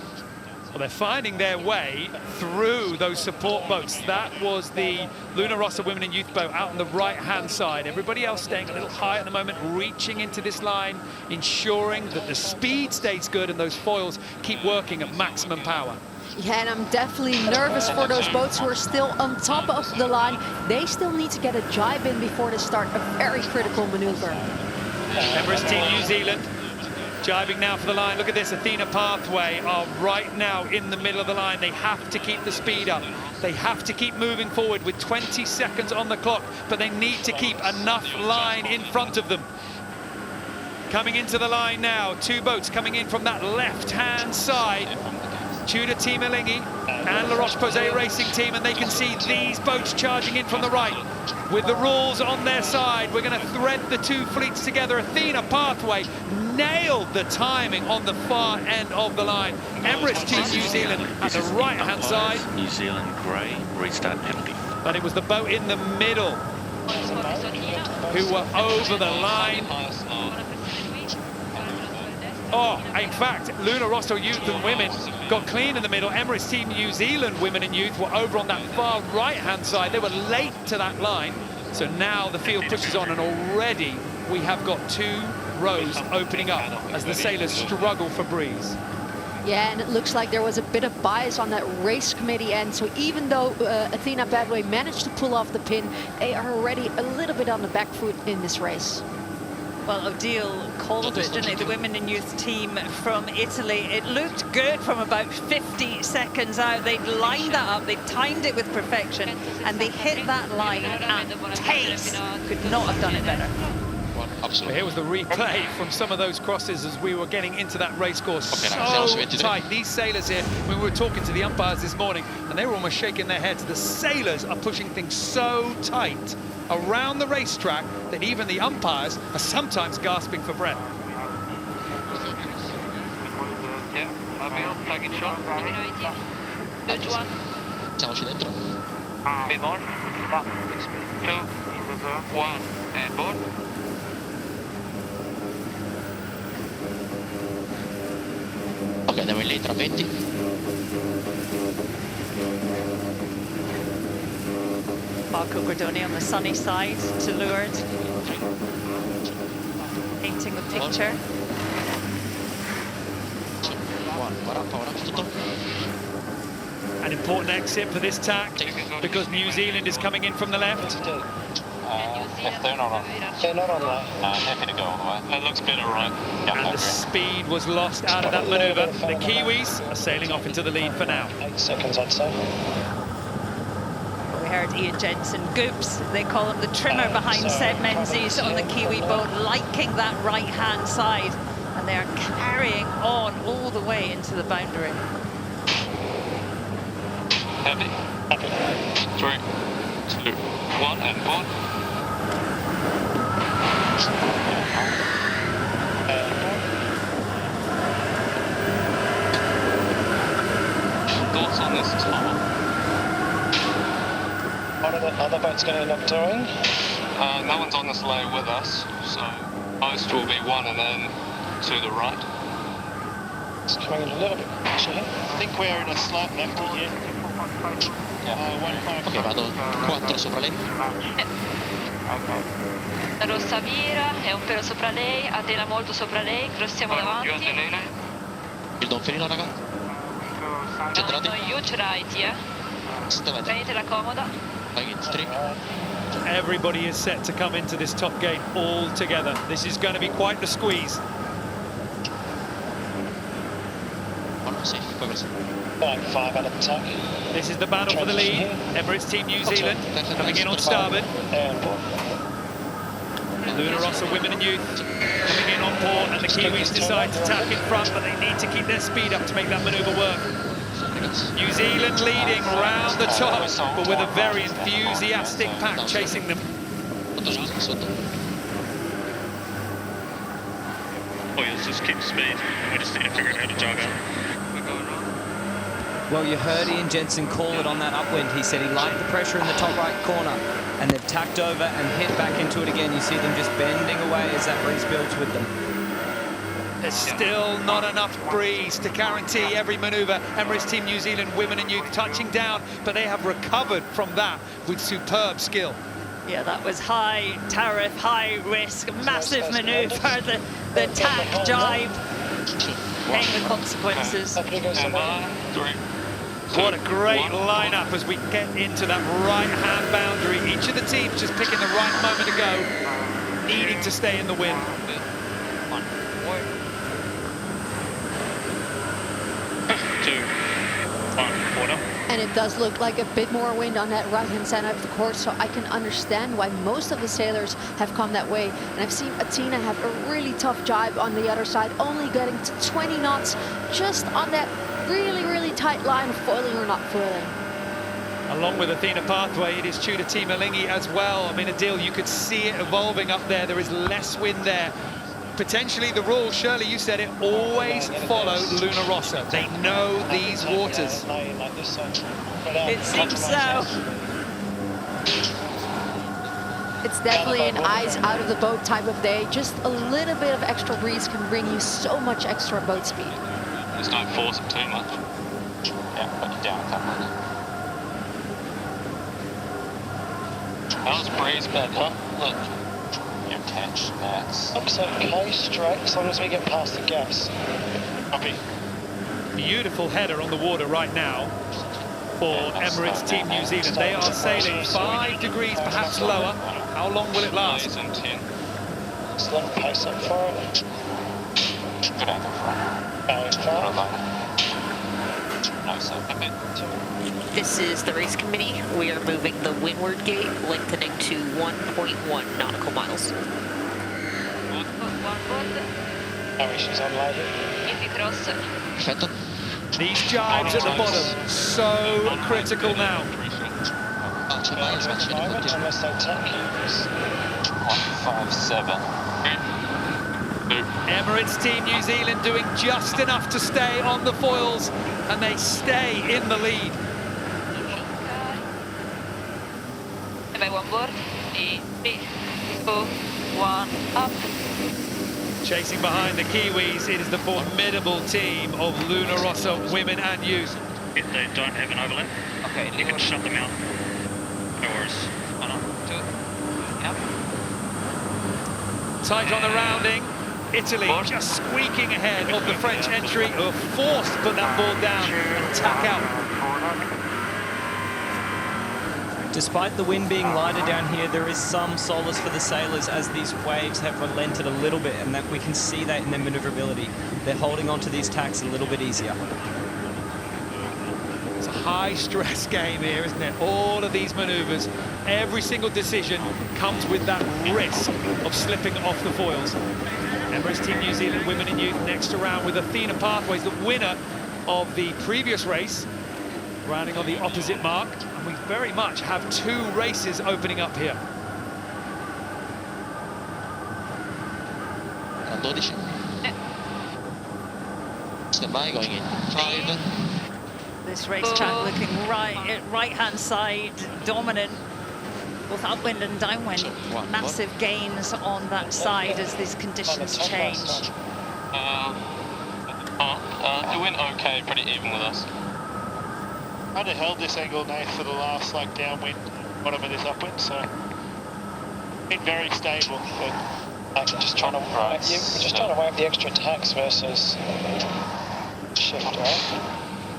S3: Well, they're finding their way through those support boats. That was the Luna Rossa Women and Youth boat out on the right-hand side. Everybody else staying a little high at the moment, reaching into this line, ensuring that the speed stays good and those foils keep working at maximum power.
S7: Yeah, and I'm definitely nervous for those boats who are still on top of the line. They still need to get a jibe in before they start a very critical maneuver.
S3: Emirates Team New Zealand jibing now for the line. Look at this, Athena Pathway are right now in the middle of the line. They have to keep the speed up. They have to keep moving forward with 20 seconds on the clock, but they need to keep enough line in front of them. Coming into the line now, two boats coming in from that left-hand side. Tudor Team Alinghi and La Roche-Posay Racing Team, and they can see these boats charging in from the right. With the rules on their side, we're going to thread the two fleets together. Athena Pathway nailed the timing on the far end of the line. Emirates Team New Zealand at the right-hand side.
S2: New Zealand grey, restart penalty.
S3: But it was the boat in the middle who were over the line. Oh, in fact, Luna Rossa Youth and Women got clean in the middle. Emirates Team New Zealand Women and Youth were over on that far right-hand side. They were late to that line. So now the field pushes on, and already we have got two rows opening up as the sailors struggle for breeze.
S7: Yeah, and it looks like there was a bit of bias on that race committee end. So even though Athena Pathway managed to pull off the pin, they are already a little bit on the back foot in this race.
S1: Well, Odile called it, didn't he? The women and youth team from Italy. It looked good from about 50 seconds out. They'd lined that up, they timed it with perfection, and they hit that line at pace. Could not have done it better.
S3: Absolutely. Here was the replay from some of those crosses as we were getting into that race course. So tight. These sailors here, we were talking to the umpires this morning, and they were almost shaking their heads. The sailors are pushing things so tight around the racetrack that even the umpires are sometimes gasping for breath.
S16: Yeah, tagging shot.
S13: Good one.
S6: Mettiamoci dentro.
S16: Mid more. 2, 1, and board.
S6: Ok, andiamo in lane tra 20.
S1: Marco Guardoni on the sunny side to leeward, painting the picture. An important exit for this tack because New Zealand is coming in from the left.
S9: If they're not on that. Happy to go all the way.
S15: That looks better, right?
S9: Yeah,
S3: And the speed was lost out of that manoeuvre. The Kiwis are sailing off into the lead for now.
S11: 8 seconds, I'd say.
S1: We heard Ian Jensen, Goops, they call him the trimmer behind Seb Menzies on the Kiwi boat, liking that right-hand side. And they're carrying on all the way into the boundary.
S16: Heavy. 3, 2, 1, and board. Thoughts on this time?
S11: What are the other boats going to end up doing?
S16: No one's on this lay with us, so most will be 1 and then to the right.
S11: It's coming in a little bit closer. I think we're in a slight lefty here.
S6: Ok, vado 4 sopra lei.
S10: Rossa vira, è un pelo sopra lei, Atena molto sopra lei, crossiamo davanti.
S6: Il donferino, raga. Centrati.
S10: No, huge right, yeah. Tenetela comoda.
S3: Everybody is set to come into this top gate all together. This is going to be quite the squeeze.
S11: Like 5 out of attack.
S3: This is the battle for the lead. Emirates Team New Zealand coming in on starboard. Luna Rossa Women and Youth coming in on port, and the Kiwis decide to tack in front, but they need to keep their speed up to make that manoeuvre work. New Zealand leading round the top, but with a very enthusiastic pack chasing them.
S15: Oh, let's just keep speed. We just need to figure out how to jog out.
S4: Well, you heard Ian Jensen call it on that upwind. He said he liked the pressure in the top right corner, and they've tacked over and hit back into it again. You see them just bending away as that breeze builds with them.
S3: There's still not enough breeze to guarantee every maneuver. Emirates Team New Zealand Women and Youth touching down, but they have recovered from that with superb skill.
S1: Yeah, that was high tariff, high risk, massive maneuver, the tack jibe, paying the consequences.
S3: What a great lineup as we get into that right-hand boundary. Each of the teams just picking the right moment to go, needing to stay in the wind.
S7: And it does look like a bit more wind on that right-hand side of the course, so I can understand why most of the sailors have come that way. And I've seen Athena have a really tough jibe on the other side, only getting to 20 knots, just on that really, really tight line of foiling or not foiling.
S3: Along with Athena Pathway, it is Tudor Team Alingi as well. I mean, Adil, you could see it evolving up there. There is less wind there. Potentially the rule, Shirley, you said it, always follow Luna Rossa. They know these waters.
S1: It seems so.
S7: It's definitely an eyes out of the boat type of day. Just a little bit of extra breeze can bring you so much extra boat speed.
S9: Just don't force them too much. Yeah, put you down a couple. How's breeze bed, huh? Look. Your catch, Max.
S11: Looks okay, straight, as long as we get past the gas. Copy.
S3: Beautiful header on the water right now for Emirates Team New Zealand. They are sailing 5 degrees perhaps lower. How long will it last?
S11: Slow pace up for it.
S9: Good angle for it. No, so a bit too.
S13: This is the race committee. We are moving the windward gate, lengthening to 1.1 nautical miles.
S11: Oh, she's on loaded.
S6: Perfetto.
S3: These jibes at the bottom, so critical now.
S11: Unless they tack you.
S9: 157.
S3: Emirates Team New Zealand doing just enough to stay on the foils, and they stay in the lead.
S10: One board. 3, 2, 1, up.
S3: Chasing behind the Kiwis, it is the formidable team of Luna Rossa Women and Youth.
S15: If they don't have an overlap, okay, you can shut them out. No worries. 1 up. 2. Yep.
S3: Tight on the rounding. Italy just squeaking ahead of the French entry, who are forced to put that board down and tack out.
S4: Despite the wind being lighter down here, there is some solace for the sailors as these waves have relented a little bit, and that we can see that in their maneuverability. They're holding on to these tacks a little bit easier.
S3: It's a high-stress game here, isn't it? All of these maneuvers, every single decision comes with that risk of slipping off the foils. Emirates Team New Zealand Women and Youth next around with Athena Pathways, the winner of the previous race, rounding on the opposite mark. And we very much have 2 races opening up here.
S6: 12. Stand by, going in 5.
S1: This racetrack looking right-hand side, dominant, both upwind and downwind. Massive gains on that side as these conditions change.
S9: It went okay, pretty even with us.
S11: Kind of held this angle now for the last downwind, bottom of this upwind, so been very stable. But just trying to weigh up the extra tacks versus shift, right?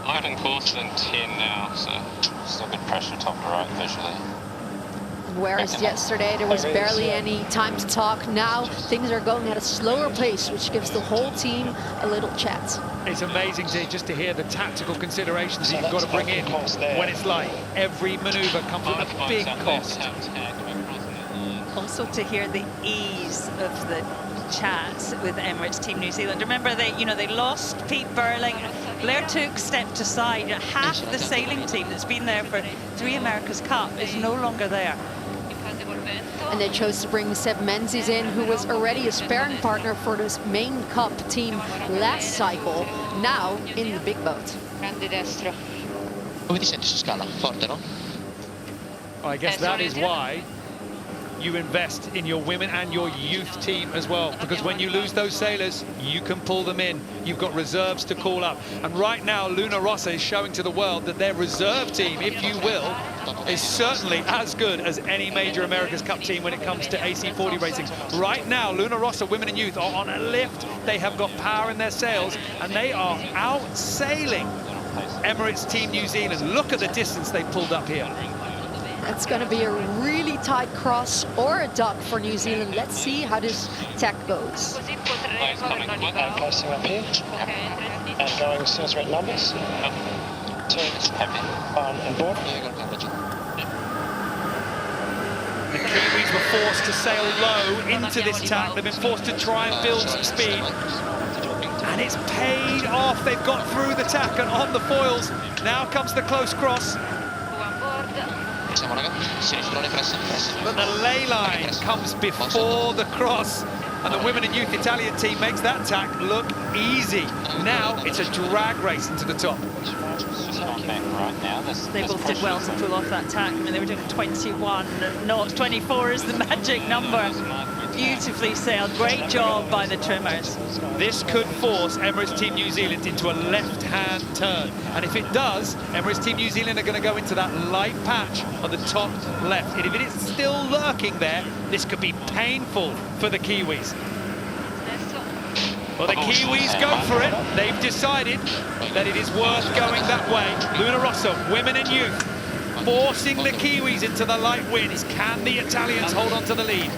S9: I'm in course in 10 now, so still good pressure top to right visually.
S7: Whereas yesterday there was barely any time to talk, now things are going at a slower pace, which gives the whole team a little chat.
S3: It's amazing just to hear the tactical considerations that you've got to bring in when it's light. Every maneuver comes with a big cost.
S1: Also to hear the ease of the chat with Emirates Team New Zealand. Remember, they lost Pete Burling. Blair Took stepped aside. Half the sailing team that's been there for 3 America's Cup is no longer there.
S7: And they chose to bring Seb Menzies in, who was already a sparring partner for this main cup team last cycle, now in the big boat.
S6: Come ti senti su scala? Forte, no?
S3: I guess that is why you invest in your women and your youth team as well, because when you lose those sailors, you can pull them in. You've got reserves to call up. And right now, Luna Rossa is showing to the world that their reserve team, if you will, is certainly as good as any major America's Cup team when it comes to AC40 racing. Right now, Luna Rossa women and youth are on a lift. They have got power in their sails, and they are out-sailing Emirates Team New Zealand. Look at the distance they pulled up here.
S7: That's going to be a really tight cross or a duck for New Zealand. Let's see how this tack goes.
S11: Posting up here and going as soon as we're at numbers. 2, 1 and board.
S3: The Kiwis were forced to sail low into this tack. They've been forced to try and build some speed. And it's paid off. They've got through the tack and on the foils. Now comes the close cross. But the ley line comes before the cross, and the women and youth Italian team makes that tack look easy. Now it's a drag race into the top.
S1: They both did well to pull off that tack. I mean, they were doing 21 knots. 24 is the magic number. Beautifully sailed. Great job by the trimmers.
S3: This could force Emirates Team New Zealand into a left-hand turn. And if it does, Emirates Team New Zealand are going to go into that light patch on the top left. And if it is still lurking there, this could be painful for the Kiwis. Well, the Kiwis go for it. They've decided that it is worth going that way. Luna Rossa, women and youth, forcing the Kiwis into the light winds. Can the Italians hold on to the lead?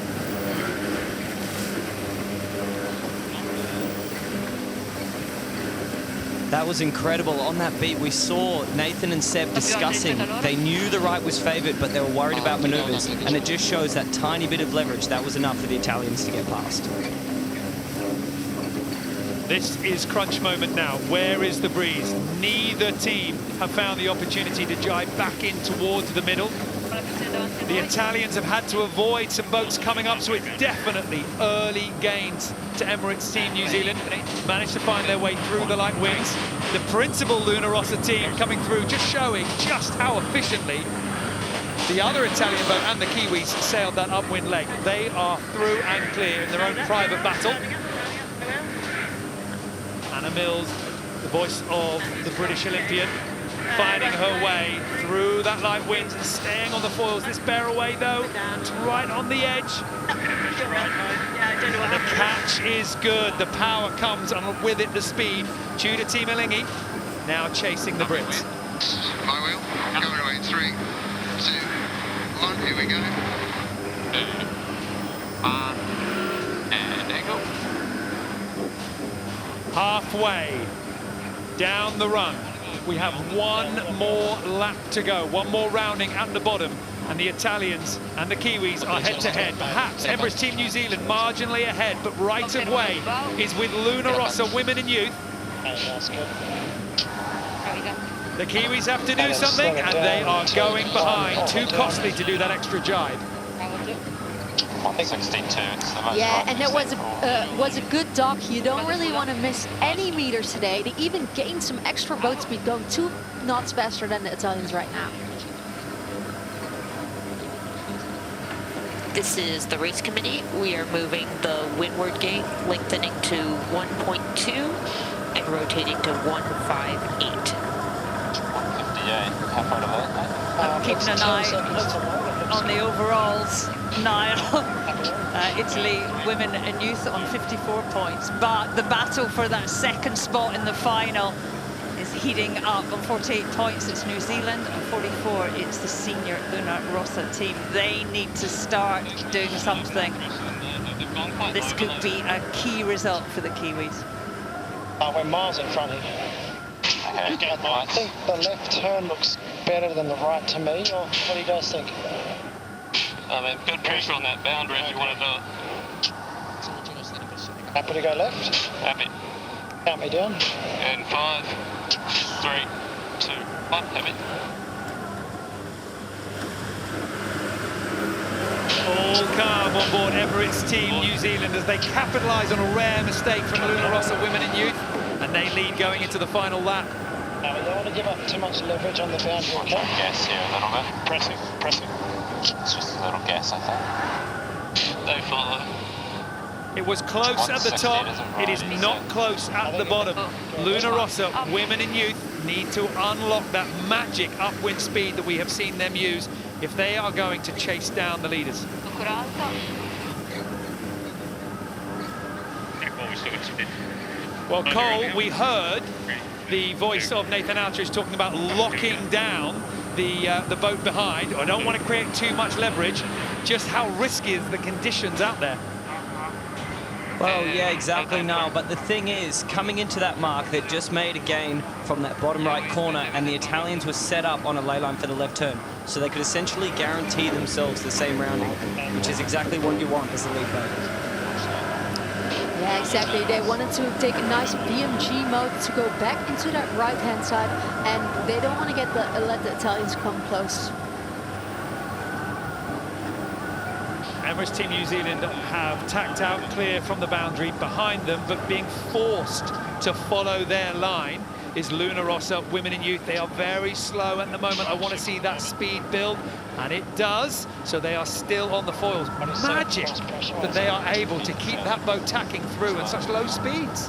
S4: That was incredible. On that beat, we saw Nathan and Seb discussing. They knew the right was favoured, but they were worried about manoeuvres. And it just shows that tiny bit of leverage. That was enough for the Italians to get past.
S3: This is crunch moment now. Where is the breeze? Neither team have found the opportunity to jibe back in towards the middle. The Italians have had to avoid some boats coming up, so it's definitely early gains to Emirates Team New Zealand. Managed to find their way through the light winds. The principal Luna Rossa team coming through, just showing just how efficiently the other Italian boat and the Kiwis sailed that upwind leg. They are through and clear in their own private battle. Anna Mills, the voice of the British Olympian, finding her way through that light wind and staying on the foils. This bear away, though, it's right on the edge. And the catch is good. The power comes, and with it, the speed. Tudor Team Elingi now chasing the Brits.
S14: My wheel, going away, 3, 2, 1, here we go.
S9: And there you go.
S3: Halfway down the run. We have one more lap to go, one more rounding at the bottom, and the Italians and the Kiwis are head-to-head. Perhaps Emirates Team New Zealand marginally ahead, but right of way is with Luna Rossa, women and youth. The Kiwis have to do something, and they are going behind. Too costly to do that extra jibe.
S9: 62, it's the most
S7: Yeah, and that was a good dock. You don't really want to miss any meters today. They even gained some extra boat speed, going 2 knots faster than the Italians right now.
S13: This is the race committee. We are moving the windward gate, lengthening to 1.2 and rotating to 158.
S9: 158, how far to that?
S1: I'm keeping an eye on the overalls. Niall, Italy, women and youth on 54 points. But the battle for that second spot in the final is heating up. On 48 points, it's New Zealand. On 44, it's the senior Luna Rossa team. They need to start doing something. This could be a key result for the Kiwis.
S11: We're miles in front of you. I think the left turn looks better than the right to me, or what do you guys think?
S9: I mean, good pressure on that boundary if you want to do it.
S11: Happy to go left?
S9: Happy.
S11: Count me down.
S9: And 5, 3, 2, 1, happy.
S3: All calm on board Emirates Team New Zealand as they capitalise on a rare mistake from Luna Rossa women and youth, and they lead going into the final lap.
S11: We don't want to give up too much leverage on the boundary.
S9: Yes, here a little bit.
S11: Pressing.
S9: It's just a little guess, I think.
S8: They follow.
S3: It was close at the top. It is not close at the bottom. Luna Rossa, women and youth, need to unlock that magic upwind speed that we have seen them use if they are going to chase down the leaders. Well, Cole, we heard the voice of Nathan Outridge talking about locking down the boat behind. I don't want to create too much leverage. Just how risky is the conditions out there?
S4: Well, yeah, exactly, Niall. But the thing is, coming into that mark, they just made a gain from that bottom right corner, and the Italians were set up on a ley line for the left turn. So they could essentially guarantee themselves the same rounding, which is exactly what you want as a lead boat.
S7: Yeah, exactly. They wanted to take a nice VMG mode to go back into that right-hand side, and they don't want to let the Italians come close.
S3: Emirates Team New Zealand have tacked out clear from the boundary behind them, but being forced to follow their line is Luna Rossa, women and youth. They are very slow at the moment. I want to see that speed build, and it does. So they are still on the foils. Magic that they are able to keep that boat tacking through at such low speeds.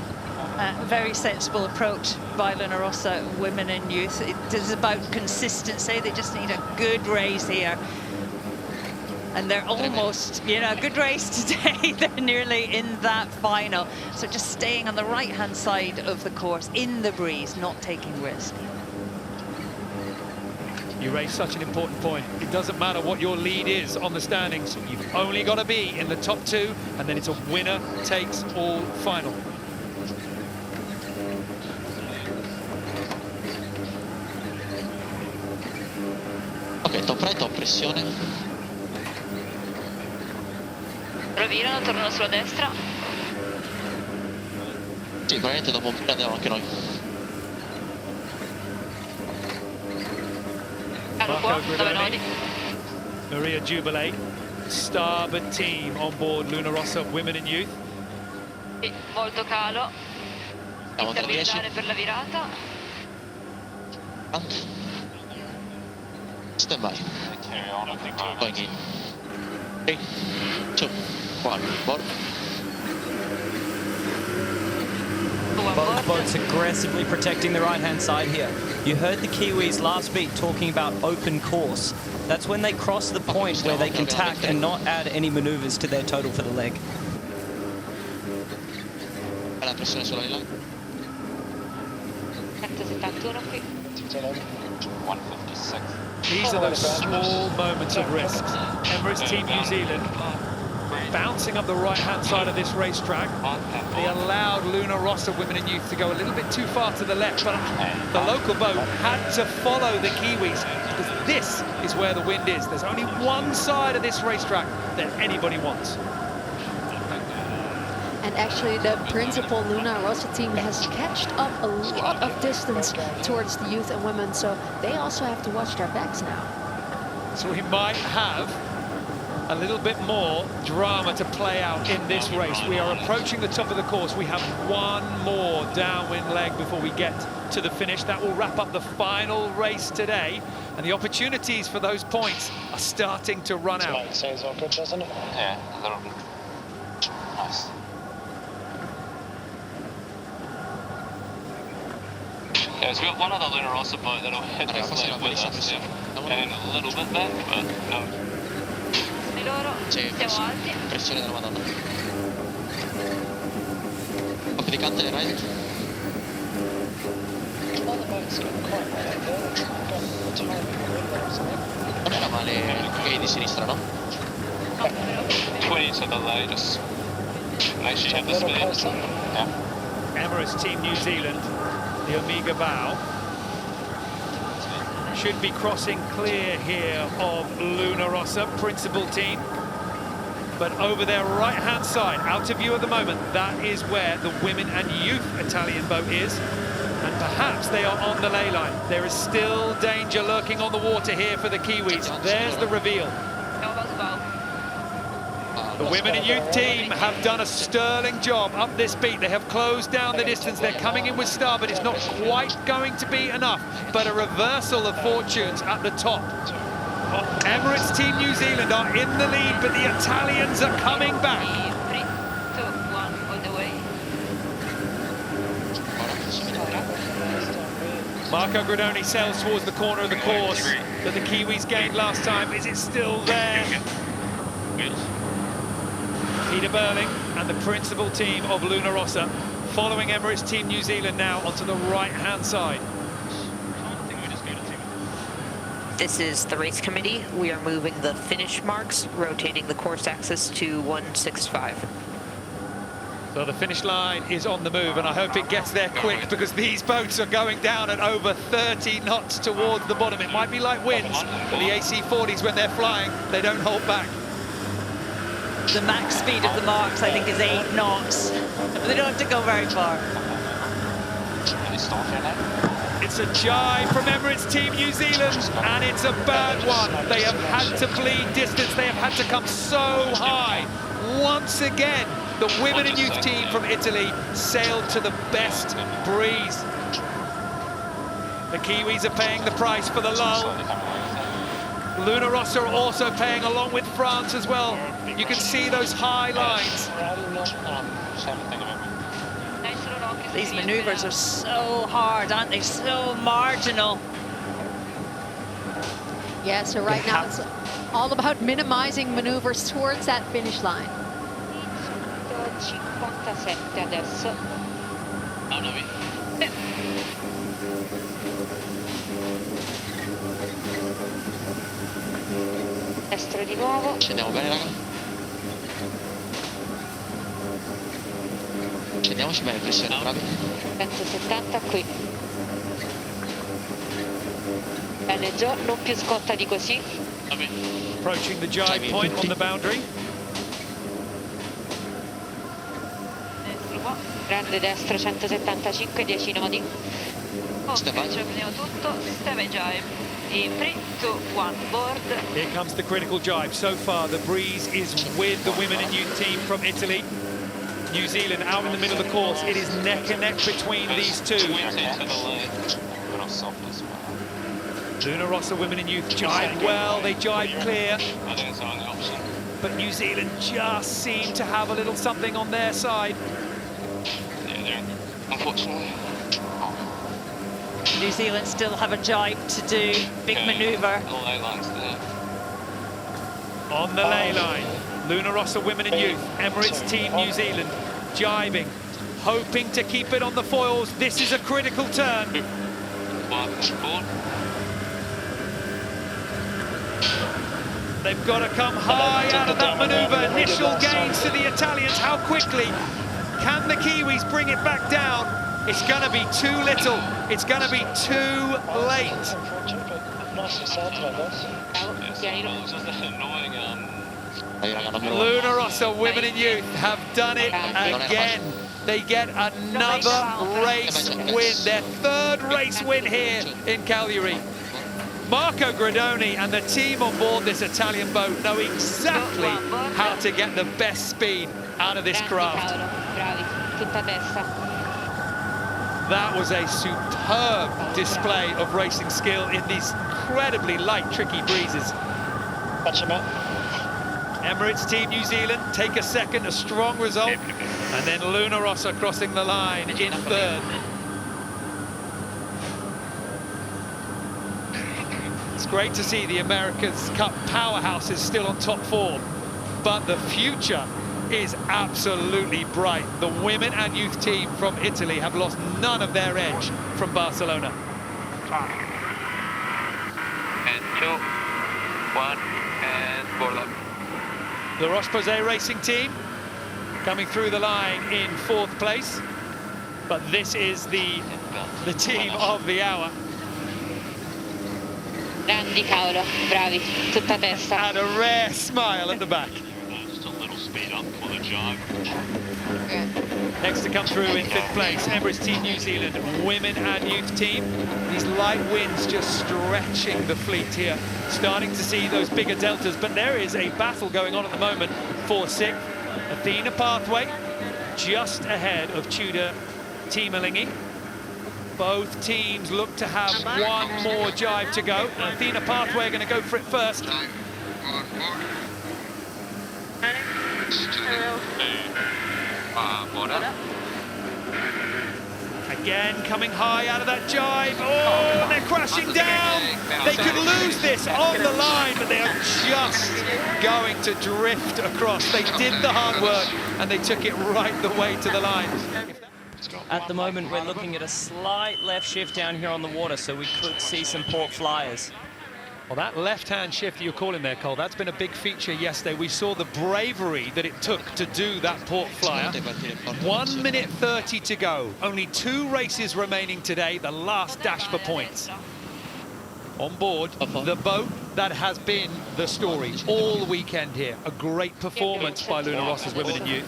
S1: Very sensible approach by Luna Rossa, women and youth. It is about consistency. They just need a good race here. And they're almost, you know, a good race today. They're nearly in that final. So just staying on the right-hand side of the course, in the breeze, not taking risk.
S3: You raise such an important point. It doesn't matter what your lead is on the standings. You've only got to be in the top two, and then it's a winner takes all final.
S6: Ok, top right, top pressione.
S10: Rovirano, tornano sulla destra.
S6: Sì, probabilmente dopo andiamo anche noi.
S3: Marco Gridoni, Maria Jubilee, starboard team on board Luna Rossa, women and youth.
S10: Sì, molto calo. Intermediare per la virata.
S6: Stand by. Going in. 3, 2, 1, board.
S4: Both boats aggressively protecting the right-hand side here. You heard the Kiwis last beat talking about open course. That's when they cross the point where they can tack and not add any maneuvers to their total for the leg.
S6: La pressione sulla line.
S10: 171 qui.
S9: 156.
S3: These are those small moments of risk. Emirates Team New Zealand bouncing up the right-hand side of this racetrack. They allowed Luna Rossa, women and youth, to go a little bit too far to the left, but the local boat had to follow the Kiwis because this is where the wind is. There's only one side of this racetrack that anybody wants.
S7: And actually, the principal Luna Rossa team has catched up a lot of distance towards the youth and women, so they also have to watch their backs now.
S3: So we might have a little bit more drama to play out in this race. We are approaching the top of the course. We have one more downwind leg before we get to the finish. That will wrap up the final race today, and the opportunities for those points are starting to run out.
S11: It says awkward, doesn't it?
S9: Yeah, a little bit. Nice.
S8: Yeah, so we've got one other Luna Rossa boat that'll head this lane with us, and a little bit back, but no.
S6: C'è pressione della Madonna. Occhio di cante, right? Non era male che di sinistra, no?
S8: 20 to the lane, just make sure you have the speed.
S9: Yeah.
S3: Emirates Team New Zealand, the Omega bow, should be crossing clear here of Luna Rossa, principal team. But over their right-hand side, out of view at the moment, that is where the women and youth Italian boat is. And perhaps they are on the ley line. There is still danger lurking on the water here for the Kiwis. There's the reveal. The women and youth team have done a sterling job up this beat. They have closed down the distance. They're coming in with starboard. It's not quite going to be enough, but a reversal of fortunes at the top. Emirates Team New Zealand are in the lead, but the Italians are coming back.
S10: 3, 2, 1, all the way.
S3: Marco Gradoni sails towards the corner of the course that the Kiwis gained last time. Is it still there? Peter Burling and the principal team of Luna Rossa following Emirates Team New Zealand now onto the right-hand side.
S13: This is the race committee. We are moving the finish marks, rotating the course axis to 165.
S3: So the finish line is on the move, and I hope it gets there quick because these boats are going down at over 30 knots towards the bottom. It might be like winds, but the AC-40s, when they're flying, they don't hold back.
S1: The max speed of the marks, I think, is 8 knots. They don't have to go very far.
S3: It's a jibe from Emirates Team New Zealand, and it's a bad one. They have had to bleed distance. They have had to come so high. Once again, the women and youth team from Italy sailed to the best breeze. The Kiwis are paying the price for the lull. Luna Rossa are also paying, along with France as well. You can see those high lines.
S1: These maneuvers are so hard, aren't they? So marginal.
S7: Yeah, so right now it's all about minimizing maneuvers towards that finish line.
S10: 57 adesso. Destro di nuovo.
S6: Scendiamo bene, raga. Scendiamoci bene, pressione, bravi.
S10: 170 qui. Bene Gio, non più scotta di così.
S3: Approaching the jibe point on the boundary.
S10: Grande destro, 175, 10 nodi. Ok, ci prendiamo tutto. Steve jibe. In 3, 2, 1, board.
S3: Here comes the critical jibe. So far, the breeze is with the women and youth team from Italy. New Zealand out in the middle of the course. It is neck and neck between these two. Luna Rossa women and youth jibe well. They jibe clear. But New Zealand just seem to have a little something on their side.
S6: Unfortunately.
S1: New Zealand still have a jibe to do. Big manoeuvre.
S3: On the ley line, Luna Rossa women and youth, Emirates Team New Zealand, jibing, hoping to keep it on the foils. This is a critical turn. They've got to come high out of that manoeuvre. Initial gains to the Italians. How quickly can the Kiwis bring it back down? It's going to be too little. It's going to be too late. Luna Rossa women and youth have done it again. They get another race win, their third race win here in Cagliari. Marco Gradoni and the team on board this Italian boat know exactly how to get the best speed out of this craft. That was a superb display of racing skill in these incredibly light, tricky breezes. Emirates Team New Zealand take a second, a strong result, and then Luna Rossa crossing the line in third. It's great to see the America's Cup powerhouses still on top form, but the future is absolutely bright. The women and youth team from Italy have lost none of their edge from Barcelona.
S9: And 2, 1, and board up.
S3: The ROCHE-POSAY racing team coming through the line in fourth place, but this is the team of the hour.
S10: Grandi cavolo, bravi, tutta testa.
S3: And a rare smile at the back. Next to come through in fifth place, Emirates Team New Zealand, women and youth team. These light winds just stretching the fleet here. Starting to see those bigger deltas, but there is a battle going on at the moment for sixth. Athena Pathway just ahead of Tudor Team Alingi. Both teams look to have one more jibe to go. Athena Pathway are going to go for it first. Again, coming high out of that jibe. Oh, and they're crashing down. They could lose this on the line, but they are just going to drift across. They did the hard work, and they took it right the way to the line.
S4: At the moment, we're looking at a slight left shift down here on the water, so we could see some port flyers.
S3: Well, that left-hand shift you're calling there, Cole, that's been a big feature yesterday. We saw the bravery that it took to do that port flyer. 1 minute 30 to go. Only 2 races remaining today, the last dash for points. On board, the boat that has been the story all weekend here. A great performance by Luna Rossa's women and youth.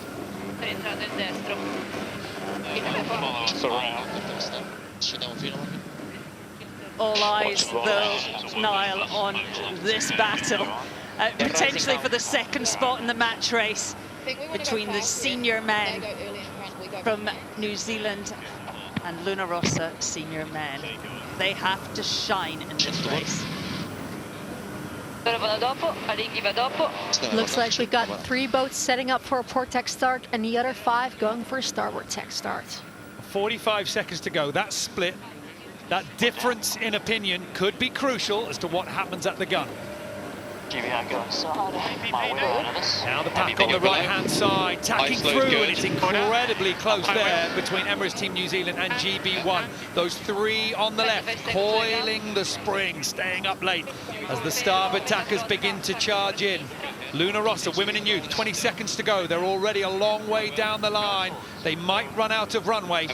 S1: All eyes, though, Niall, on this battle, potentially for the second spot in the match race between the senior men from New Zealand and Luna Rossa senior men. They have to shine in this race.
S7: Looks like we've got 3 boats setting up for a port tech start and the other 5 going for a starboard tech start.
S3: 45 seconds to go. That split, that difference in opinion could be crucial as to what happens at the gun.
S8: Now
S3: the pack on the right-hand side, tacking through, and it's incredibly close there between Emirates Team New Zealand and GB1. Those 3 on the left, coiling the spring, staying up late as the starboard tackers begin to charge in. Luna Rossa, women and youth, 20 seconds to go. They're already a long way down the line. They might run out of runway.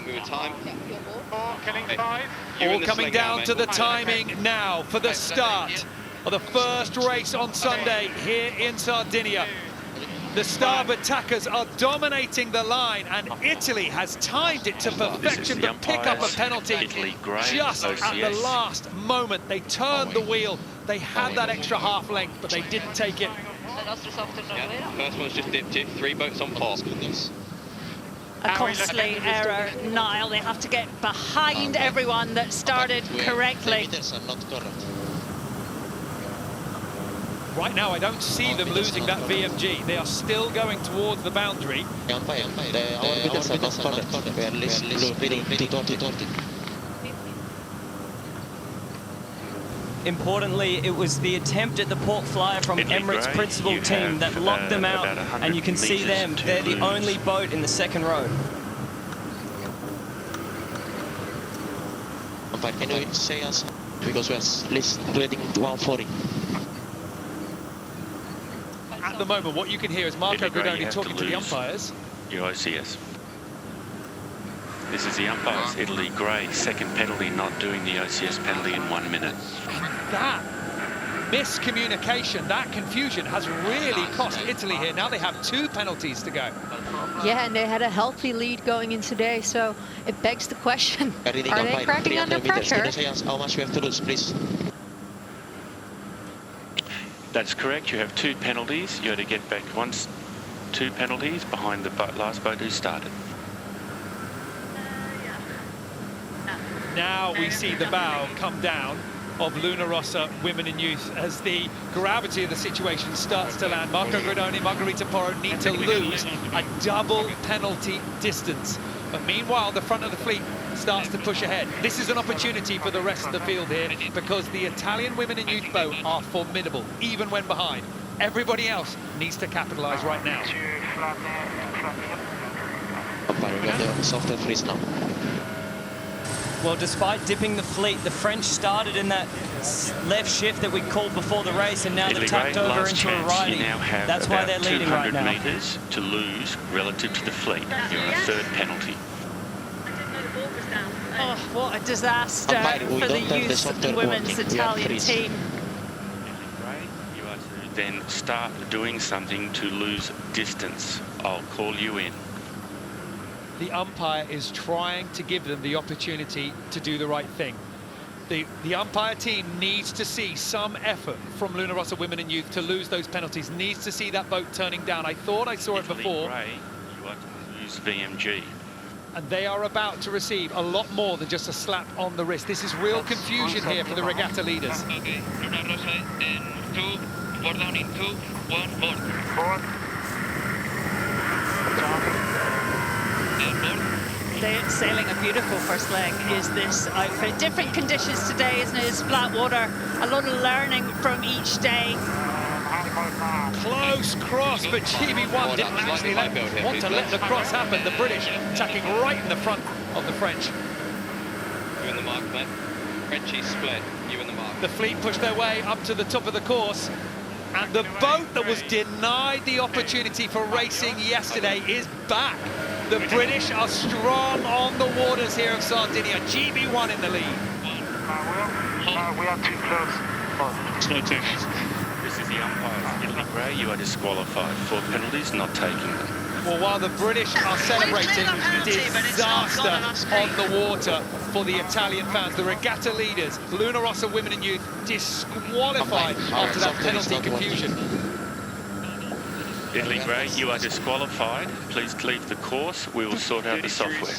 S3: All coming down to the timing now for the start of the first race on Sunday here in Sardinia. The starboard tackers are dominating the line, and Italy has timed it to perfection to pick up a penalty just at the last moment. They turned the wheel. They had that extra half length, but they didn't take it.
S6: First one's just dipped it, 3 boats on port.
S1: A costly error, Niall. They have to get behind everyone that started correctly.
S3: Right now, I don't see them losing that VMG. They are still going towards the boundary.
S4: Importantly, it was the attempt at the port flyer from Emirates' principal team that locked them out, and you can see them. They're the only boat in the second row.
S6: Can you say us? Because we're leading 140.
S3: At the moment, what you can hear is Marco Gridoni talking to the umpires.
S2: Your OCS. This is the umpires, Italy Gray, second penalty, not doing the OCS penalty in 1 minute.
S3: And that miscommunication, that confusion has really cost Italy here. Now they have 2 penalties to go.
S7: Yeah, and they had a healthy lead going in today, so it begs the question, are they cracking under pressure?
S6: How much we have to lose, please?
S2: That's correct. You have 2 penalties. You have to get back 2 penalties behind the last boat who started.
S3: Now we see the bow come down of Luna Rossa women and youth as the gravity of the situation starts to land. Marco Gridoni, Margherita Porro need to lose a double penalty distance. But meanwhile, the front of the fleet starts to push ahead. This is an opportunity for the rest of the field here because the Italian women and youth boat are formidable, even when behind. Everybody else needs to capitalise right now.
S6: Softer freeze now.
S4: Well, despite dipping the fleet, the French started in that left shift that we called before the race, and now they've tapped over into a righty. That's why they're leading right now.
S2: 200 metres to lose relative to the fleet. You're on a 3rd penalty.
S1: Oh, what a disaster for the youth and women's Italian team.
S2: You are to then start doing something to lose distance. I'll call you in.
S3: The umpire is trying to give them the opportunity to do the right thing. The umpire team needs to see some effort from Luna Rossa women and youth to lose those penalties, needs to see that boat turning down. I thought I saw it before.
S2: Ray, you are to lose VMG.
S3: and they are about to receive a lot more than just a slap on the wrist. This is real confusion here for the regatta leaders.
S6: Okay, Luna Rossa in 2, 4 down in 2, 1, board. Board.
S1: They're sailing a beautiful first leg is this outfit. Different conditions today, isn't it? It's flat water, a lot of learning from each day.
S3: Close cross, but GB1 didn't actually want to let the cross happen. The British attacking right in the front of the French.
S4: You in the mark, mate. Frenchie split, you in the mark.
S3: The fleet pushed their way up to the top of the course, and the boat that was denied the opportunity for racing yesterday is back. The British are strong on the waters here of Sardinia. GB1 in the lead.
S16: We are too close.
S2: Slow too. This is the umpires. Italy Gray, you are disqualified for penalties not taking them.
S3: Well, while the British are celebrating disaster on the water for the Italian fans, the regatta leaders, Luna Rossa Women and Youth, disqualified after that penalty confusion.
S2: Italy Gray, you are disqualified. Please leave the course. We will sort out the software.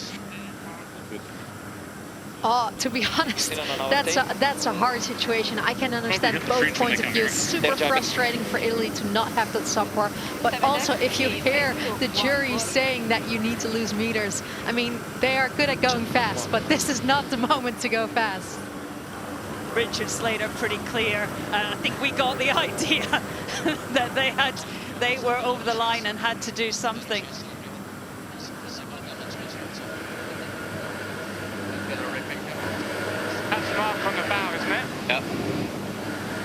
S7: Oh, to be honest, that's a hard situation. I can understand both points of view. Super frustrating for Italy to not have that software, but also if you hear the jury saying that you need to lose meters, I mean, they are good at going fast, but this is not the moment to go fast.
S1: Richard Slater pretty clear. I think we got the idea that they were over the line and had to do something.
S16: That's mark from the bow, isn't it?
S4: Yep.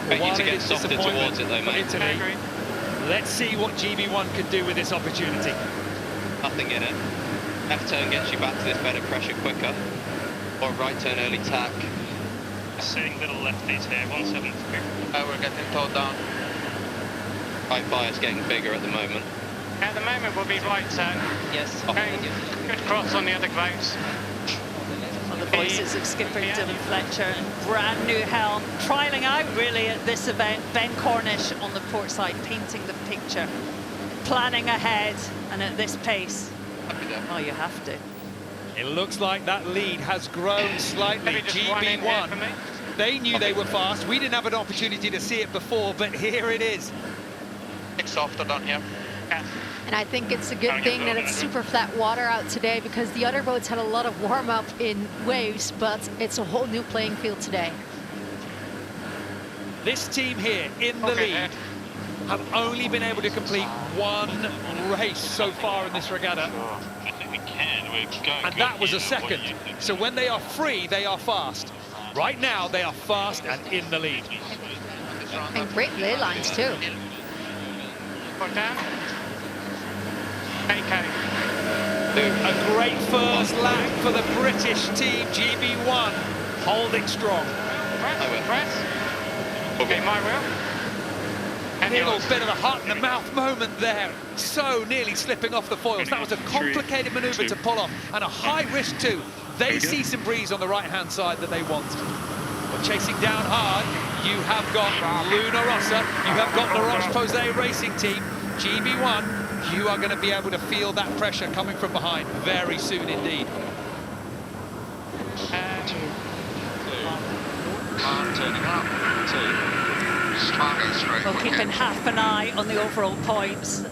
S4: But you need to get softer towards it though, mate.
S3: Italy. Let's see what GB1 can do with this opportunity.
S4: Nothing in it. Left turn gets you back to this bed of pressure quicker. Or right turn early tack.
S15: Seeing little lefties here, 173.
S16: We're getting towed down.
S4: Right bias getting bigger at the moment.
S16: At the moment we'll be right turn.
S4: Yes.
S16: Good cross on the other boats.
S1: On the voices of skipper Dylan Fletcher and brand new helm, trialling out really at this event. Ben Cornish on the port side, painting the picture, planning ahead, and at this pace, oh, you have to.
S3: It looks like that lead has grown slightly. GB1, they knew they were fast. We didn't have an opportunity to see it before, but here it is.
S16: It's softer down here. Yeah.
S7: And I think it's a good thing that it's super flat water out today, because the other boats had a lot of warm-up in waves, but it's a whole new playing field today.
S3: This team here in the lead have only been able to complete one race so far in this regatta.
S15: I think we can. We're going
S3: and that was a second. So when they are free, they are fast. Right now, they are fast and in the lead.
S7: And great ley lines, too.
S16: Put down.
S3: A great first lap for the British team. GB1 holding strong.
S16: Press. Okay, my wheel.
S3: A little bit of a heart in the mouth moment there. So nearly slipping off the foils. That was a complicated maneuver to pull off, and a high risk too. They see some breeze on the right-hand side that they want. But chasing down hard, you have got Luna Rossa, you have got the ROCHE-POSAY racing team. GB1, you are going to be able to feel that pressure coming from behind very soon indeed.
S14: Turning up, 2.
S1: Well, keeping half an eye on the overall points.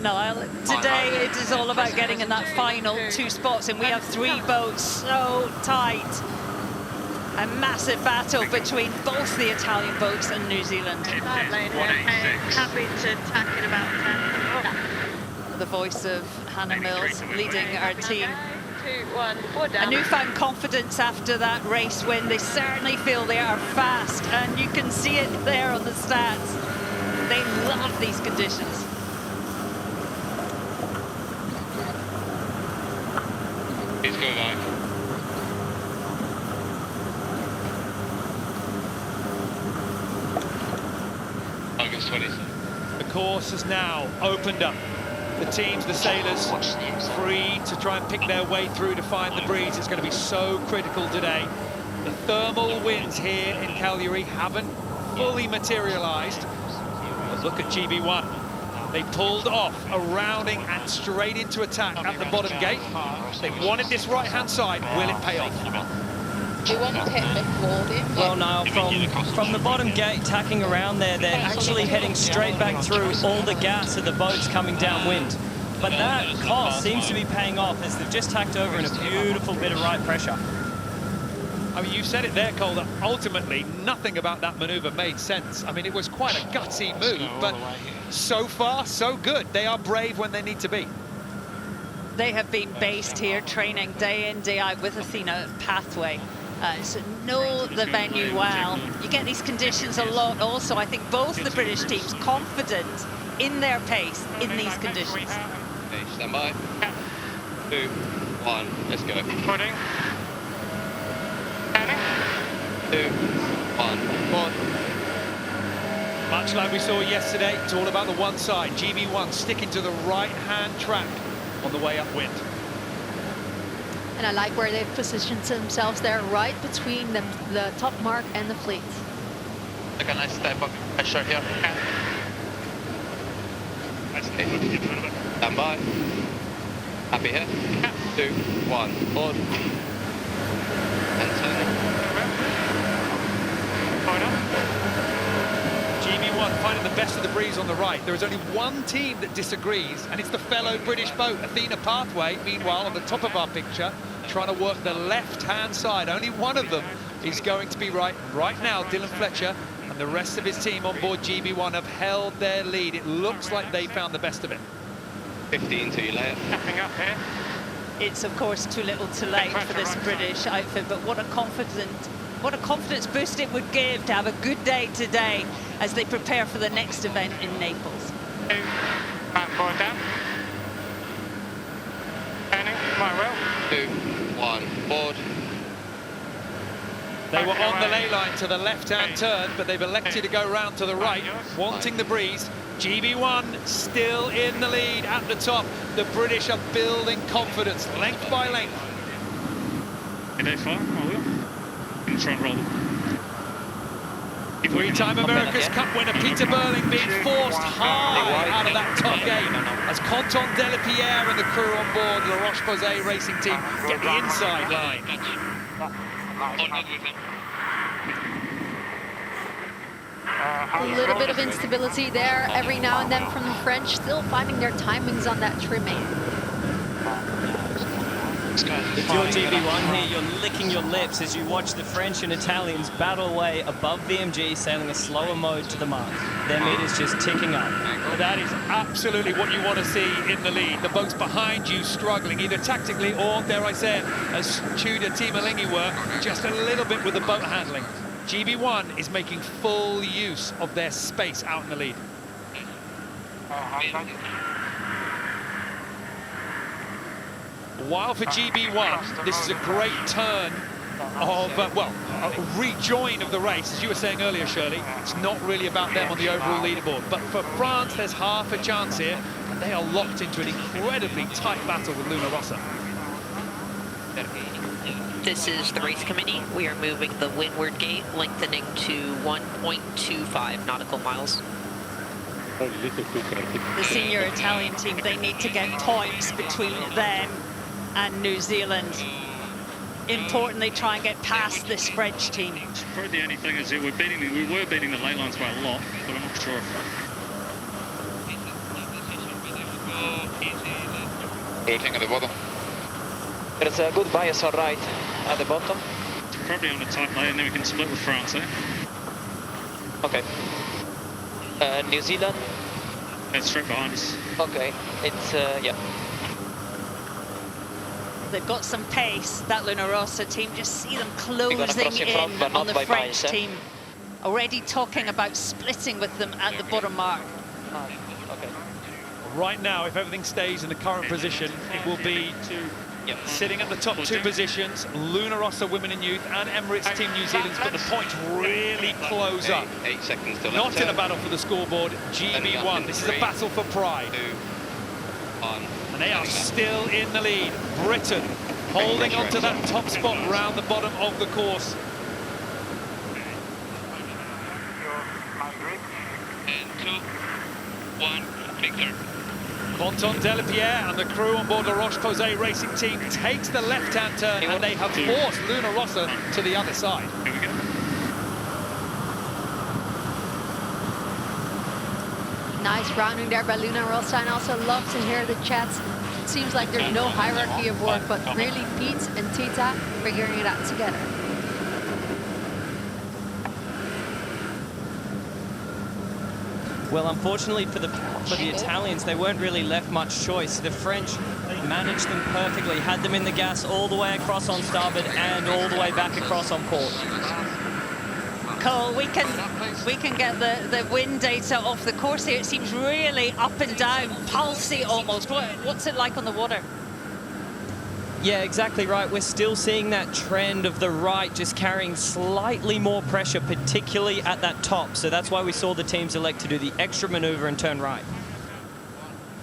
S1: Niall, today it is all about getting in that final 2 spots, and we have 3 boats so tight. A massive battle between both the Italian boats and New Zealand.
S18: Happy to tack in about 10.
S1: The voice of Hannah Mills leading our team.
S18: 2, 1, 4 down.
S1: A newfound confidence after that race win. They certainly feel they are fast, and you can see it there on the stats. They love these conditions.
S15: He's going live. August 27th.
S3: The course has now opened up. The teams, the sailors, free to try and pick their way through to find the breeze. It's going to be so critical today. The thermal winds here in Cagliari haven't fully materialized. But look at GB1. They pulled off a rounding and straight into attack at the bottom gate. They wanted this right-hand side. Will it pay off?
S5: You want to hit before them?
S4: Well, Niall, from the bottom gate, tacking around there, they're actually heading straight back through all the gas of the boats coming downwind. But that cost seems to be paying off as they've just tacked over in a beautiful bit of right pressure.
S3: I mean, you said it there, Cole, that ultimately nothing about that maneuver made sense. I mean, it was quite a gutsy move, but so far, so good. They are brave when they need to be.
S1: They have been based here, training day in, day out with Athena Pathway. So know the venue well. You get these conditions a lot also. I think both the British teams confident in their pace in these conditions.
S6: Okay, stand by. 2, 1, let's go.
S15: Putting.
S6: 2, 1, forward.
S3: Much like we saw yesterday, it's all about the one side. GB1 sticking to the right-hand track on the way upwind.
S7: And I like where they've positioned themselves there, right between the top mark and the fleet.
S6: Like a nice step of pressure here. Okay. Stand by. Happy here. 2, 1, forward. And turn.
S3: GB1 finding the best of the breeze on the right. There is only one team that disagrees, and it's the fellow British boat, Athena Pathway. Meanwhile, on the top of our picture, trying to work the left-hand side. Only one of them is going to be right. Right now, Dylan Fletcher and the rest of his team on board GB1 have held their lead. It looks like they found the best of it.
S6: 15 to your left.
S15: Tapping up here.
S1: It's, of course, too little too late for this British outfit, but what a confidence boost it would give to have a good day today as they prepare for the next event in Naples.
S15: 2, forward down. Turning, my will.
S6: 2, 1, forward.
S3: They were on the ley line to the left-hand turn, but they've elected to go round to the right, wanting the breeze. GB1 still in the lead at the top. The British are building confidence, length by length.
S15: Can they fire? I will. I'm try and roll.
S3: Three-time America's Cup winner Peter Burling being forced high out of that top gate as Canton Delapierre and the crew on board the ROCHE-POSAY racing team get the inside line.
S7: A little bit of instability there every now and then from the French, still finding their timings on that trimming.
S4: If you're GB1 here, you're licking your lips as you watch the French and Italians battle away above VMG, sailing a slower mode to the mark. Their meters just ticking up.
S3: That is absolutely what you want to see in the lead. The boats behind you struggling, either tactically or, dare I say it, as Tudor Team Alingi were, just a little bit with the boat handling. GB1 is making full use of their space out in the lead. While for GB1, this is a great turn of, well, a rejoin of the race. As you were saying earlier, Shirley, it's not really about them on the overall leaderboard. But for France, there's half a chance here, and they are locked into an incredibly tight battle with Luna Rossa.
S13: This is the race committee. We are moving the windward gate, lengthening to 1.25 nautical miles.
S1: The senior Italian team, they need to get points between them and New Zealand. Importantly, try and get past this French team.
S15: Probably the only thing is that we were beating the ley lines by a lot, but I'm not sure.
S6: Routing at the bottom.
S16: There's a good bias on right at the bottom.
S15: Probably on a tight lay, and then we can split with France, eh?
S16: Okay. New Zealand?
S15: It's straight behind us.
S16: Okay, it's, yeah.
S1: They've got some pace, that Luna Rossa team. Just see them closing in on the French team. Already talking about splitting with them at the bottom mark.
S16: Okay.
S3: Right now, if everything stays in the current position, it will be sitting at the top two positions. Luna Rossa Women and Youth and Emirates Team New Zealand's got the points really close up.
S6: 8 seconds till
S3: Not in a battle for the scoreboard. GB1. This is a battle for pride.
S6: 2, 1.
S3: And they are still in the lead. Britain holding on to that top spot round the bottom of the course.
S6: And 2, 1, big turn.
S3: Quentin Delapierre and the crew on board the ROCHE-POSAY racing team takes the left-hand turn, and they have forced Luna Rossa to the other side.
S15: Here we go.
S7: Nice rounding there by Luna Rossa, and also love to hear the chats. It seems like there's no hierarchy of work, but really Pete and Tita figuring it out together.
S4: Well, unfortunately for the Italians, they weren't really left much choice. The French managed them perfectly, had them in the gas all the way across on starboard and all the way back across on port.
S1: Cole, we can get the wind data off the course here. It seems really up and down, pulsy almost. What's it like on the water?
S4: Yeah, exactly right. We're still seeing that trend of the right just carrying slightly more pressure, particularly at that top. So that's why we saw the teams elect to do the extra maneuver and turn right.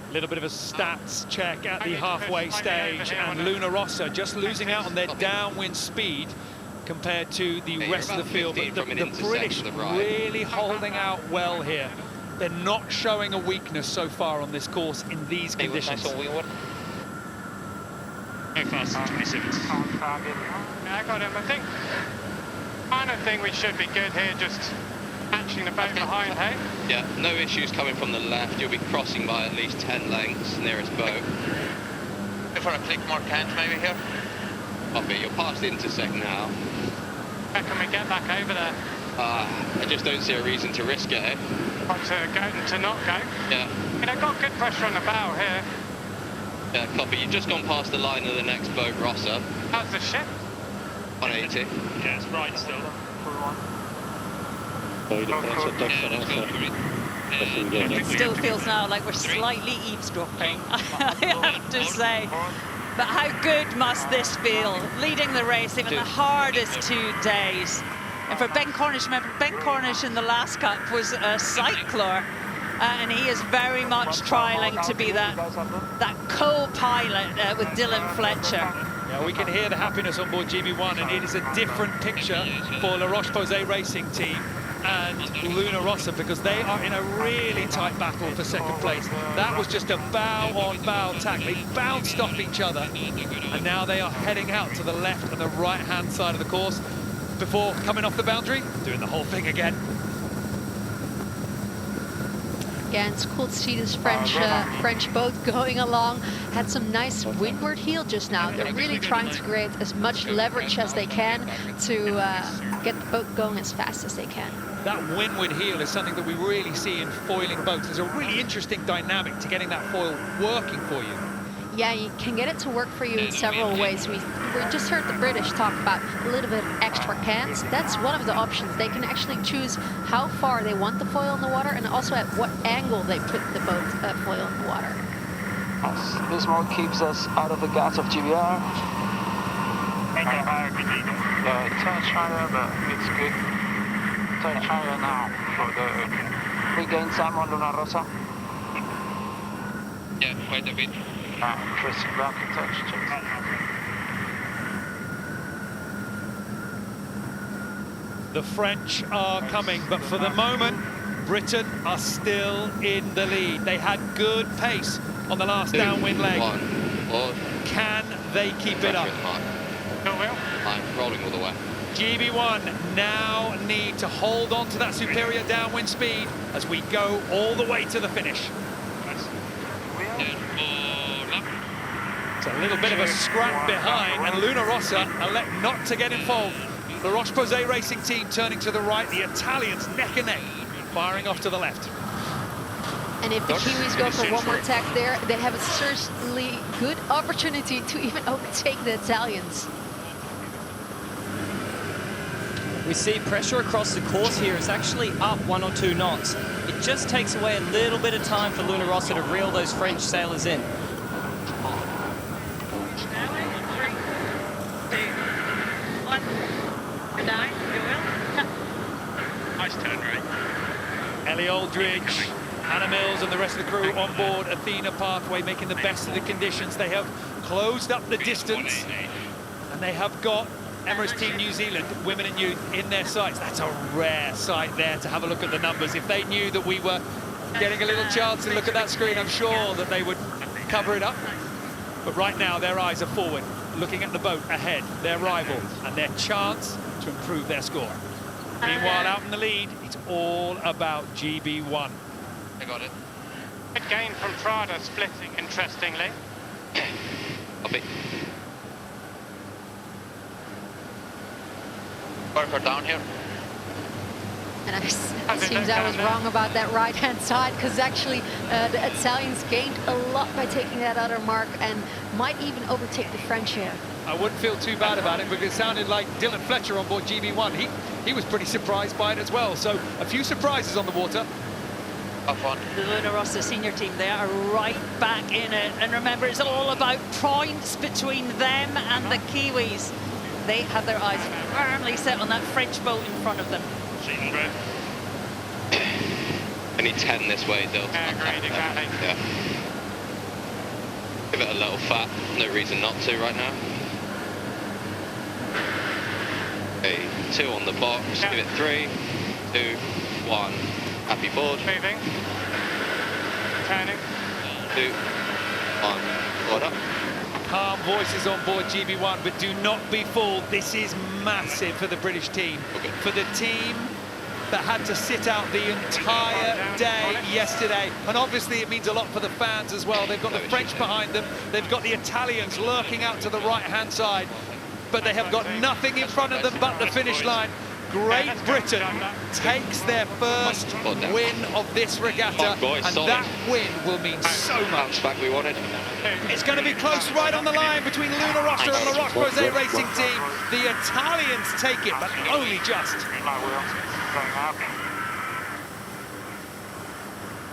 S3: A little bit of a stats check at the halfway stage, and Luna Rossa just losing out on their downwind speed compared to the rest of the field. But the British really holding out well here. They're not showing a weakness so far on this course in these conditions.
S15: No faster than 27.
S11: Yeah, I got him. I think we should be good here, just catching the boat behind, hey?
S6: Yeah, no issues coming from the left. You'll be crossing by at least 10 lengths nearest boat.
S14: For a click more cans maybe here?
S6: Copy, you're past the intersect now.
S11: How can we get back over there?
S6: I just don't see a reason to risk it.
S11: Or to go to not go?
S6: Yeah.
S11: I've got good pressure on the bow here.
S6: Yeah, copy. You've just gone past the line of the next boat, Rossa.
S11: How's the ship?
S6: 180.
S15: Yeah, it's right still.
S1: It still feels now like we're slightly eavesdropping, I have to say. But how good must this feel? Leading the race, even the hardest 2 days. And for Ben Cornish, remember, Ben Cornish in the last cup was a cycler. And he is very much trialing to be that co-pilot with Dylan Fletcher.
S3: Yeah, we can hear the happiness on board GB1, and it is a different picture for the ROCHE-POSAY racing team and Luna Rossa, because they are in a really tight battle for second place. That was just a bow-on-bow tack. They bounced off each other, and now they are heading out to the left and the right-hand side of the course before coming off the boundary, doing the whole thing again.
S7: Again, it's cool to see this French boat going along. Had some nice windward heel just now. They're really trying to create as much leverage as they can to get the boat going as fast as they can.
S3: That windward heel is something that we really see in foiling boats. There's a really interesting dynamic to getting that foil working for you.
S7: Yeah, you can get it to work for you in several ways. We just heard the British talk about a little bit of extra cans. That's one of the options. They can actually choose how far they want the foil in the water and also at what angle they put the boat foil in the water.
S16: This mode keeps us out of the guts of GBR. Yeah, it turns higher, but it's good. Turn higher now for the regain some on Luna Rossa.
S6: Yeah, quite a bit.
S16: Pressing back a touch,
S3: The French are coming, but for the moment, Britain are still in the lead. They had good pace on the last downwind leg. Can they keep it up?
S6: I'm rolling all the way.
S3: GB1 now need to hold on to that superior downwind speed as we go all the way to the finish. It's a little bit of a scrap behind, and Luna Rossa elect not to get involved. The ROCHE-POSAY racing team turning to the right, the Italians neck and neck, firing off to the left.
S7: And if the Kiwis go for one more tack there, they have a certainly good opportunity to even overtake the Italians.
S4: We see pressure across the course here is actually up 1 or 2 knots. It just takes away a little bit of time for Luna Rossa to reel those French sailors in.
S15: Nice turn, Ray.
S3: Ellie Aldridge, Hannah Mills and the rest of the crew on board Athena Pathway, making the best of the conditions. They have closed up the distance, and they have got Emirates Team New Zealand, women and youth, in their sights. That's a rare sight there to have a look at the numbers. If they knew that we were getting a little chance to look at that screen, I'm sure that they would cover it up. But right now, their eyes are forward, looking at the boat ahead, their rival, and their chance to improve their score. Meanwhile, out in the lead, it's all about GB1.
S6: I got it.
S16: Good gain from Prada, splitting, interestingly.
S6: Copy. Worker down here.
S7: And it seems I was wrong about that right-hand side, because actually the Italians gained a lot by taking that other mark and might even overtake the French here.
S3: I wouldn't feel too bad about it, because it sounded like Dylan Fletcher on board GB1. He was pretty surprised by it as well. So a few surprises on the water.
S6: Have fun.
S1: The Luna Rossa senior team, they are right back in it. And remember, it's all about points between them and the Kiwis. They have their eyes firmly set on that French boat in front of them.
S6: I need 10 this way, Dill. Yeah. Give it a little fat. No reason not to right now. Okay, 2 on the box. Give it 3, 2, 1. Happy board.
S16: Moving. Turning.
S6: 2, 1. Board up.
S3: Calm voices on board GB1, but do not be fooled. This is massive for the British team.
S6: Okay.
S3: For the team that had to sit out the entire day yesterday. And obviously it means a lot for the fans as well. They've got the French behind them. They've got the Italians lurking out to the right-hand side. But they have got nothing in front of them but the finish line. Great Britain takes their first win of this regatta, and that win will mean so much.
S6: Back we wanted.
S3: It's going to be close right on the line between Luna Rossa and the ROCHE-POSAY racing team. The Italians take it, but only just.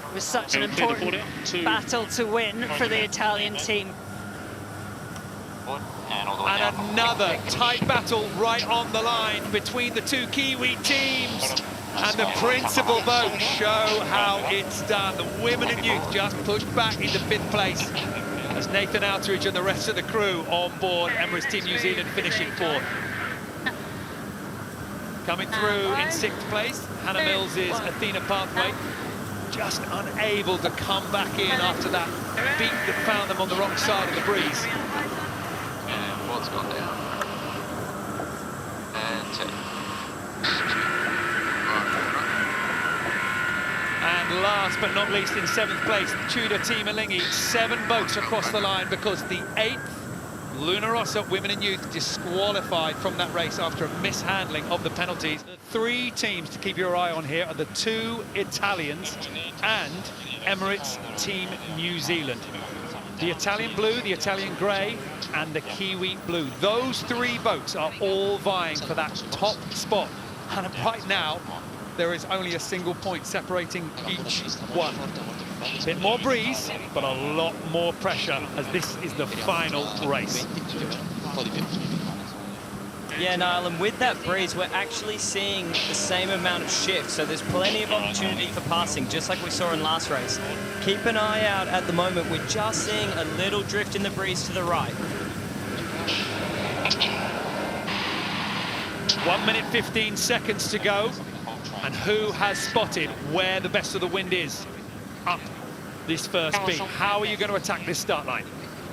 S1: It was such an important battle to win for the Italian team.
S3: And another tight battle right on the line between the two Kiwi teams. And the principal boat show how it's done. The women and youth just pushed back into 5th place as Nathan Outteridge and the rest of the crew on board Emirates Team New Zealand finishing 4th. Coming through in 6th place, Hannah Mills is Athena Pathway. Just unable to come back in after that beat that found them on the wrong side of the breeze.
S6: And what's gone down? And 10.
S3: And last but not least, in 7th place, Tudor Team Alingi, 7 boats across the line because the 8th Luna Rossa Women and Youth disqualified from that race after a mishandling of the penalties. The 3 teams to keep your eye on here are the 2 Italians and Emirates Team New Zealand. The Italian blue, the Italian grey, and the Kiwi blue. Those 3 boats are all vying for that top spot. And right now, there is only a single point separating each one. A bit more breeze, but a lot more pressure as this is the final race.
S4: Yeah, Niall, and with that breeze, we're actually seeing the same amount of shift, so there's plenty of opportunity for passing, just like we saw in last race. Keep an eye out at the moment. We're just seeing a little drift in the breeze to the right.
S3: 1 minute 15 seconds to go. And who has spotted where the best of the wind is up this first beat? How are you going to attack this start line?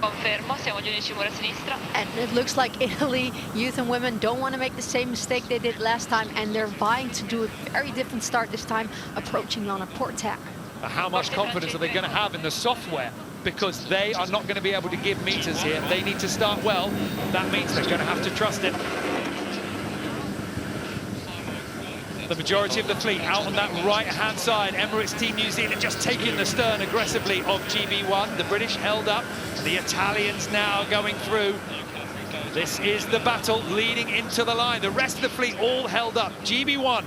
S5: Confermo, siamo gli unici muri a sinistra.
S7: And it looks like Italy, youth and women, don't want to make the same mistake they did last time, and they're vying to do a very different start this time, approaching on a port tack.
S3: How much confidence are they going to have in the software? Because they are not going to be able to give meters here. They need to start well. That means they're going to have to trust it. The majority of the fleet out on that right-hand side. Emirates Team New Zealand just taking the stern aggressively of GB1. The British held up. The Italians now going through. This is the battle leading into the line. The rest of the fleet all held up. GB1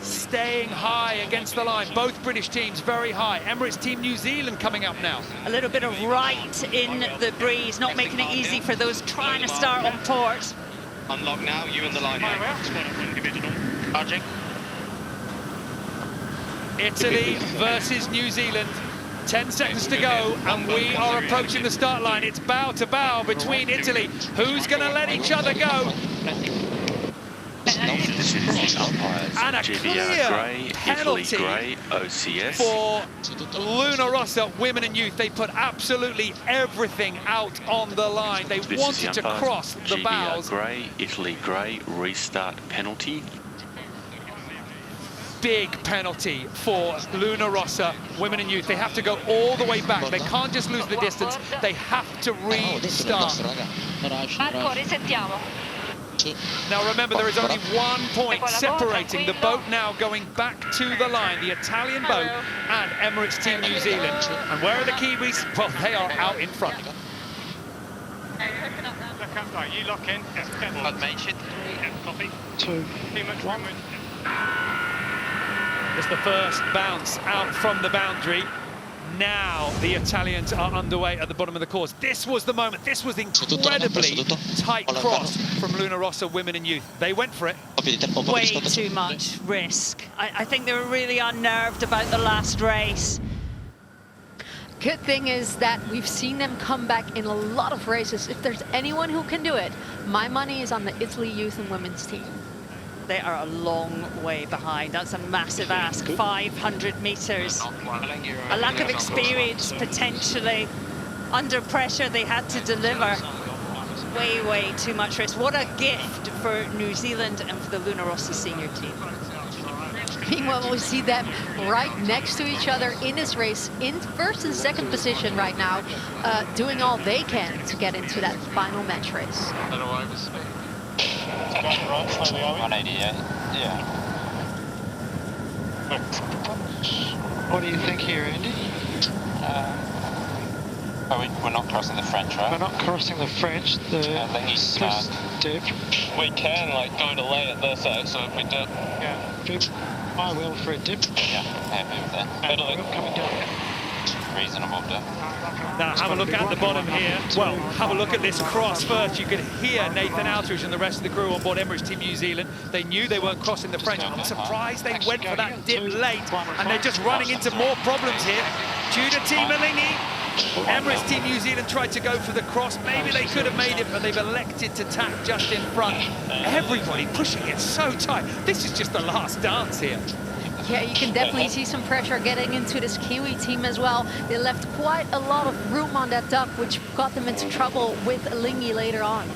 S3: staying high against the line. Both British teams very high. Emirates Team New Zealand coming up now.
S1: A little bit of right in the breeze, not making it easy for those trying to start on port.
S6: Unlock now, you in the line. Charging.
S3: Italy versus New Zealand. 10 seconds to go, and we are approaching the start line. It's bow to bow between Italy. Who's going to let each other go?
S2: The citizen umpires,
S3: And a
S2: GBR
S3: clear
S2: grey, Italy
S3: penalty
S2: grey, OCS.
S3: for Luna Rossa, women and youth. They put absolutely everything out on the line. They
S2: This
S3: wanted
S2: is the
S3: to
S2: umpires,
S3: cross the
S2: GBR
S3: bows.
S2: grey, Italy grey, restart penalty.
S3: Big penalty for Luna Rossa, women and youth. They have to go all the way back. They can't just lose the distance. They have to restart.
S10: Marco, risentiamo.
S3: Now remember, there is only 1 point separating the boat now going back to the line, the Italian boat and Emirates Team New Zealand. And where are the Kiwis? Well, they are out in front.
S11: You lock in. Copy.
S12: 2, 1.
S3: It's the first bounce out from the boundary. Now the Italians are underway at the bottom of the course. This was the moment. This was incredibly tight cross from Luna Rossa, women and youth. They went for it.
S1: Way too much risk. I think they were really unnerved about the last race.
S7: Good thing is that we've seen them come back in a lot of races. If there's anyone who can do it, my money is on the Italy youth and women's team.
S1: They are a long way behind. That's a massive ask, 500 meters. A lack of experience, potentially. Under pressure, they had to deliver. Way too much risk. What a gift for New Zealand and for the Luna Rossa senior team.
S7: Meanwhile, we see them right next to each other in this race, in first and second position right now, doing all they can to get into that final match race.
S9: 188, yeah.
S12: What do you think here, Andy?
S9: We're not crossing the French, right?
S12: We're not crossing the French. The first dip.
S8: We can go to lane at this, so if we dip.
S12: Yeah. Dip. My wheel for a dip.
S9: Yeah, happy with that.
S12: Wheel coming down.
S9: Reasonable dip.
S3: Now have a look at the bottom here. Well, have a look at this cross first. You could hear Nathan Outridge and the rest of the crew on board Emirates Team New Zealand. They knew they weren't crossing the French. I'm surprised they went for that dip late, and they're just running into more problems here. Tudor Team Malingi. Emirates Team New Zealand tried to go for the cross. Maybe they could have made it, but they've elected to tack just in front. Everybody pushing it so tight. This is just the last dance here.
S7: Yeah, you can definitely see some pressure getting into this Kiwi team as well. They left quite a lot of room on that duck, which got them into trouble with Lingy later on.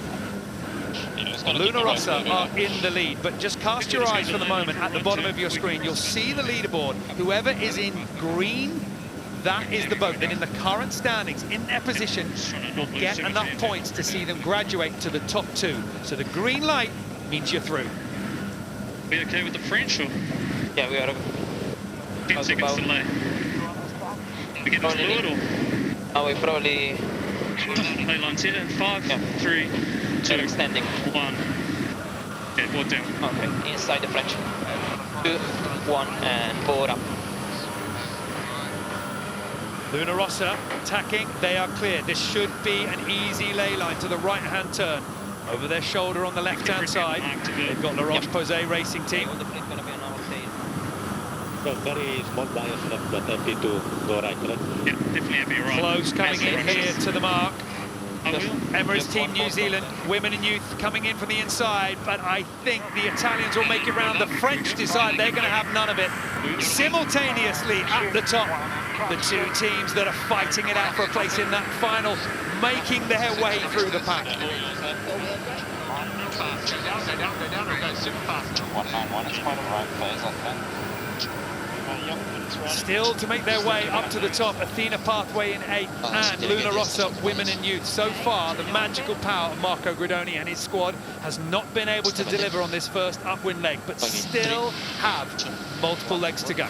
S3: Luna Rossa are in the lead, but just cast your eyes for the moment at the bottom of your screen. You'll see the leaderboard. Whoever is in green, that is the boat. Then in the current standings, in their position, will get enough points to see them graduate to the top two. So the green light means you're through.
S15: Are we okay with the French, or?
S16: Yeah, we are.
S15: 10 seconds delay. We get this fluid, or?
S16: Oh, we probably...
S15: Lay lines here. 5, 3, 2,
S16: extending.
S15: 1. Yeah, board down.
S16: Okay, inside the French. 2, 1, and board up.
S3: Luna Rossa attacking, they are clear. This should be an easy ley line to the right-hand turn. Over their shoulder on the left-hand side, they've got the ROCHE-POSAY racing team.
S17: Very small bias left, but happy to go right.
S15: Yeah, definitely happy right.
S3: Close coming in here to the mark. Emirates Team New Zealand, women and youth coming in from the inside, but I think the Italians will make it round. The French decide they're going to have none of it. Simultaneously at the top, the two teams that are fighting it out for a place in that final, making their way through the pack.
S9: 191 is quite a right phase, I think.
S3: Still to make their way up to the top, Athena Pathway in 8th and Luna Rossa, women and youth. So far, the magical power of Marco Gridoni and his squad has not been able to deliver on this first upwind leg, but still have multiple legs to go.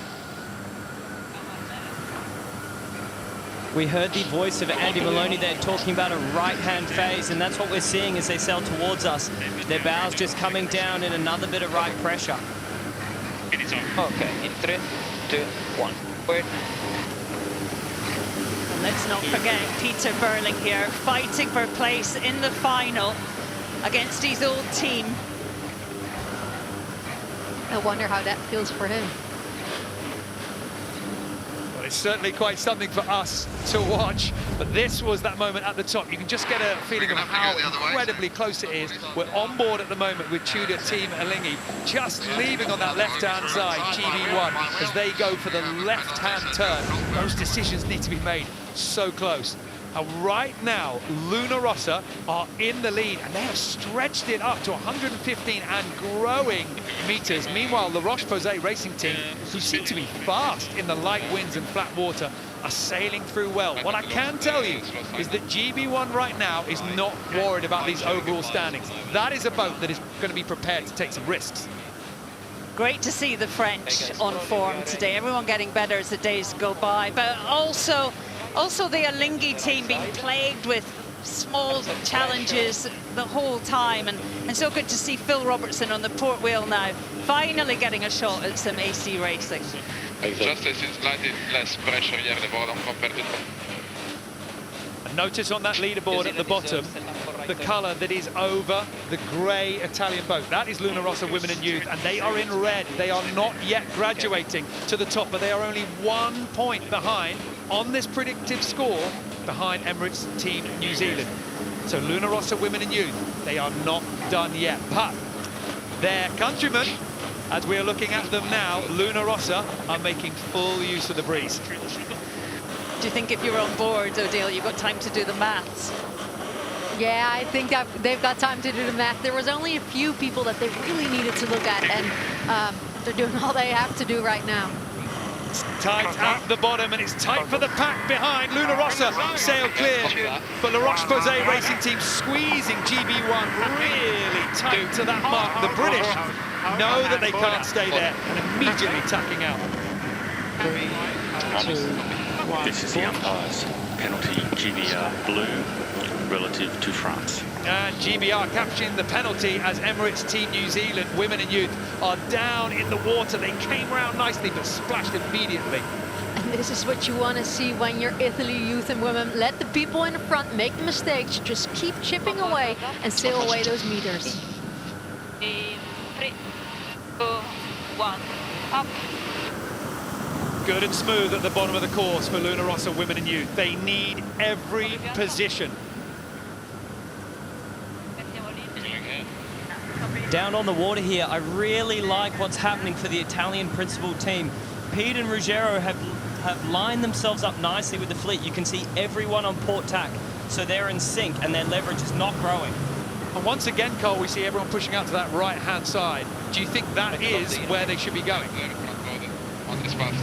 S4: We heard the voice of Andy Maloney there talking about a right-hand phase, and that's what we're seeing as they sail towards us. Their bows just coming down in another bit of right pressure.
S16: Okay, in 3, 2, 1. Wait.
S1: And let's not forget Peter Burling here, fighting for a place in the final against his old team.
S7: I wonder how that feels for him.
S3: Well, it's certainly quite something for us to watch. But this was that moment at the top. You can just get a feeling of how incredibly close it is. We're on board at the moment with Tudor Team Alinghi, just leaving on that left-hand side, GB1, as they go for the left-hand turn. Those decisions need to be made so close. And right now, Luna Rossa are in the lead, and they have stretched it up to 115 and growing meters. Meanwhile, the ROCHE-POSAY racing team, who seem to be fast in the light winds and flat water, are sailing through well. What I can tell you is that GB1 right now is not worried about these overall standings. That is a boat that is going to be prepared to take some risks.
S1: Great to see the French on form today. Everyone getting better as the days go by, but also the Alinghi team being plagued with small challenges the whole time, and so good to see Phil Robertson on the port wheel now, finally getting a shot at some AC racing.
S14: Just as it's slightly less pressure here at the bottom compared to...
S3: Notice on that leaderboard at the bottom, the colour that is over the grey Italian boat. That is Luna Rossa Women and Youth, and they are in red. They are not yet graduating to the top, but they are only 1 point behind on this predictive score behind Emirates Team New Zealand. So Luna Rossa Women and Youth, they are not done yet, but their countrymen, as we are looking at them now, Luna Rossa, are making full use of the breeze.
S1: Do you think if you're on board, Odile, you've got time to do the maths?
S7: Yeah, I think they've got time to do the math. There was only a few people that they really needed to look at, and they're doing all they have to do right now.
S3: It's tight at the bottom, and it's tight for the pack behind. Luna Rossa sail clear, but the ROCHE-POSAY racing team squeezing GB1 really tight to that mark. The British know that they can't stay there and immediately tacking out.
S2: 3, 2, 1. This is the umpire's penalty, GBR blue relative to France.
S3: And GBR capturing the penalty as Emirates Team New Zealand Women and Youth are down in the water. They came round nicely but splashed immediately.
S7: And this is what you want to see when you're Italy Youth and Women. Let the people in the front make the mistakes. Just keep chipping away and sail away those meters.
S10: 3, 2, 1, up.
S3: Good and smooth at the bottom of the course for Luna Rossa Women and Youth. They need every position.
S4: Down on the water here, I really like what's happening for the Italian principal team. Pete and Ruggiero have lined themselves up nicely with the fleet. You can see everyone on port tack, so they're in sync and their leverage is not growing.
S3: And once again, Cole, we see everyone pushing out to that right-hand side. Do you think that is where they should be going?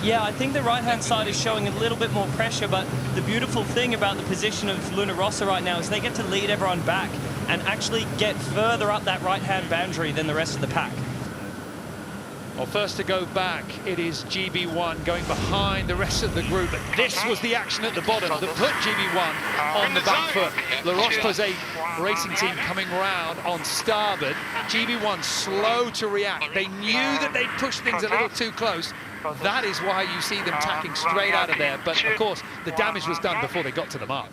S4: Yeah, I think the right-hand side is showing a little bit more pressure, but the beautiful thing about the position of Luna Rossa right now is they get to lead everyone back and actually get further up that right-hand boundary than the rest of the pack.
S3: Well, first to go back, it is GB1 going behind the rest of the group. But this was the action at the bottom that put GB1 on the back foot. The ROCHE-POSAY racing team coming round on starboard. GB1 slow to react. They knew that they'd pushed things a little too close. That is why you see them tacking straight out of there. But, of course, the damage was done before they got to the mark.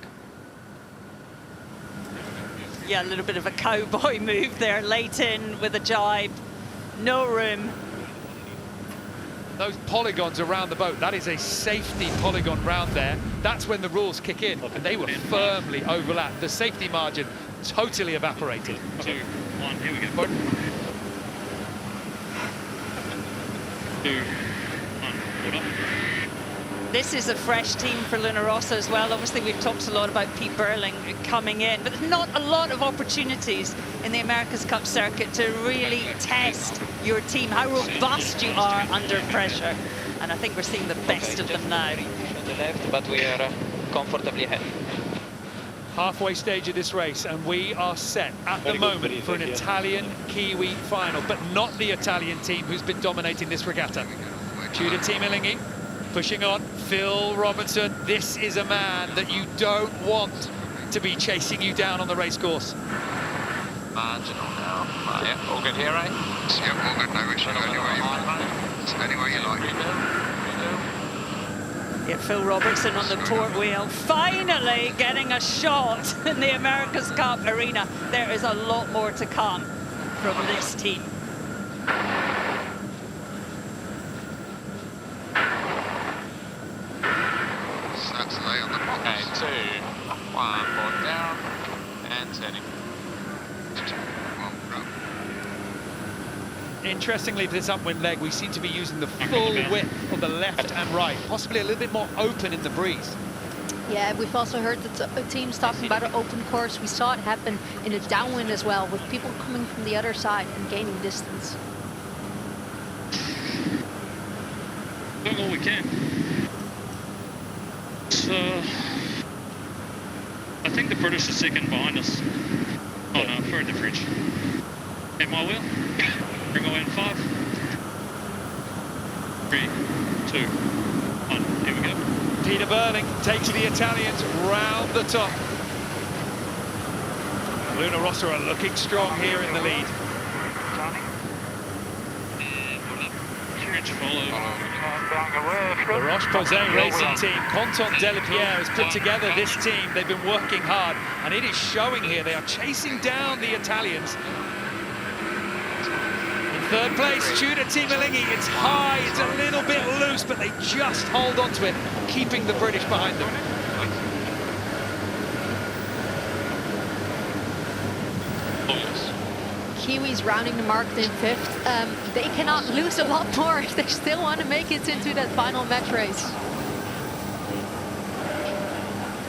S1: Yeah, a little bit of a cowboy move there, late in with a jibe. No room.
S3: Those polygons around the boat, that is a safety polygon round there. That's when the rules kick in, and they were firmly overlapped. The safety margin totally evaporated.
S15: 2, 1, here we go. 2, 1,
S1: This is a fresh team for Luna Rossa as well. Obviously, we've talked a lot about Pete Burling coming in, but there's not a lot of opportunities in the America's Cup circuit to really test your team, how robust you are under pressure. And I think we're seeing the best of them now.
S16: On the left, but we are comfortably ahead.
S3: Halfway stage of this race, and we are set at the moment for an Italian-Kiwi final, but not the Italian team who's been dominating this regatta. Tudor Team Alinghi pushing on. Phil Robertson, this is a man that you don't want to be chasing you down on the race course.
S14: Marginal now. Yeah, all good here, right? Yeah, all good, no issue. Anywhere you like.
S1: Yeah, Phil Robertson on the port wheel, finally getting a shot in the America's Cup arena. There is a lot more to come from this team.
S14: Lay on the box.
S9: Okay, 2, 1, port down, and turning.
S3: Interestingly, for this upwind leg, we seem to be using the full width of the left and right, possibly a little bit more open in the breeze.
S7: Yeah, we've also heard the teams talking about an open course. We saw it happen in a downwind as well, with people coming from the other side and gaining distance.
S15: Doing all we can. So, I think the British are second behind us. Oh no, further the French. At my wheel. Bring away in 5, 3, 2, 1. Here we go.
S3: Peter Burling takes the Italians round the top. Luna Rossa are looking strong here in the lead.
S15: French follow.
S3: The ROCHE-POSAY racing team, Canton Delapierre has put together this team. They've been working hard, and it is showing here. They are chasing down the Italians. Third place, Tudor Team-Alinghi. It's high, it's a little bit loose, but they just hold on to it, keeping the British behind them.
S7: Kiwis rounding the mark in 5th. They cannot lose a lot more if they still want to make it into that final match race.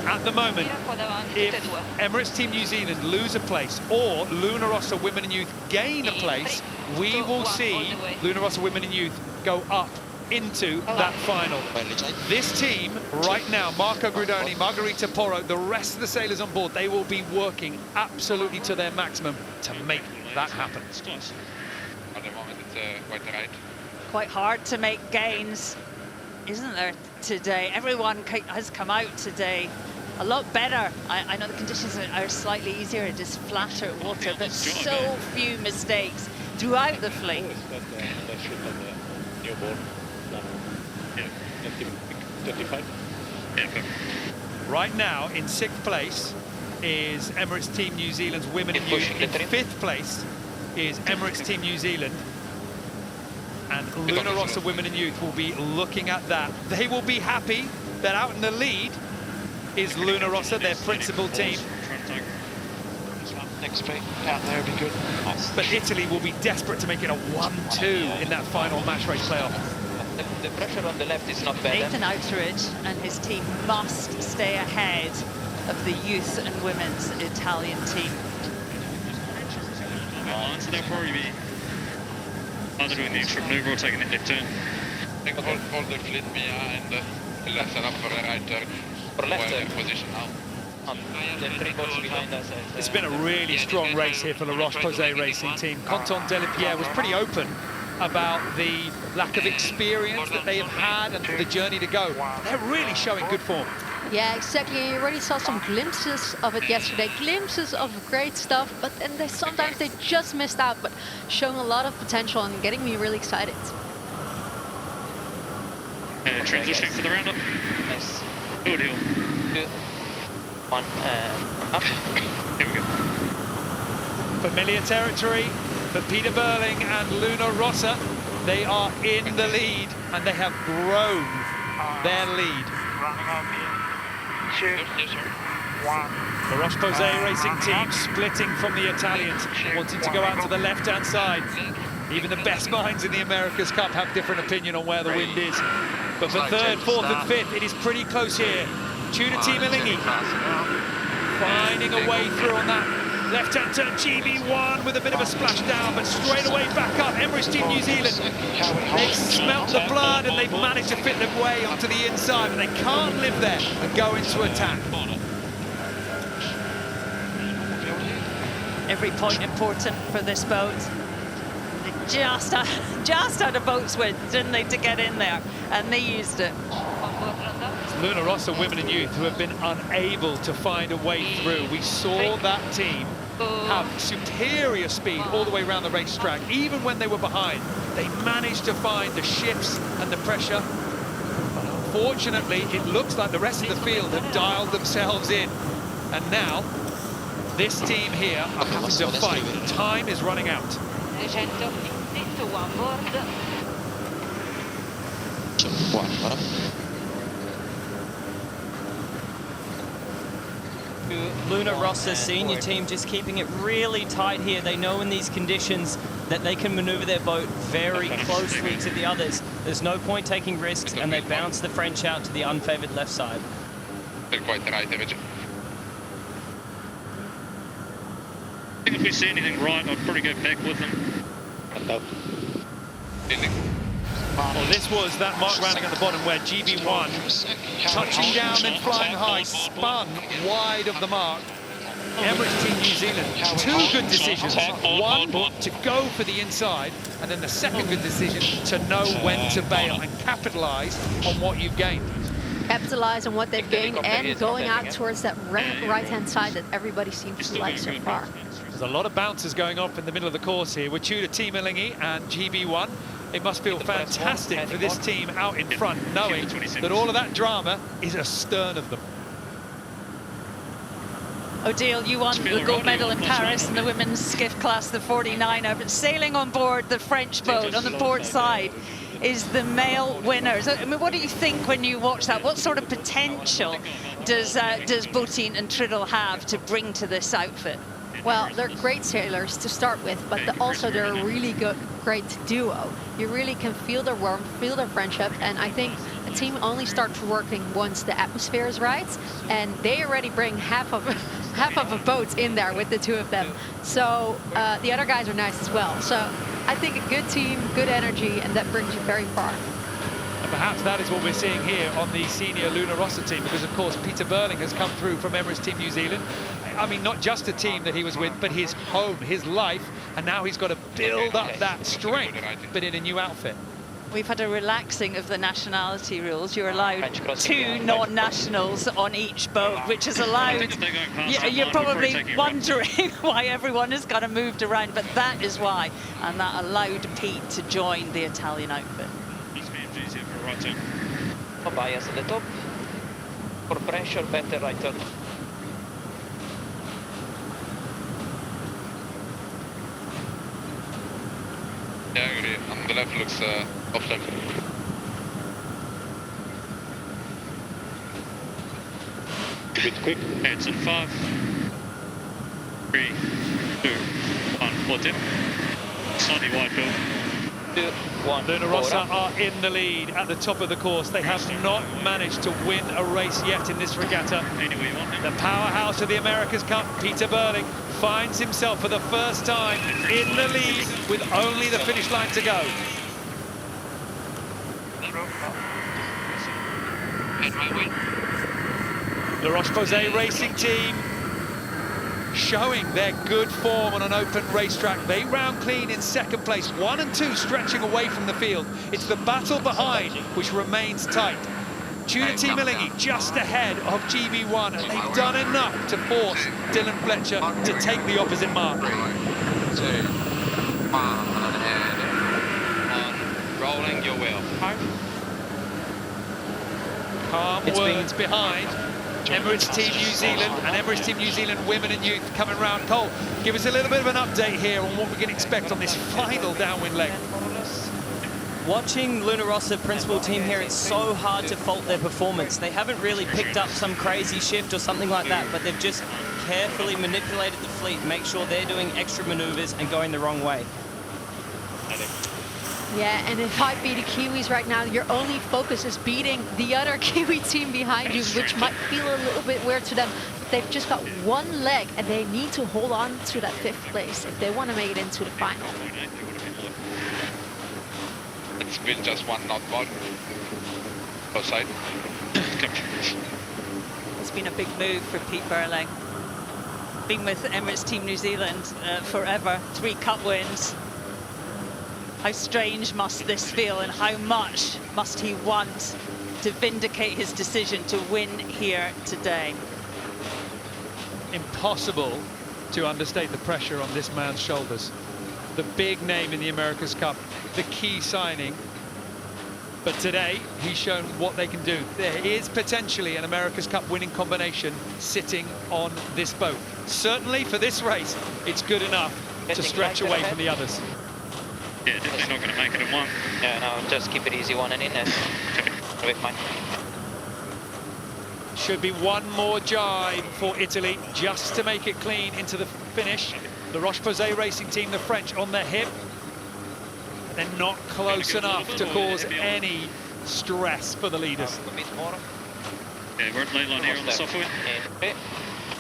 S3: At the moment, if Emirates Team New Zealand lose a place or Luna Rossa Women and Youth gain a place, we will see Luna Rossa Women and Youth go up into that final. This team right now, Marco Gridoni, Margherita Porro, the rest of the sailors on board, they will be working absolutely to their maximum to make that happen.
S14: At the moment, it's quite right.
S1: Quite hard to make gains, isn't there, today? Everyone has come out today a lot better. I know the conditions are slightly easier, it is flatter water, but so few mistakes throughout the fleet.
S3: Right now, in 6th place is Emirates Team New Zealand's Women and Youth. In 5th place is Emirates Team New Zealand. And Luna Rossa Women and Youth will be looking at that. They will be happy that out in the lead is Luna Rossa, their principal team.
S12: Next speed out there would be good.
S3: But Italy will be desperate to make it a 1-2 in that final match race playoff.
S6: The pressure on the left is not bad.
S1: Nathan Outridge and his team must stay ahead of the youth and women's Italian team.
S15: So they'll probably be either doing the extra maneuver or taking the left turn.
S14: I think hold the fleet behind the left and up for the right turn.
S6: For left turn.
S14: Position now.
S6: The 3 boats behind us.
S3: It's been a really strong race here for the ROCHE-POSAY racing team. Canton Delapierre was pretty open about the lack of experience that they have had and the journey to go. They're really showing good form.
S7: Yeah, exactly. You already saw some glimpses of it yesterday, glimpses of great stuff, but then sometimes they just missed out, but showing a lot of potential and getting me really excited.
S15: Transitioning for the roundup.
S6: Nice.
S15: Good deal.
S6: Good. One, up.
S15: Here we go.
S3: Familiar territory for Peter Burling and Luna Rossa. They are in the lead and they have grown their lead. The ROCHE-POSAY racing team splitting from the Italians, wanting to go out to the left-hand side. Even the best minds in the America's Cup have different opinion on where the wind is. But for 3rd, 4th and 5th, it is pretty close here. Tudor Team-Alinghi finding a way through on that left-hand turn. GB1 with a bit of a splashdown, but straight away back up. Emirates Team New Zealand, they've smelt the blood and they've managed to fit their way onto the inside, but they can't live there and go into attack.
S1: Every point important for this boat. They just had a boat's width, didn't they, to get in there, and they used it.
S3: Luna Rossa Women and Youth, who have been unable to find a way through. We saw that team have superior speed all the way around the racetrack. Even when they were behind, they managed to find the shifts and the pressure. But unfortunately, it looks like the rest of the field have dialed themselves in. And now, this team here are having to fight. Time is running out.
S4: Luna Rossa senior team just keeping it really tight here. They know in these conditions that they can maneuver their boat very closely to the others. There's no point taking risks, and they bounce the French out to the unfavored left side.
S14: Quite the right image.
S15: I think if we see anything right, I'd probably go back with them.
S3: Well, this was that mark rounding at the bottom where GB1, touching down and flying high, spun wide of the mark. Emirates Team New Zealand, two good decisions. One, to go for the inside, and then the second good decision to know when to bail and capitalise on what you've gained.
S7: Capitalize on what they've gained and going out towards that right-hand side that everybody seems to like so far.
S3: There's a lot of bouncers going off in the middle of the course here with Tudor Team Ilingi and GB1. It must feel fantastic for this team out in front, knowing that all of that drama is astern of them.
S1: Odile, you won the gold medal in Paris in the women's skiff class, the 49er, but sailing on board the French boat on the port side is the male winners. I mean, what do you think when you watch that? What sort of potential does Vuitton and Triddle have to bring to this outfit?
S7: Well, they're great sailors to start with, but also they're a really great duo. You really can feel their warmth, feel their friendship, and I think a team only starts working once the atmosphere is right, and they already bring half of a boat in there with the two of them. So the other guys are nice as well. So I think a good team, good energy, and that brings you very far.
S3: And perhaps that is what we're seeing here on the senior Luna Rossa team, because of course Peter Burling has come through from Emirates Team New Zealand. I mean, not just a team that he was with, but his home, his life, and now he's got to build up that strength, but in a new outfit.
S1: We've had a relaxing of the nationality rules. You're allowed 2 non-nationals on each boat, which has allowed... You're probably wondering why everyone has kind of moved around, but that is why. And that allowed Pete to join the Italian outfit.
S16: Bias at the top. For pressure, better right turn.
S14: Yeah, I agree. On the left looks off left.
S15: A bit quick. Heads in 5, 3, 2, 1. Full tip. Slightly wide field.
S16: 2, 1.
S3: Luna Rossa are in the lead at the top of the course. They have not managed to win a race yet in this regatta. The powerhouse of the America's Cup, Peter Burling, finds himself for the first time in the lead with only the finish line to go. The ROCHE-POSAY racing team showing their good form on an open racetrack. They round clean in second place, 1 and 2 stretching away from the field. It's the battle behind which remains tight. Tudor Team Ilingi just ahead of GB1, and they've done enough to force Dylan Fletcher to take the opposite mark.
S14: 3, 2, 1,
S6: rolling your wheel.
S3: Calm words behind Emirates Team New Zealand and Emirates Team New Zealand women and youth coming round. Cole, give us a little bit of an update here on what we can expect on this final downwind leg.
S4: Watching Luna Rossa principal team here, it's so hard to fault their performance. They haven't really picked up some crazy shift or something like that, but they've just carefully manipulated the fleet, make sure they're doing extra maneuvers and going the wrong way.
S7: Yeah, and if I beat the Kiwis right now, your only focus is beating the other Kiwi team behind you, which might feel a little bit weird to them. But they've just got one leg, and they need to hold on to that 5th place if they want to make it into the final.
S14: it's been just one knot boat. Both side.
S1: It's been a big move for Pete Burling. Been with Emirates Team New Zealand forever, 3 cup wins. How strange must this feel, and how much must he want to vindicate his decision to win here today?
S3: Impossible to understate the pressure on this man's shoulders. The big name in the America's Cup, the key signing. But today, he's shown what they can do. There is potentially an America's Cup winning combination sitting on this boat. Certainly for this race, it's good enough to stretch away from the others.
S15: Yeah, definitely not going to make it in 1.
S16: Yeah, no, just keep it easy 1 and in there. It'll be fine.
S3: Should be one more jibe for Italy just to make it clean into the finish. The ROCHE-POSAY racing team, the French, on the hip. They're not close enough to cause any stress for the leaders.
S15: Yeah, we're at lane line here on the software.
S16: 3,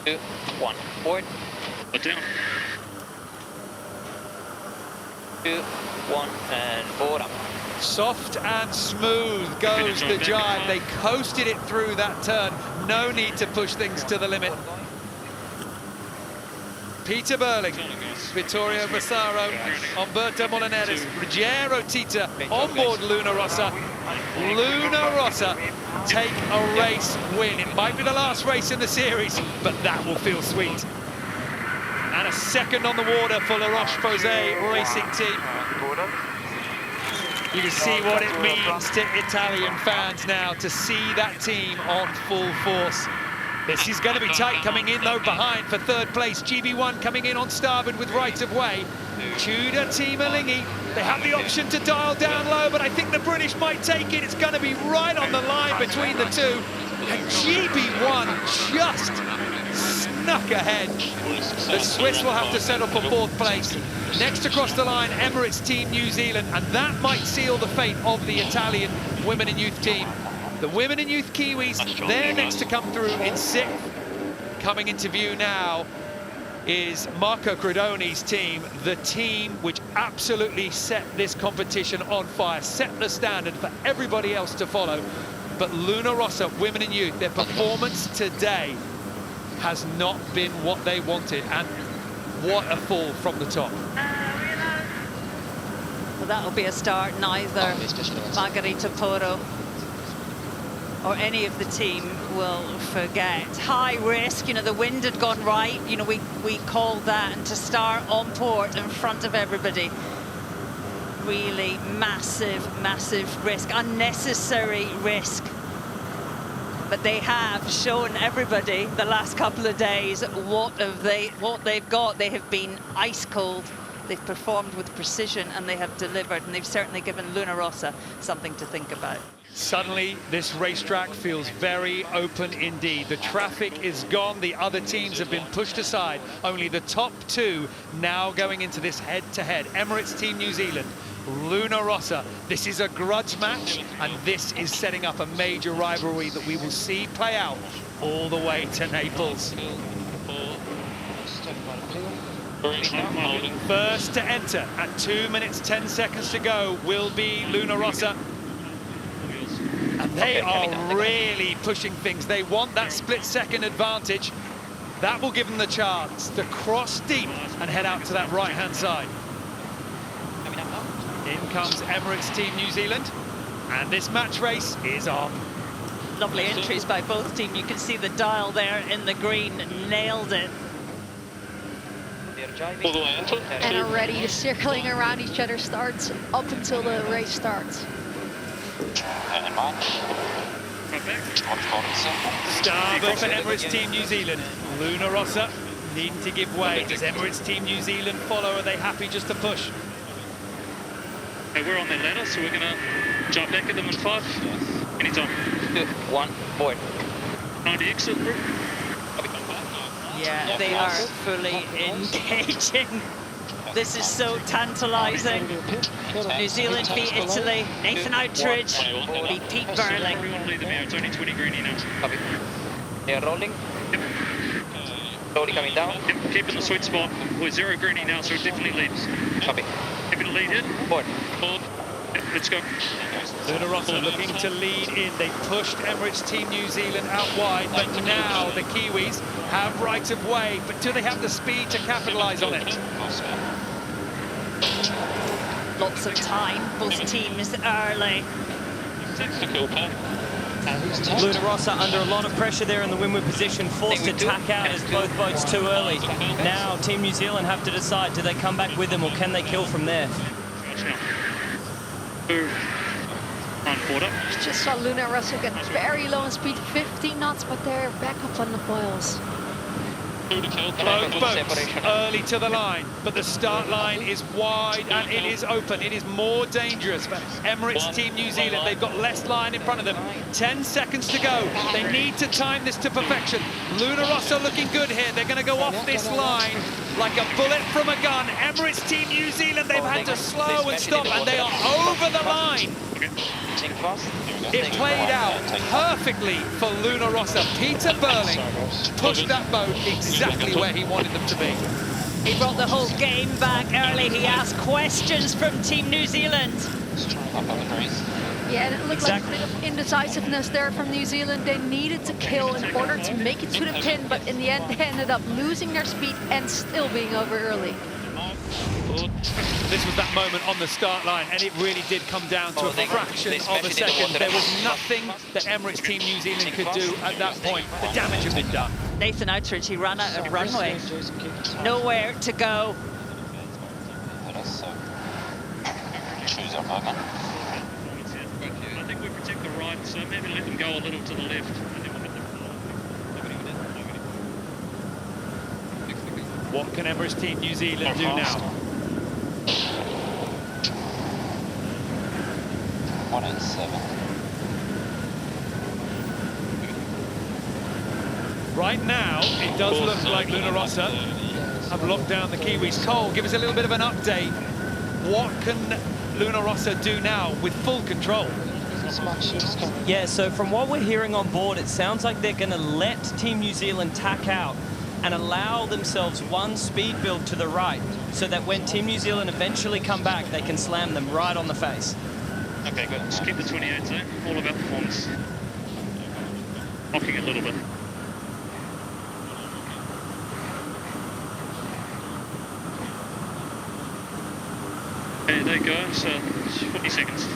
S16: 2, 1, forward.
S15: Put down.
S16: 2, 1, and forward up.
S3: Soft and smooth goes the jibe. They coasted it through that turn. No need to push things to the limit. Peter Burling, Vittorio Bassaro, Umberto Molinari's, Ruggiero Tita on board Luna Rossa. Luna Rossa take a race win. It might be the last race in the series, but that will feel sweet. And a second on the water for the ROCHE-POSAY racing team. You can see what it means to Italian fans now to see that team on full force. This is going to be tight coming in, though, behind for third place. GB1 coming in on starboard with right of way. Tudor Team Alinghi, they have the option to dial down low, but I think the British might take it. It's going to be right on the line between the two. And GB1 just snuck ahead. The Swiss will have to settle for fourth place. Next across the line, Emirates Team New Zealand, and that might seal the fate of the Italian women and youth team. The women and youth Kiwis, they're next to come through in sixth. Coming into view now is Marco Credoni's team, the team which absolutely set this competition on fire, set the standard for everybody else to follow. But Luna Rossa, women and youth, their performance today has not been what they wanted, and what a fall from the top.
S1: Well, that'll be a start neither Margherita Porro or any of the team will forget. High risk, you know, the wind had gone right, you know, we called that, and to start on port in front of everybody, really massive risk, unnecessary risk. But they have shown everybody the last couple of days what they've got. They have been ice cold. They've performed with precision, and they have delivered, and they've certainly given Luna Rossa something to think about.
S3: Suddenly, this racetrack feels very open indeed. The traffic is gone. The other teams have been pushed aside. Only the top two now going into this head-to-head. Emirates Team New Zealand, Luna Rossa. This is a grudge match, and this is setting up a major rivalry that we will see play out all the way to Naples. First to enter at 2 minutes 10 seconds to go will be Luna Rossa. And they are really pushing things. They want that split-second advantage. That will give them the chance to cross deep and head out to that right-hand side. In comes Emirates Team New Zealand, and this match race is on.
S1: Lovely entries by both teams. You can see the dial there in the green, nailed it.
S7: And already circling around each other starts up until the race starts.
S3: Starboard for Emirates Team New Zealand. Luna Rossa needing to give way. Does Emirates Team New Zealand follow? Are they happy just to push?
S15: Okay, we're on their ladder, so we're going to jump back at them in 5. Anytime.
S16: 2, 1, forward.
S15: 90 exit route.
S1: Yeah, they are fully engaging. This is so tantalising. New Zealand beat Italy. Nathan Outridge beat Pete Burling.
S15: Everyone lead them out. It's only 20 greenie now.
S16: Copy. They are rolling.
S15: Yep.
S16: Slowly coming down.
S15: Yep. Keep in the sweet spot. We're 0 greenie now, so it definitely leads.
S16: Copy.
S15: Keep it a lead in.
S16: Forward.
S15: Forward. Yep, let's go.
S3: Luna Rossa looking to lead in. They pushed Emirates Team New Zealand out wide, but now the Kiwis have right of way. But do they have the speed to capitalise on it?
S1: Lots of time, both teams early.
S4: Luna Rossa under a lot of pressure there in the windward position, forced to tack out as both boats too early. Now Team New Zealand have to decide, do they come back with them or can they kill from there?
S7: Just saw Luna Rossa get very low in speed, 15 knots, but they're back up on the foils.
S3: Both boats early to the line, but the start line is wide and it is open. It is more dangerous for Emirates Team New Zealand. They've got less line in front of them. 10 seconds to go. They need to time this to perfection. Luna Rossa looking good here. They're going to go off this line like a bullet from a gun. Emirates Team New Zealand, they've had to slow and stop, and they are over the line. It played out perfectly for Luna Rossa. Peter Burling pushed that boat exactly where he wanted them to be.
S1: He brought the whole game back early. He asked questions from Team New Zealand.
S7: Yeah, and it looked like a bit of indecisiveness there from New Zealand. They needed to kill in order to make it to the pin, but in the end they ended up losing their speed and still being over early.
S3: This was that moment on the start line, and it really did come down to a fraction of a second. There was nothing that Emirates Team New Zealand could do at that point. The damage had been done.
S1: Nathan Outridge, he ran out of runway. Nowhere to go.
S15: I think we protect the right, so maybe let them go a little to the left.
S3: What can Emirates Team New Zealand do now?
S9: 187.
S3: Right now, it does look like Luna Rossa have locked down the Kiwis. Cole, give us a little bit of an update. What can Luna Rossa do now with full control?
S4: Yeah, so from what we're hearing on board, it sounds like they're going to let Team New Zealand tack out and allow themselves one speed build to the right, so that when Team New Zealand eventually come back, they can slam them right on the face.
S15: Okay, good. Just keep the 28 zone. All about performance. Knocking a little bit. Okay, there you go. So 40 seconds.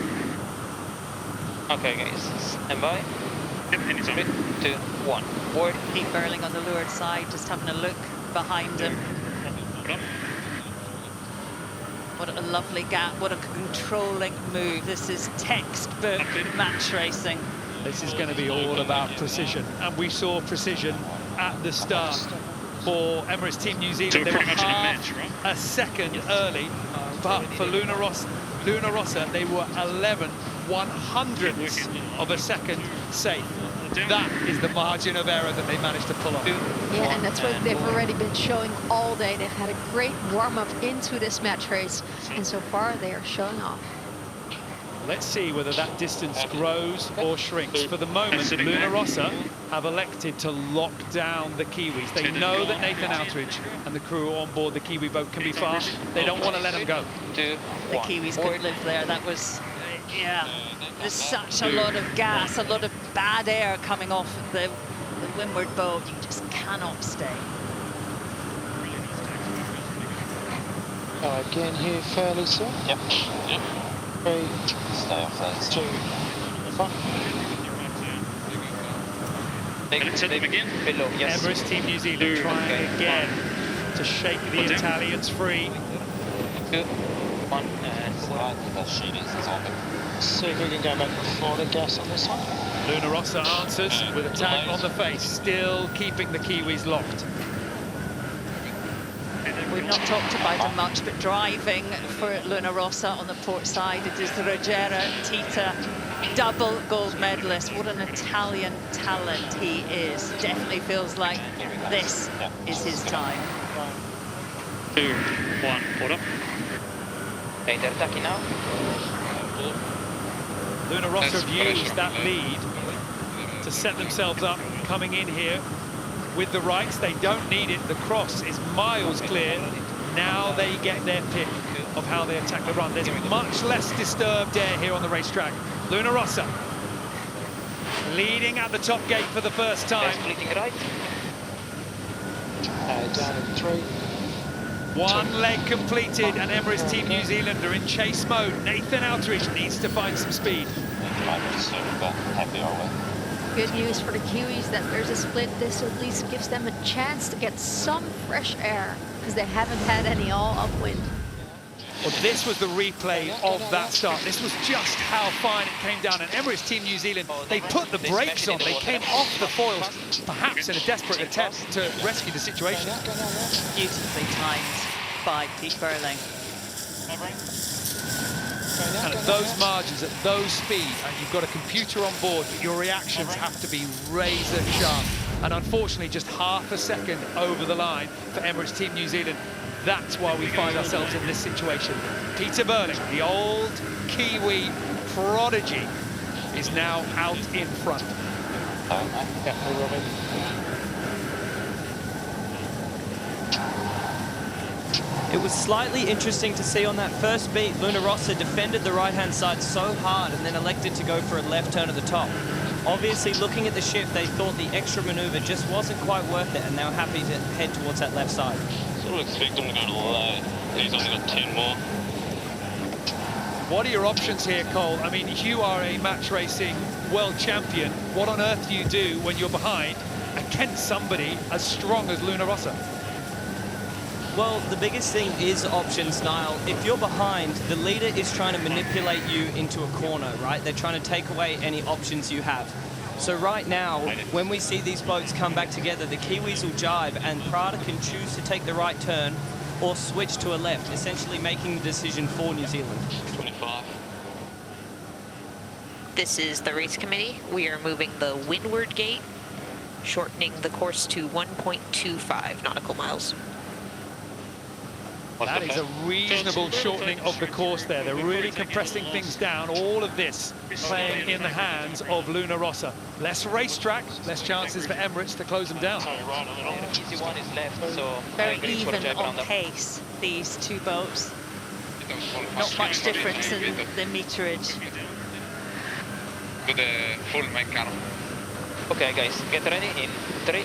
S16: Okay, guys. Stand by.
S15: Yep, anytime.
S16: 3, 2, 1. Forward.
S1: Pete Burling on the leeward side, just having a look behind him. What a lovely gap, what a controlling move. This is textbook match racing.
S3: This is going to be all about precision, and we saw precision at the start for Emirates Team New Zealand.
S15: So
S3: they were
S15: pretty much in a match, right?
S3: a second early, but for Luna Rossa, they were 11 100ths of a second safe. That is the margin of error that they managed to pull off.
S7: Yeah, and that's what they've already been showing all day. They've had a great warm-up into this match race, and so far they are showing off.
S3: Let's see whether that distance grows or shrinks. For the moment, Luna Rossa have elected to lock down the Kiwis. They know that Nathan Outridge and the crew on board the Kiwi boat can be fast. They don't want to let them go.
S1: The Kiwis could live there. That was, yeah, there's such a lot of gas, a lot of bad air coming off the windward boat. You just cannot stay.
S12: Again here fairly soon.
S9: Yep.
S12: 3,
S9: Stay off those.
S12: 2, 1.
S15: Let's hit them again.
S16: Below, yes.
S3: Emirates Team New Zealand trying again to shake the Italians free.
S16: 2, 1, and
S9: Slide with the sheet is all good.
S12: See if we can go back before the gas on this one.
S3: Luna Rossa answers with a tag on the face, still keeping the Kiwis locked.
S1: We've not talked about him much, but driving for Luna Rossa on the port side, it is Ruggero Tita, double gold medalist. What an Italian talent he is. Definitely feels like this is his time.
S15: 2, 1, port up.
S16: Okay, they're attacking now.
S3: Luna Rossa have used that lead to set themselves up coming in here with the rights. They don't need it. The cross is miles clear. Now they get their pick of how they attack the run. There's much less disturbed air here on the racetrack. Luna Rossa leading at the top gate for the first time.
S16: Splitting right.
S12: Down in 3.
S3: One leg completed, and Emirates Team New Zealand are in chase mode. Nathan Outridge needs to find some speed.
S7: Good news for the Kiwis that there's a split. This at least gives them a chance to get some fresh air, because they haven't had any all upwind.
S3: Well, this was the replay of that start. This was just how fine it came down. And Emirates Team New Zealand, they put the brakes on. They came off the foils, perhaps in a desperate attempt to rescue the situation.
S1: Beautifully timed by Pete Burling.
S3: And at those margins, at those speeds, and you've got a computer on board, but your reactions have to be razor sharp. And unfortunately, just half a second over the line for Emirates Team New Zealand. That's why we find ourselves in this situation. Peter Burling, the old Kiwi prodigy, is now out in front.
S4: It was slightly interesting to see on that first beat, Luna Rossa defended the right-hand side so hard and then elected to go for a left turn at the top. Obviously, looking at the shift, they thought the extra maneuver just wasn't quite worth it, and they were happy to head towards that left side.
S15: Sort of expect him to go to the left. He's only got 10 more.
S3: What are your options here, Cole? I mean, you are a match racing world champion. What on earth do you do when you're behind against somebody as strong as Luna Rossa?
S4: Well, the biggest thing is options, Niall. If you're behind, the leader is trying to manipulate you into a corner, right? They're trying to take away any options you have. So right now, when we see these boats come back together, the Kiwis will jibe and Prada can choose to take the right turn or switch to a left, essentially making the decision for New Zealand.
S15: 25.
S13: This is the race committee. We are moving the windward gate, shortening the course to 1.25 nautical miles.
S3: That is a reasonable shortening of the course there. They're really compressing things down. All of this playing in the hands of Luna Rossa. Less racetrack, less chances for Emirates to close them down.
S16: Easy one is left, so
S1: very even on pace, these two boats. Not much difference in the meterage.
S14: To the full main cannon.
S16: Okay, guys, get ready in 3,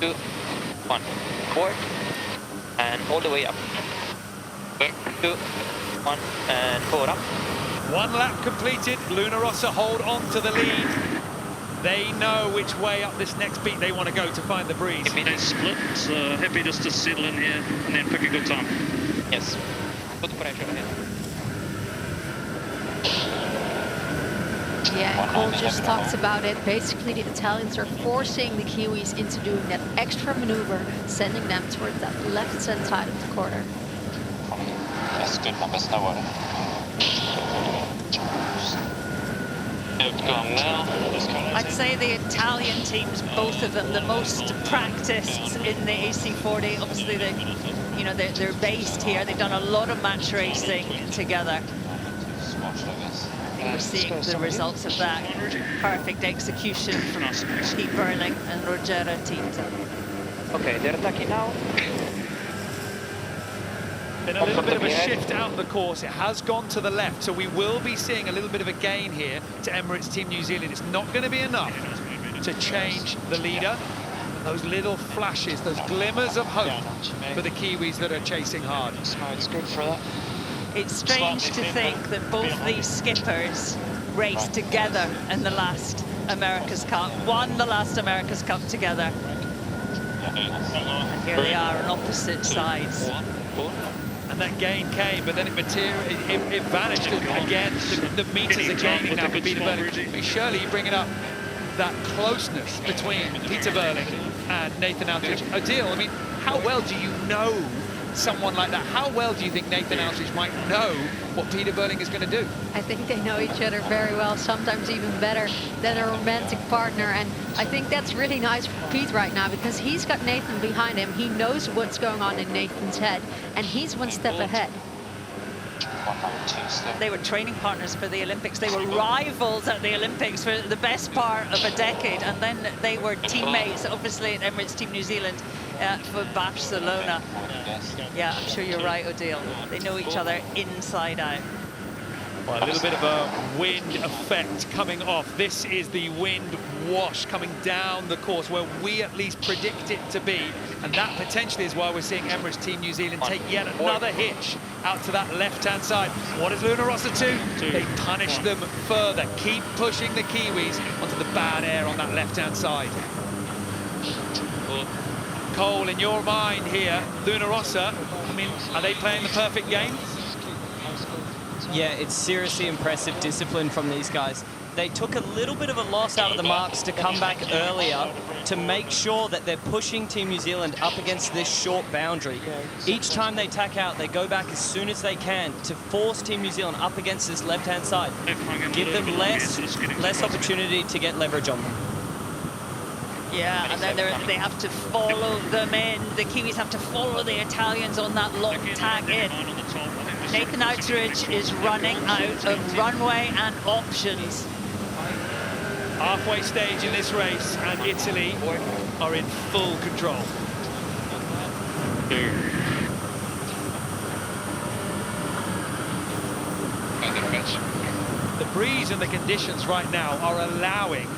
S16: 2, 1. Forward and all the way up. 2, 1, and forward up.
S3: One lap completed. Luna Rossa hold on to the lead. They know which way up this next beat they want to go to find the breeze.
S15: They split, so happy just to settle in here and then pick a good time.
S16: Yes. Put pressure ahead.
S7: Yeah, Cole just talked about it. Basically, the Italians are forcing the Kiwis into doing that extra maneuver, sending them towards that left-hand side of the corner.
S9: That's good numbers, no worry.
S1: I'd say the Italian teams, both of them, the most practiced in the AC40. Obviously, they're based here. They've done a lot of match racing together. We're seeing the results of that. Perfect execution from Pete Burling and Ruggero Tito.
S16: Okay, they're attacking now.
S3: Been a little bit of a shift out of the course. It has gone to the left, so we will be seeing a little bit of a gain here to Emirates Team New Zealand. It's not going to be enough to change the leader. Those little flashes, those glimmers of hope for the Kiwis that are chasing hard.
S16: It's good for that.
S1: It's strange to think that both these skippers raced together in the last America's Cup, won the last America's Cup together. And here they are on opposite sides.
S3: And that gain came, but then it vanished again. The meters are gaining now for Peter Burling. Surely bringing up that closeness between Peter Burling and Nathan Outridge. Odile, I mean, how well do you know someone like that? How well do you think Nathan Outridge might know what Peter Burling is going to do?
S7: I think they know each other very well, sometimes even better than a romantic partner. And I think that's really nice for Pete right now, because he's got Nathan behind him. He knows what's going on in Nathan's head, and he's one step ahead.
S1: They were training partners for the Olympics. They were rivals at the Olympics for the best part of a decade, and then they were teammates, obviously, at Emirates Team New Zealand for Barcelona. Yeah, I'm sure you're right, Odile. They know each other inside out.
S3: Well, a little bit of a wind effect coming off. This is the wind wash coming down the course where we at least predict it to be. And that potentially is why we're seeing Emirates Team New Zealand take yet another hitch out to that left-hand side. What does Luna Rossa do? They punish them further. Keep pushing the Kiwis onto the bad air on that left-hand side. Cole, in your mind here, Luna Rossa, I mean, are they playing the perfect game?
S4: Yeah, it's seriously impressive discipline from these guys. They took a little bit of a loss out of the marks to come back earlier to make sure that they're pushing Team New Zealand up against this short boundary. Each time they tack out, they go back as soon as they can to force Team New Zealand up against this left-hand side. Give them less opportunity to get leverage on them.
S1: Yeah, and then they have to follow them in. The Kiwis have to follow the Italians on that long tag in. Nathan Outridge is running out of runway and options.
S3: Halfway stage in this race, and Italy are in full control. The breeze and the conditions right now are allowing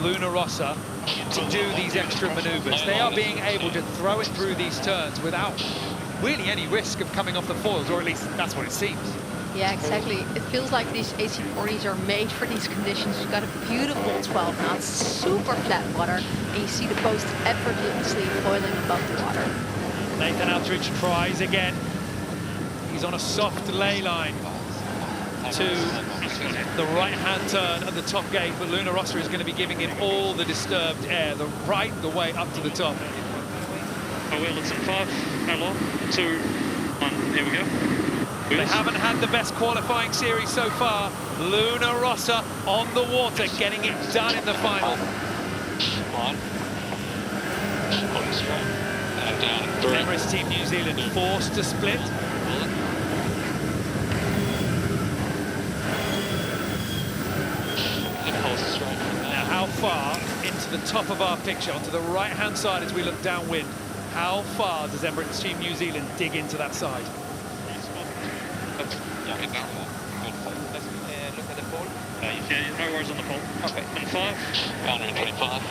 S3: Luna Rossa to do these extra maneuvers. They are being able to throw it through these turns without really any risk of coming off the foils, or at least that's what it seems.
S7: Yeah, exactly. It feels like these AC40s are made for these conditions. You've got a beautiful 12 knots, super flat water, and you see the boat effortlessly foiling above the water.
S3: Nathan Outridge tries again. He's on a soft ley line to the right-hand turn at the top gate, but Luna Rossa is going to be giving him all the disturbed air, the way up to the top.
S15: Oh, well, it's at 5, hello, 2, 1, here we go.
S3: They haven't had the best qualifying series so far. Luna Rossa on the water, getting it done in the final. Emirates Team New Zealand forced to split. Now, how far into the top of our picture, onto the right-hand side as we look downwind, how far does Emirates Team New Zealand dig into that side?
S15: Look at the pole. Yeah, no worries on the pole. Okay. And 5. 125.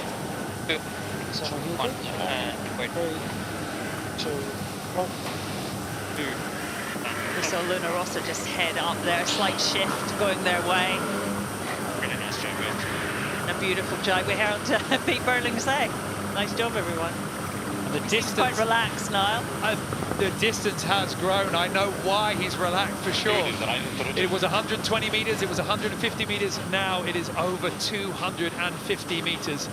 S15: 2. 1. Wait. 3, 2, 1.
S1: We saw Luna Rossa just head up there, slight shift going their way.
S15: Really nice job, guys.
S1: And a beautiful job. We heard Pete Burling say, nice job, everyone.
S3: The distance,
S1: quite relaxed, Niall.
S3: The distance has grown. I know why he's relaxed for sure. It was 120 meters, it was 150 meters. Now it is over 250 meters.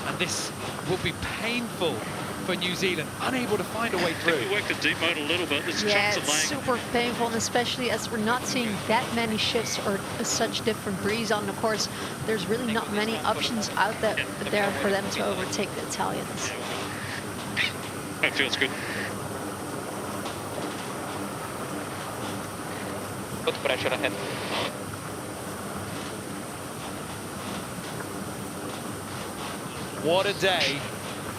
S3: And this will be painful for New Zealand, unable to find a way through.
S15: We worked the deep mode a little bit.
S7: Yeah, it's super painful, and especially as we're not seeing that many shifts or such different breeze on the course, there's really not many options out there for them to overtake the Italians.
S15: That feels good.
S16: Put pressure ahead.
S3: What a day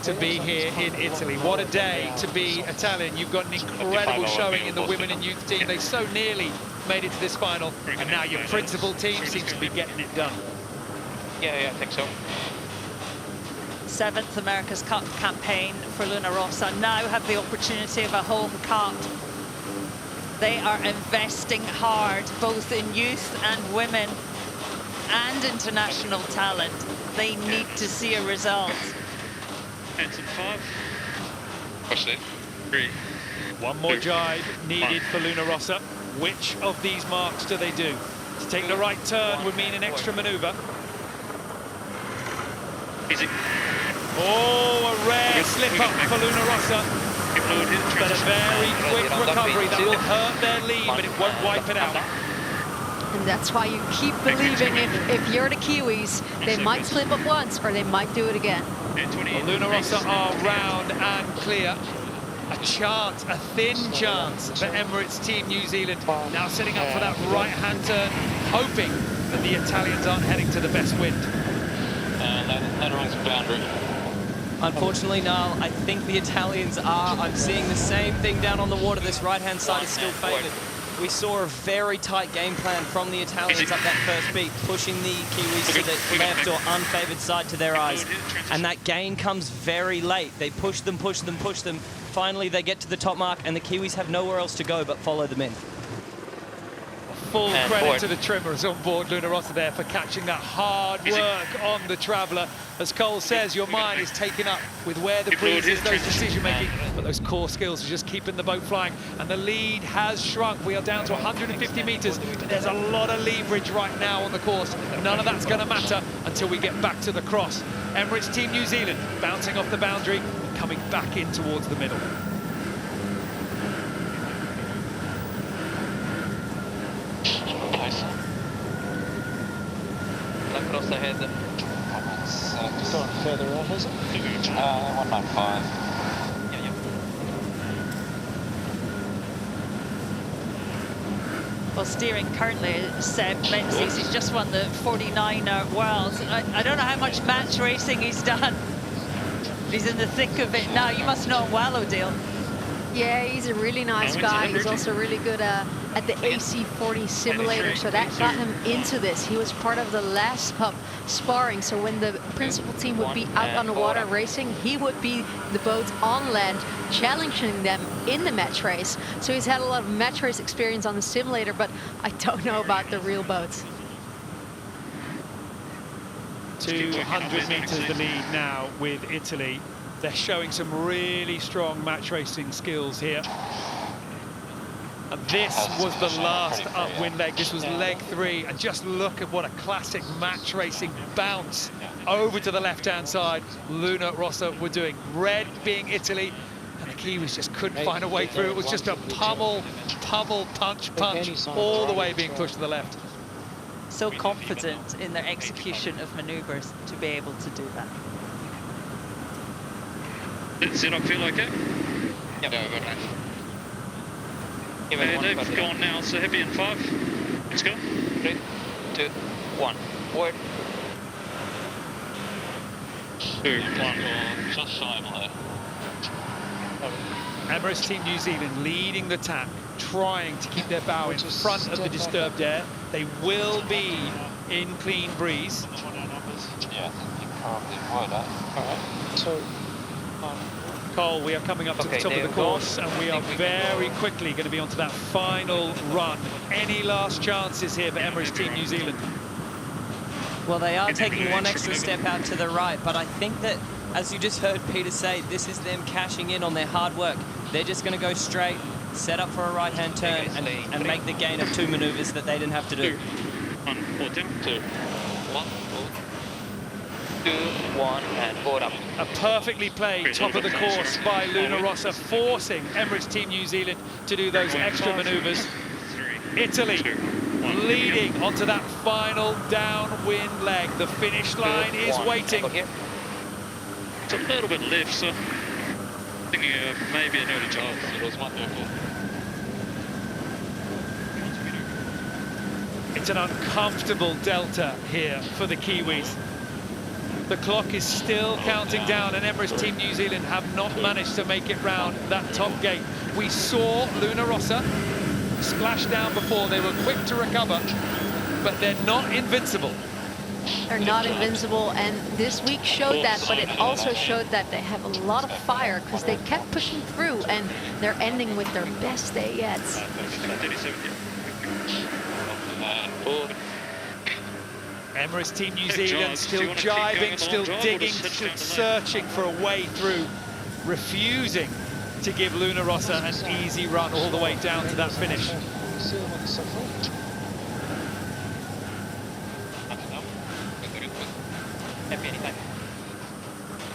S3: to be here in Italy. What a day to be Italian. You've got an incredible showing in the women and youth team. They so nearly made it to this final, and now your principal team seems to be getting it done.
S16: Yeah, I think so.
S1: 7th America's Cup campaign for Luna Rossa now have the opportunity of a home cup. They are investing hard, both in youth and women and international talent. They need to see a result.
S15: Hanson 5. Push it. 3.
S3: One more jibe needed for Luna Rossa. Which of these marks do they do? To take the right turn would mean an extra maneuver.
S15: Easy.
S3: Oh, a rare slip-up for Luna Rossa. But a very quick recovery. That will hurt their lead, but it won't wipe it out.
S7: And that's why you keep believing if you're the Kiwis, they might slip up once or they might do it again.
S3: Well, Luna Rossa are round and clear. A chance, a thin chance for Emirates Team New Zealand. Now setting up for that right-hand turn, hoping that the Italians aren't heading to the best wind.
S9: That runs boundary.
S4: Unfortunately, Niall, I think the Italians are. I'm seeing the same thing down on the water. This right-hand side is still favoured. We saw a very tight game plan from the Italians up that first beat, pushing the Kiwis to the left or unfavoured side to their eyes. And that gain comes very late. They push them, push them, push them. Finally, they get to the top mark, and the Kiwis have nowhere else to go but follow them in.
S3: Full
S16: and
S3: credit
S16: forward.
S3: to the trimmers on board Luna Rossa there for catching that hard work on the Traveller. As Cole says, your mind is taken up with where the breeze is, those decision-making, but those core skills are just keeping the boat flying. And the lead has shrunk. We are down to 150 metres. There's a lot of leverage right now on the course. None of that's going to matter until we get back to the cross. Emirates Team New Zealand bouncing off the boundary and coming back in towards the middle.
S16: Across ahead.
S11: It's going further out, has it?
S9: 195.
S16: Yeah.
S1: Well, steering currently, Seb Menzies, he's just won the 49er Worlds. I don't know how much match racing he's done. He's in the thick of it now. You must know him well, Odile.
S7: Yeah, he's a really nice guy. He's also really good at the AC40 simulator, so that got him into this. He was part of the last pub sparring, so when the principal team would be out on the water racing, he would be the boat on land, challenging them in the match race. So he's had a lot of match race experience on the simulator, but I don't know about the real boats.
S3: 200 metres the lead now with Italy. They're showing some really strong match racing skills here. And this was the last upwind leg. This was leg 3. And just look at what a classic match racing bounce over to the left-hand side Luna Rossa were doing. Red being Italy, and the Kiwis just couldn't find a way through. It was just a pummel, punch all the way being pushed to the left.
S1: So confident in their execution of manoeuvres to be able to do that.
S15: Does it feel okay?
S16: Yep.
S15: They've gone now, so heavy in 5. Let's go.
S16: 3, 2, 1. Forward.
S15: 2, 1. Just shy of there.
S3: Emirates Team New Zealand leading the tack, trying to keep their bow in front of the disturbed air. They will be in clean breeze.
S9: Yeah, I think you probably would.
S11: All right. So,
S3: Cole, we are coming up to the top of the course, and we are very quickly going to be onto that final run. Any last chances here for Emirates Team New Zealand?
S4: Well, they are taking one extra step out to the right, but I think that, as you just heard Peter say, this is them cashing in on their hard work. They're just going to go straight, set up for a right-hand turn, and make the gain of 2 manoeuvres that they didn't have to do.
S15: 1, 14, 2, 1,
S16: 2, 1, and forward up.
S3: A perfectly played top of the course by Luna Rossa, forcing Emirates Team New Zealand to do those extra manoeuvres. Italy leading onto that final downwind leg. The finish line is waiting.
S15: It's a little bit left, so thinking of maybe an early charge. It was wonderful.
S3: It's an uncomfortable delta here for the Kiwis. The clock is still counting down, and Emirates Team New Zealand have not managed to make it round that top gate. We saw Luna Rossa splash down before. They were quick to recover, but they're not invincible.
S7: They're not invincible, and this week showed that, but it also showed that they have a lot of fire because they kept pushing through, and they're ending with their best day yet.
S3: Emirates Team New Zealand still jiving, still digging, still searching for a way through, refusing to give Luna Rossa an easy run all the way down to that finish.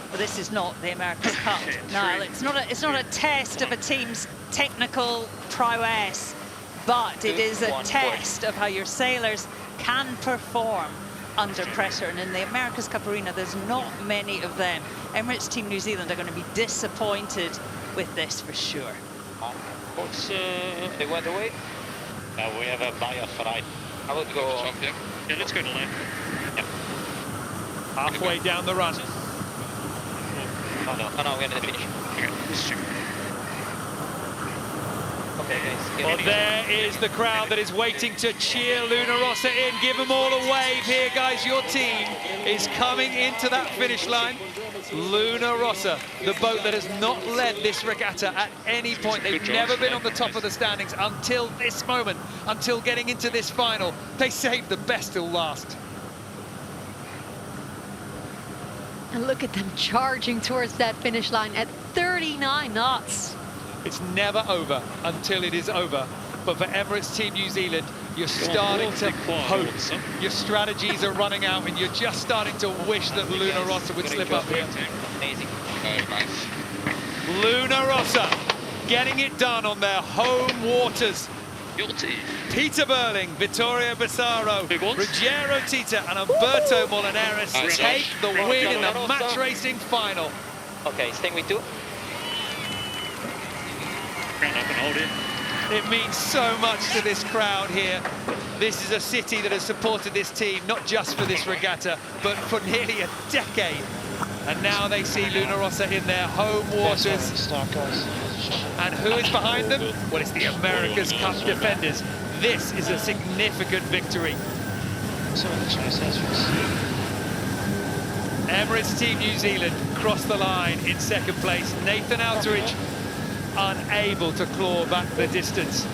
S1: Well, this is not the America's Cup, Niall. It's not a test of a team's technical prowess, but it is a test of how your sailors can perform under pressure. And in the America's Cup arena, there's not many of them. Emirates Team New Zealand are going to be disappointed with this for sure.
S15: What's
S16: they went away?
S17: We have a bias right.
S16: I would go.
S15: Yeah, let's go to lane.
S17: Yep.
S3: Halfway down the run.
S16: Oh no, we're going to finish.
S15: Okay, let's check.
S16: Okay, guys.
S3: Well, there is the crowd that is waiting to cheer Luna Rossa in. Give them all a wave here, guys. Your team is coming into that finish line. Luna Rossa, the boat that has not led this regatta at any point. They've never been on the top of the standings until this moment, until getting into this final. They saved the best till last.
S7: And look at them charging towards that finish line at 39 knots.
S3: It's never over until it is over. But for Emirates Team New Zealand, you're starting to hope. Your strategies are running out and you're just starting to wish that Luna Rossa would slip up here.
S16: Amazing.
S3: Luna Rossa getting it done on their home waters. Peter Burling, Vittorio Bassaro, Ruggiero Tita and Umberto Molinari's take the win in the match racing final.
S16: Okay, staying with 2.
S3: It means so much to this crowd here. This is a city that has supported this team, not just for this regatta, but for nearly a decade. And now they see Luna Rossa in their home waters. And who is behind them? Well, it's the America's Cup defenders. This is a significant victory. Emirates Team New Zealand crossed the line in second place. Nathan Alteridge unable to claw back the distance.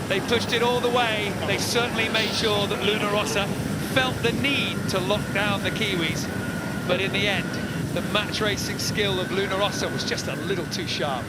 S3: They pushed it all the way. They certainly made sure that Luna Rossa felt the need to lock down the Kiwis. But in the end, the match racing skill of Luna Rossa was just a little too sharp.